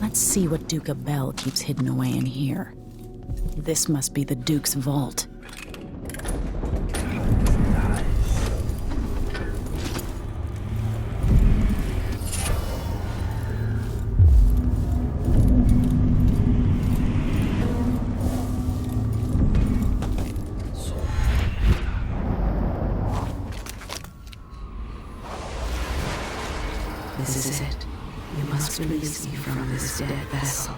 Let's see what Duke Abel keeps hidden away in here. This must be the Duke's vault. This is it. You must release me from this dead vessel.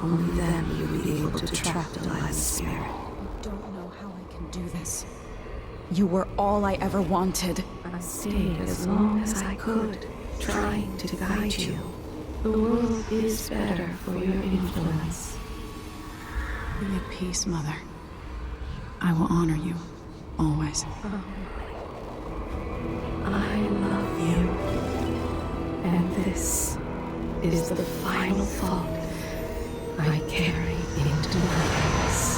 Only then will you be able to trap Delilah's spirit. I don't know how I can do this. You were all I ever wanted. I stayed as long as I could, trying to guide you. The world is better for your influence. Be at peace, Mother. I will honor you, always. I love you. And this is the final thought I carry into my house.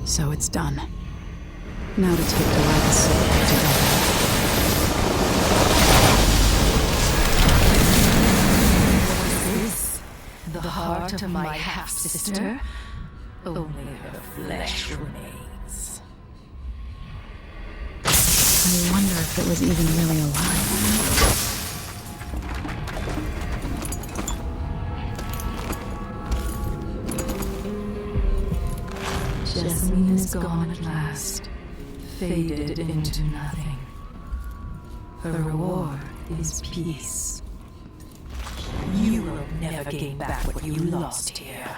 So it's done. Now to take Delilah's soul to Dunwall. The heart of my half-sister? Only her flesh remains. I wonder if it was even really alive. Jasmine is gone at last, faded into nothing. Her reward is peace. You will never gain back what you lost here.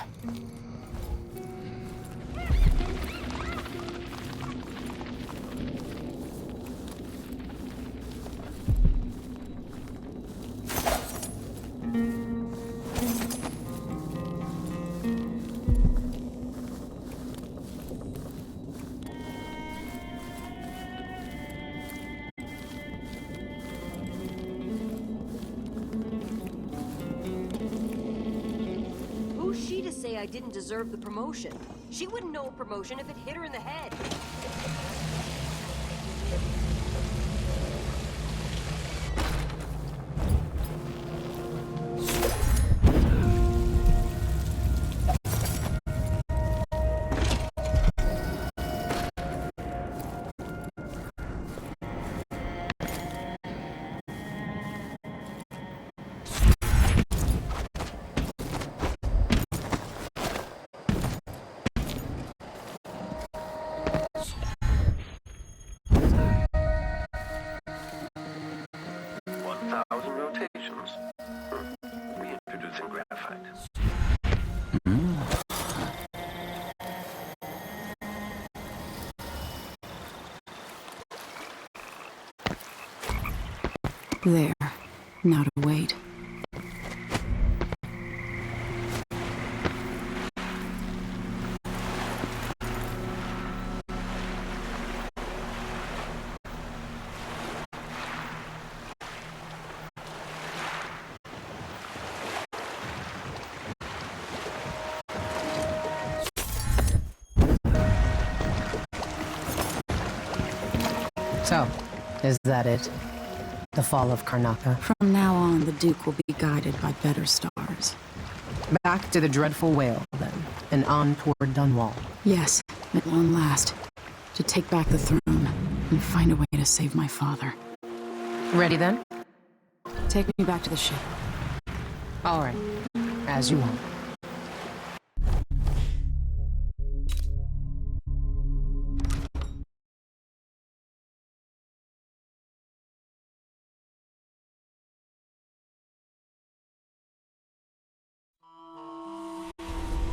I didn't deserve the promotion. She wouldn't know a promotion if it hit her in the head. 1,000 rotations. Reintroducing graphite. There. Now to wait. So, is that it? The fall of Karnaca? From now on, the Duke will be guided by better stars. Back to the dreadful whale, then, and on toward Dunwall. Yes, at long last. To take back the throne, and find a way to save my father. Ready then? Take me back to the ship. All right. As you want.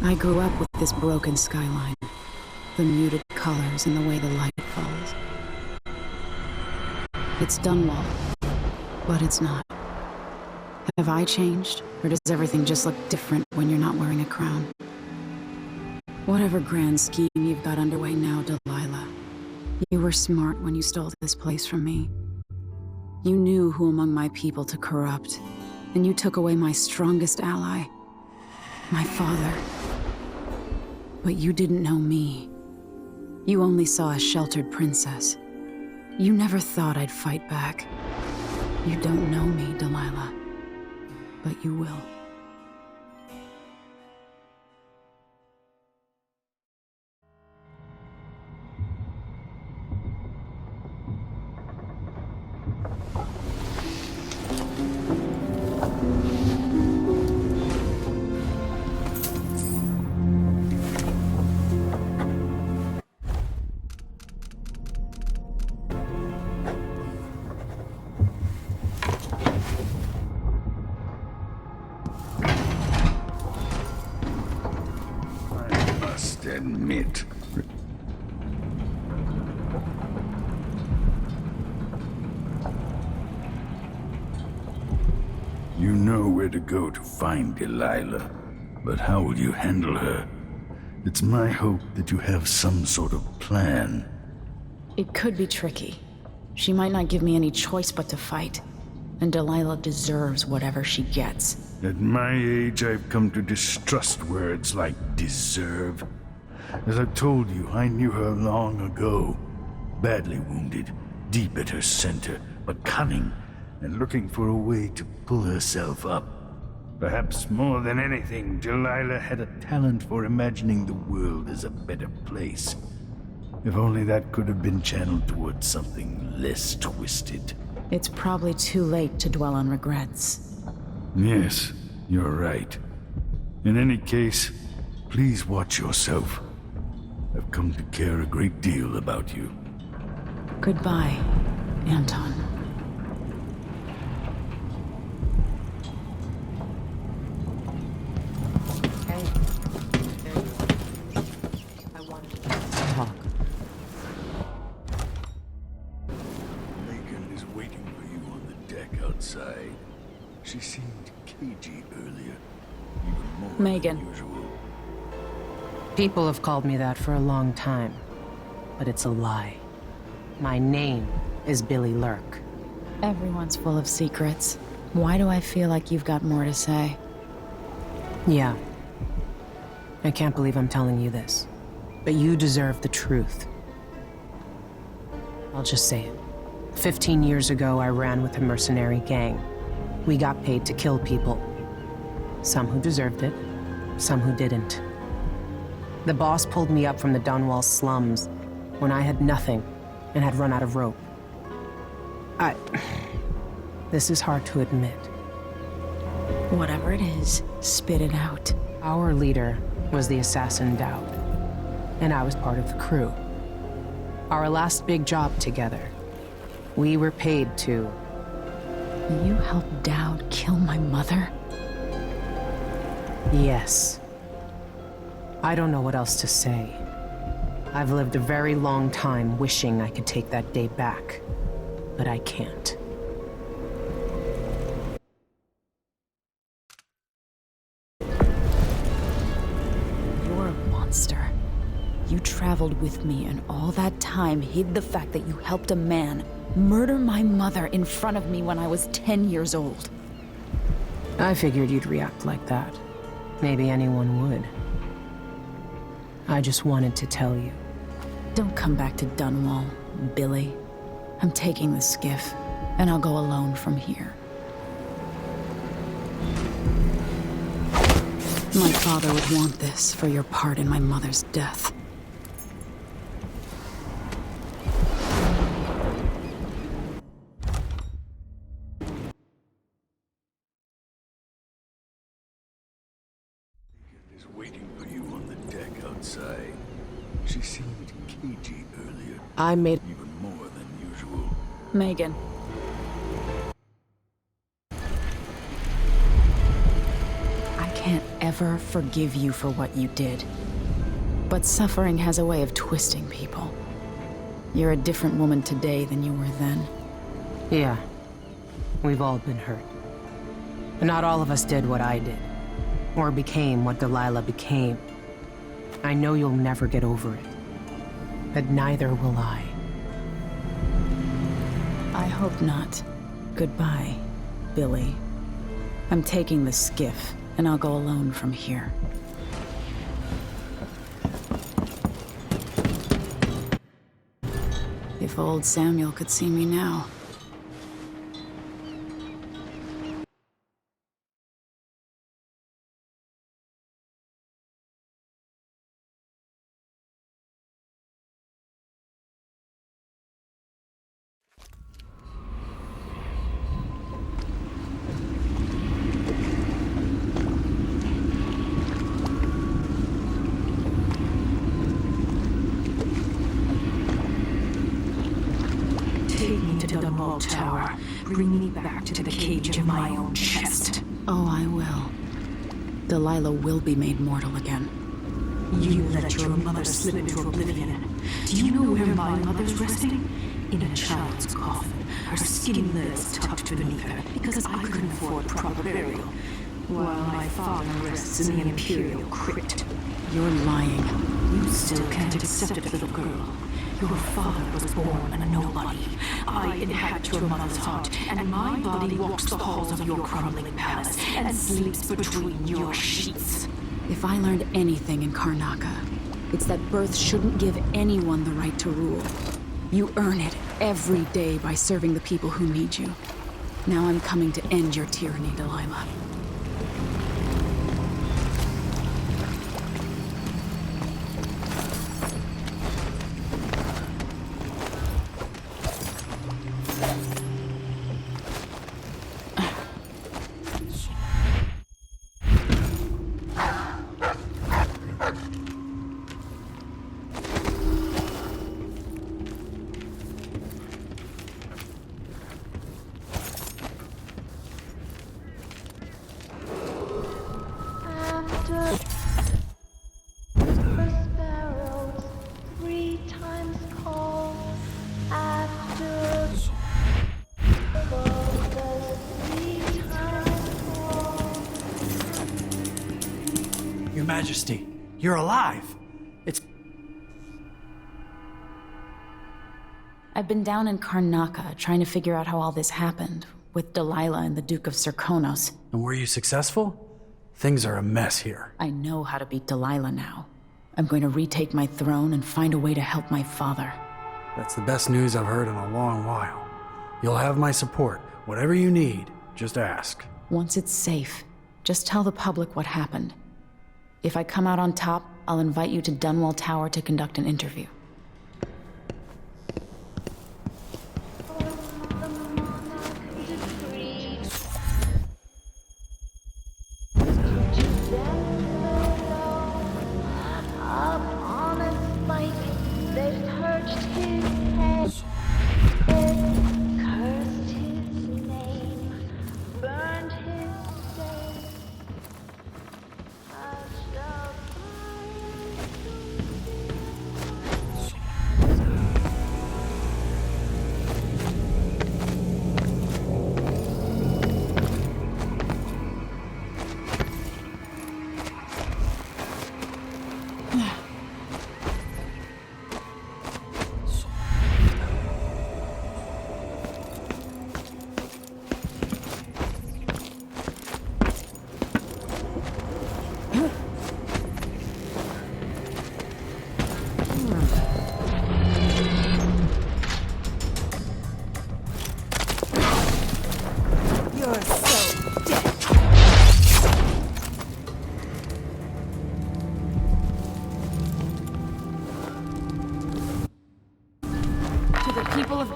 I grew up with this broken skyline. The muted colors and the way the light falls. It's Dunwall, but it's not. Have I changed, or does everything just look different when you're not wearing a crown? Whatever grand scheme you've got underway now, Delilah, you were smart when you stole this place from me. You knew who among my people to corrupt, and you took away my strongest ally, my father. But you didn't know me. You only saw a sheltered princess. You never thought I'd fight back. You don't know me, Delilah. But you will. Admit. You know where to go to find Delilah, but how will you handle her? It's my hope that you have some sort of plan. It could be tricky. She might not give me any choice but to fight. And Delilah deserves whatever she gets. At my age, I've come to distrust words like deserve. As I've told you, I knew her long ago. Badly wounded, deep at her center, but cunning, and looking for a way to pull herself up. Perhaps more than anything, Delilah had a talent for imagining the world as a better place. If only that could have been channeled towards something less twisted. It's probably too late to dwell on regrets. Yes, you're right. In any case, please watch yourself. I've come to care a great deal about you. Goodbye, Anton. Talk. Megan is waiting for you on the deck outside. She seemed cagey earlier, even more Megan. than usual. People have called me that for a long time, but it's a lie. My name is Billy Lurk. Everyone's full of secrets. Why do I feel like you've got more to say? Yeah. I can't believe I'm telling you this, but you deserve the truth. I'll just say it. 15 years ago, I ran with a mercenary gang. We got paid to kill people. Some who deserved it, some who didn't. The boss pulled me up from the Dunwall slums when I had nothing and had run out of rope. This is hard to admit. Whatever it is, spit it out. Our leader was the assassin Dowd, and I was part of the crew. Our last big job together, we were paid to... You helped Dowd kill my mother? Yes. I don't know what else to say. I've lived a very long time wishing I could take that day back, but I can't. You're a monster. You traveled with me and all that time hid the fact that you helped a man murder my mother in front of me when I was 10 years old. I figured you'd react like that. Maybe anyone would. I just wanted to tell you. Don't come back to Dunwall, Billy. I'm taking the skiff, and I'll go alone from here. My father would want this for your part in my mother's death. Is waiting for you on the deck outside. She seemed cagey earlier. I made even more than usual. Megan. I can't ever forgive you for what you did. But suffering has a way of twisting people. You're a different woman today than you were then. Yeah. We've all been hurt. But not all of us did what I did. Or became what Delilah became. I know you'll never get over it. But neither will I. I hope not. Goodbye, Billy. I'm taking the skiff, and I'll go alone from here. If old Samuel could see me now. Tower. Bring me back to the cage of my own chest. Oh, I will. Delilah will be made mortal again. You let your mother slip into oblivion. Do you know where my mother's resting? In a child's coffin, her skinny legs tucked beneath her, because I couldn't afford proper burial, while my father rests in the Imperial crypt. You're lying. You still can't accept it, little girl. Your father was born a nobody. I inhabit your mother's heart, and my body walks the halls of your crumbling palace and sleeps between your sheets. If I learned anything in Karnaca, it's that birth shouldn't give anyone the right to rule. You earn it every day by serving the people who need you. Now I'm coming to end your tyranny, Delilah. Your Majesty, you're alive! It's... I've been down in Karnaca trying to figure out how all this happened, with Delilah and the Duke of Serkonos. And were you successful? Things are a mess here. I know how to beat Delilah now. I'm going to retake my throne and find a way to help my father. That's the best news I've heard in a long while. You'll have my support. Whatever you need, just ask. Once it's safe, just tell the public what happened. If I come out on top, I'll invite you to Dunwall Tower to conduct an interview.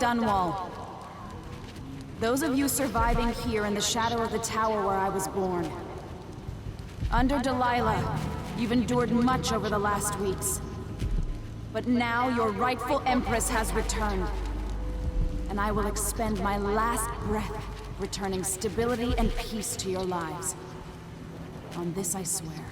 Dunwall. Those of you surviving here in the shadow of the tower where I was born. Under Delilah, you've endured much over the last weeks. But now your rightful Empress has returned. And I will expend my last breath, returning stability and peace to your lives. On this I swear.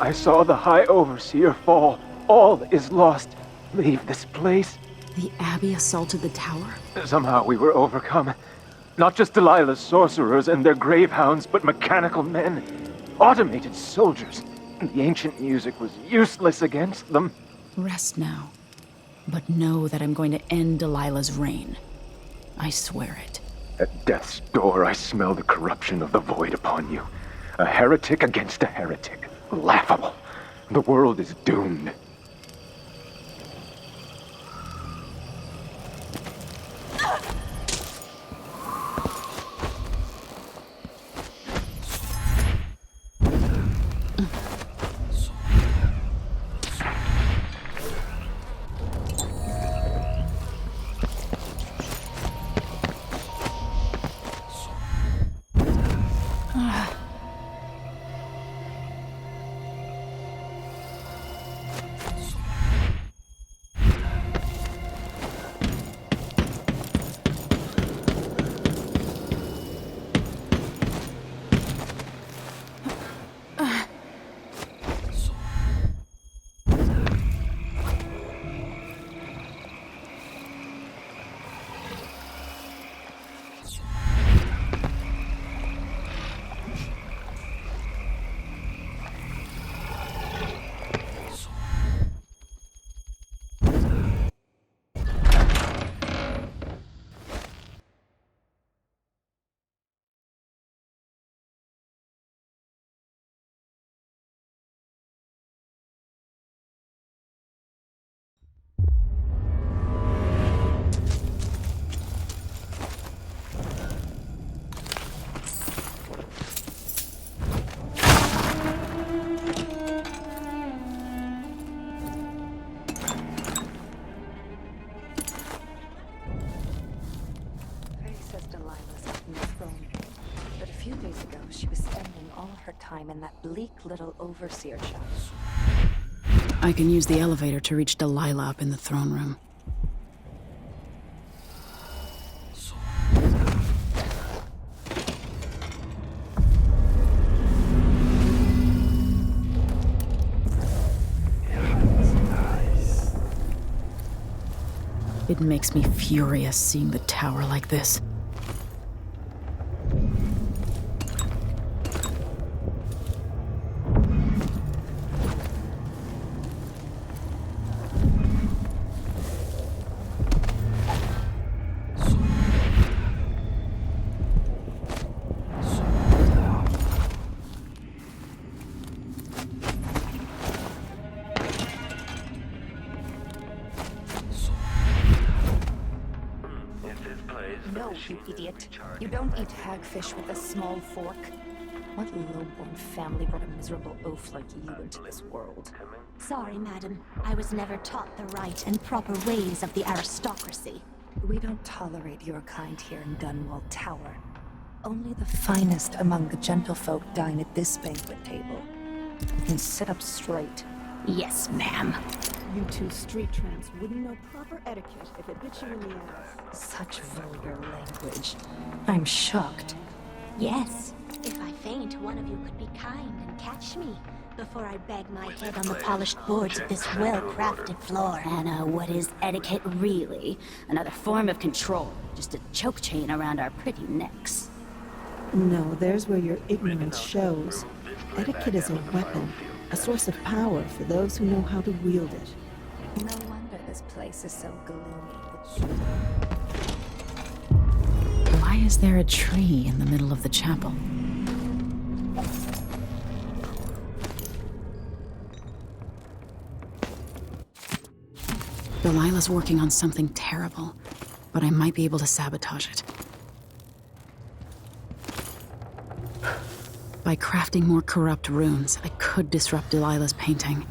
I saw the High Overseer fall. All is lost. Leave this place. The Abbey assaulted the tower? Somehow we were overcome. Not just Delilah's sorcerers and their gravehounds, but mechanical men. Automated soldiers. The ancient music was useless against them. Rest now. But know that I'm going to end Delilah's reign. I swear it. At death's door, I smell the corruption of the void upon you. A heretic against a heretic. Laughable. The world is doomed. in that bleak little overseer shop. I can use the elevator to reach Delilah up in the throne room. It makes me furious seeing the tower like this. No, you idiot. You don't eat hagfish with a small fork. What low-born family brought a miserable oaf like you into this world? Sorry, madam. I was never taught the right and proper ways of the aristocracy. We don't tolerate your kind here in Dunwall Tower. Only the finest among the gentlefolk dine at this banquet table. And sit up straight. Yes, ma'am. You two street tramps wouldn't know proper etiquette if it bit you in the ass. Such vulgar language. I'm shocked. Yes. If I faint, one of you could be kind and catch me before I bag my head on the polished boards of this well-crafted floor. Anna, what is etiquette really? Another form of control. Just a choke chain around our pretty necks. No, there's where your ignorance shows. Etiquette is a weapon, a source of power for those who know how to wield it. No wonder this place is so gloomy. Why is there a tree in the middle of the chapel? Delilah's working on something terrible, but I might be able to sabotage it. By crafting more corrupt runes, I could disrupt Delilah's painting.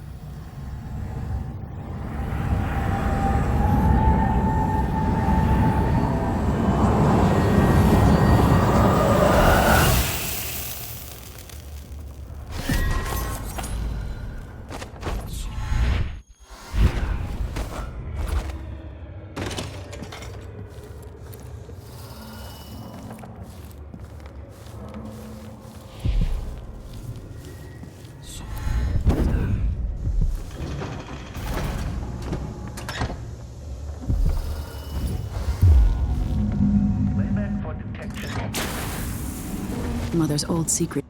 Mother's old secret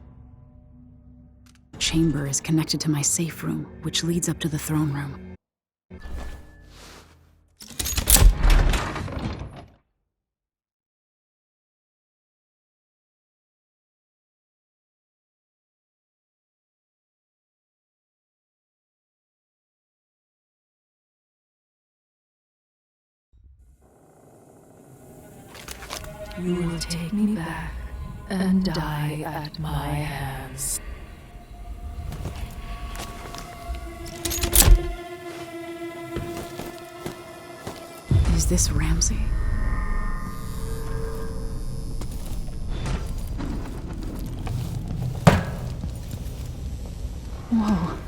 chamber is connected to my safe room, which leads up to the throne room. You will take me back and die at my hands. Is this Ramsey? Whoa.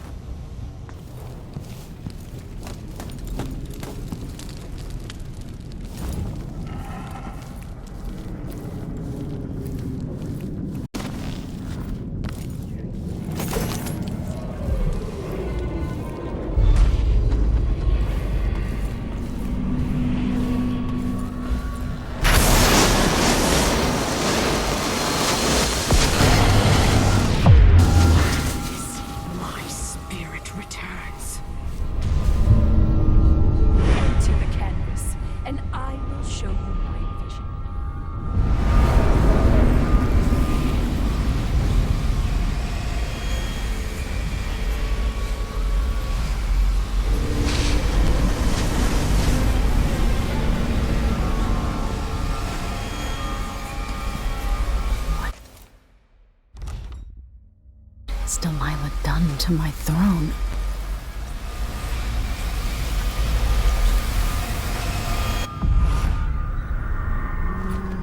What's Delilah done to my throne?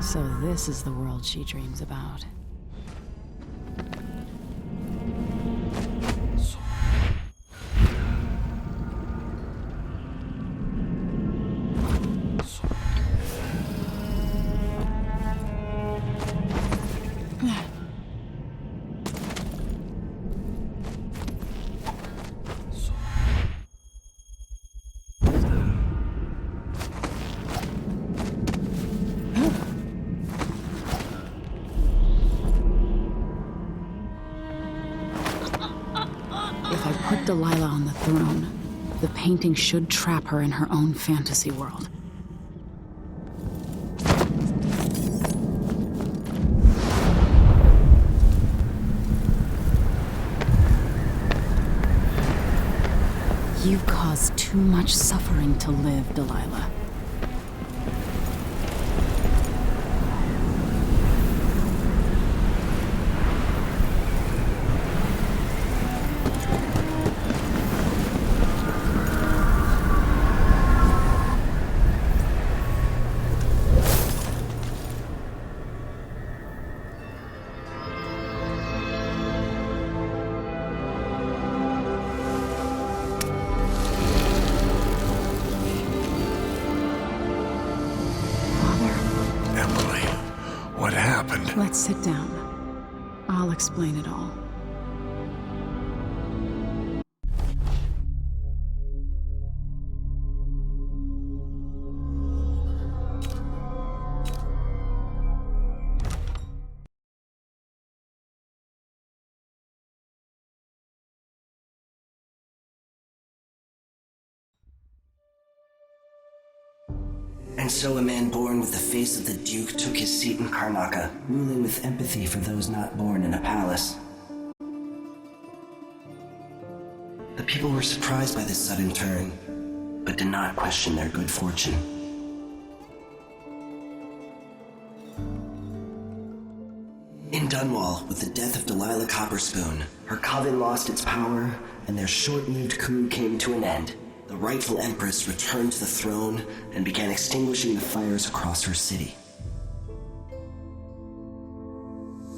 So this is the world she dreams about. If I put Delilah on the throne, the painting should trap her in her own fantasy world. You've caused too much suffering to live, Delilah. Let's sit down. I'll explain it all. And so a man born with the face of the Duke took his seat in Karnaca, ruling with empathy for those not born in a palace. The people were surprised by this sudden turn, but did not question their good fortune. In Dunwall, with the death of Delilah Copperspoon, her coven lost its power, and their short-lived coup came to an end. The rightful Empress returned to the throne and began extinguishing the fires across her city.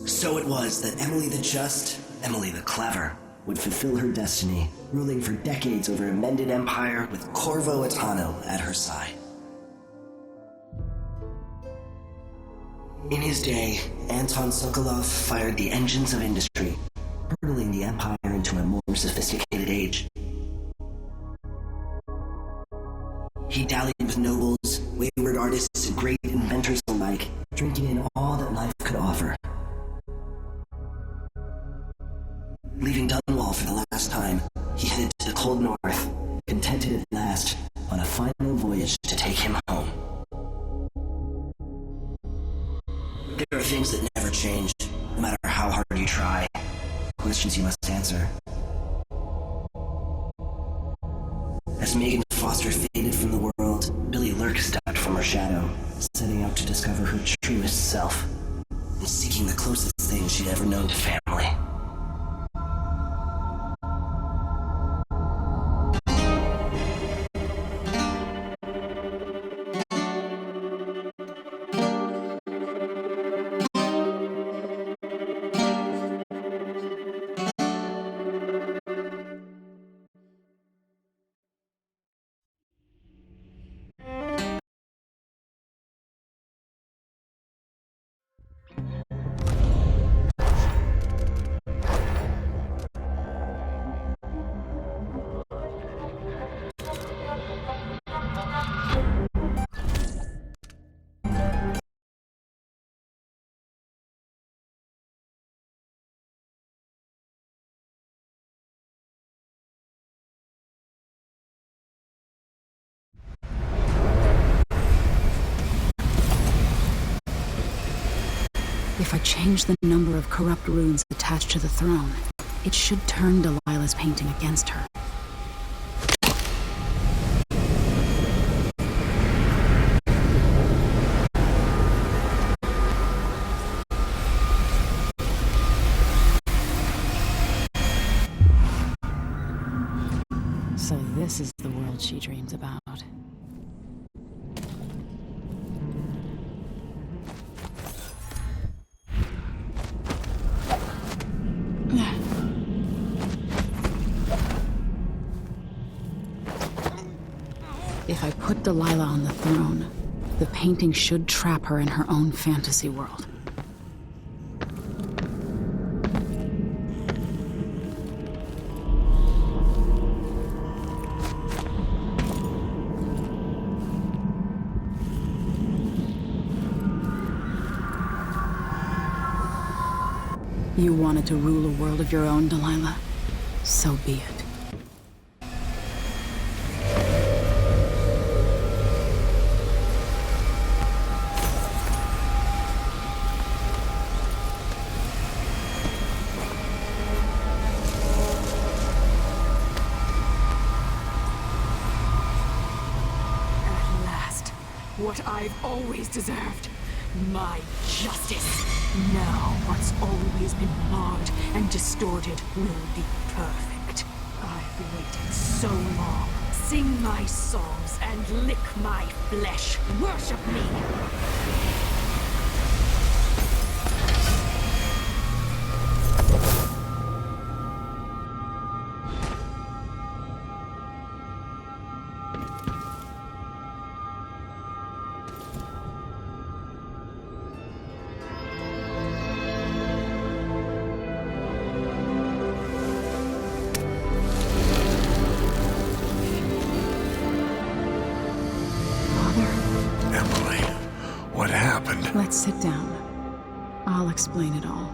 So it was that Emily the Just, Emily the Clever, would fulfill her destiny, ruling for decades over a mended empire with Corvo Attano at her side. In his day, Anton Sokolov fired the engines of industry, hurtling the empire into a more sophisticated age. He dallied with nobles, wayward artists, and great inventors alike, drinking in all that life could offer. Leaving Dunwall for the last time, he headed to the cold north, contented at last on a final voyage to take him home. There are things that never change, no matter how hard you try. Questions you must answer. As Megan Foster faded from the world, Billy Lurk stepped from her shadow, setting out to discover her truest self, and seeking the closest thing she'd ever known to family. If I change the number of corrupt runes attached to the throne, it should turn Delilah's painting against her. So this is the world she dreams about. If I put Delilah on the throne, the painting should trap her in her own fantasy world. You wanted to rule a world of your own, Delilah? So be it. What I've always deserved. My justice. Now what's always been marred and distorted will be perfect. I've waited so long. Sing my songs and lick my flesh. Worship me. Let's sit down. I'll explain it all.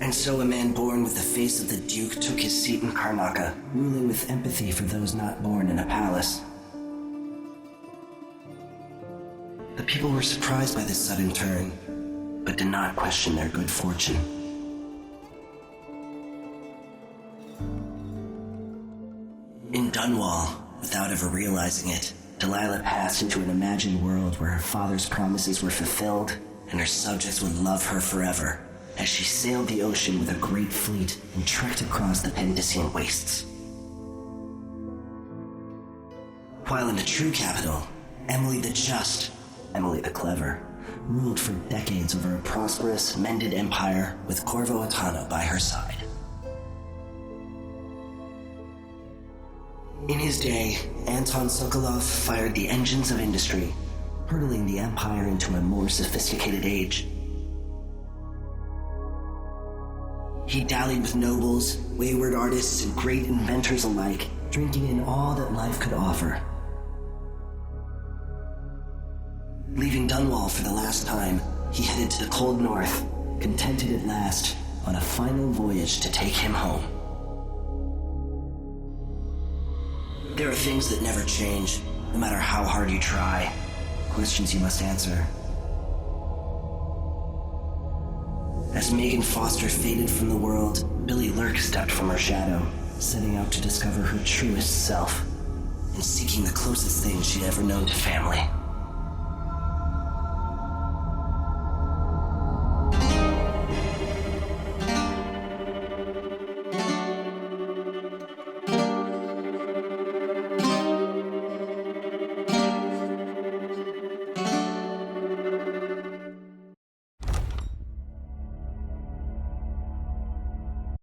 And so a man born with the face of the Duke took his seat in Karnaca, ruling with empathy for those not born in a palace. The people were surprised by this sudden turn, but did not question their good fortune. In Dunwall, without ever realizing it, Delilah passed into an imagined world where her father's promises were fulfilled and her subjects would love her forever, as she sailed the ocean with a great fleet and trekked across the Pendician wastes. While in the true capital, Emily the Just, Emily the Clever, ruled for decades over a prosperous, mended empire with Corvo Attano by her side. In his day, Anton Sokolov fired the engines of industry, hurtling the empire into a more sophisticated age. He dallied with nobles, wayward artists, and great inventors alike, drinking in all that life could offer. Leaving Dunwall for the last time, he headed to the cold north, contented at last, on a final voyage to take him home. There are things that never change, no matter how hard you try. Questions you must answer. As Megan Foster faded from the world, Billy Lurk stepped from her shadow, setting out to discover her truest self, and seeking the closest thing she'd ever known to family.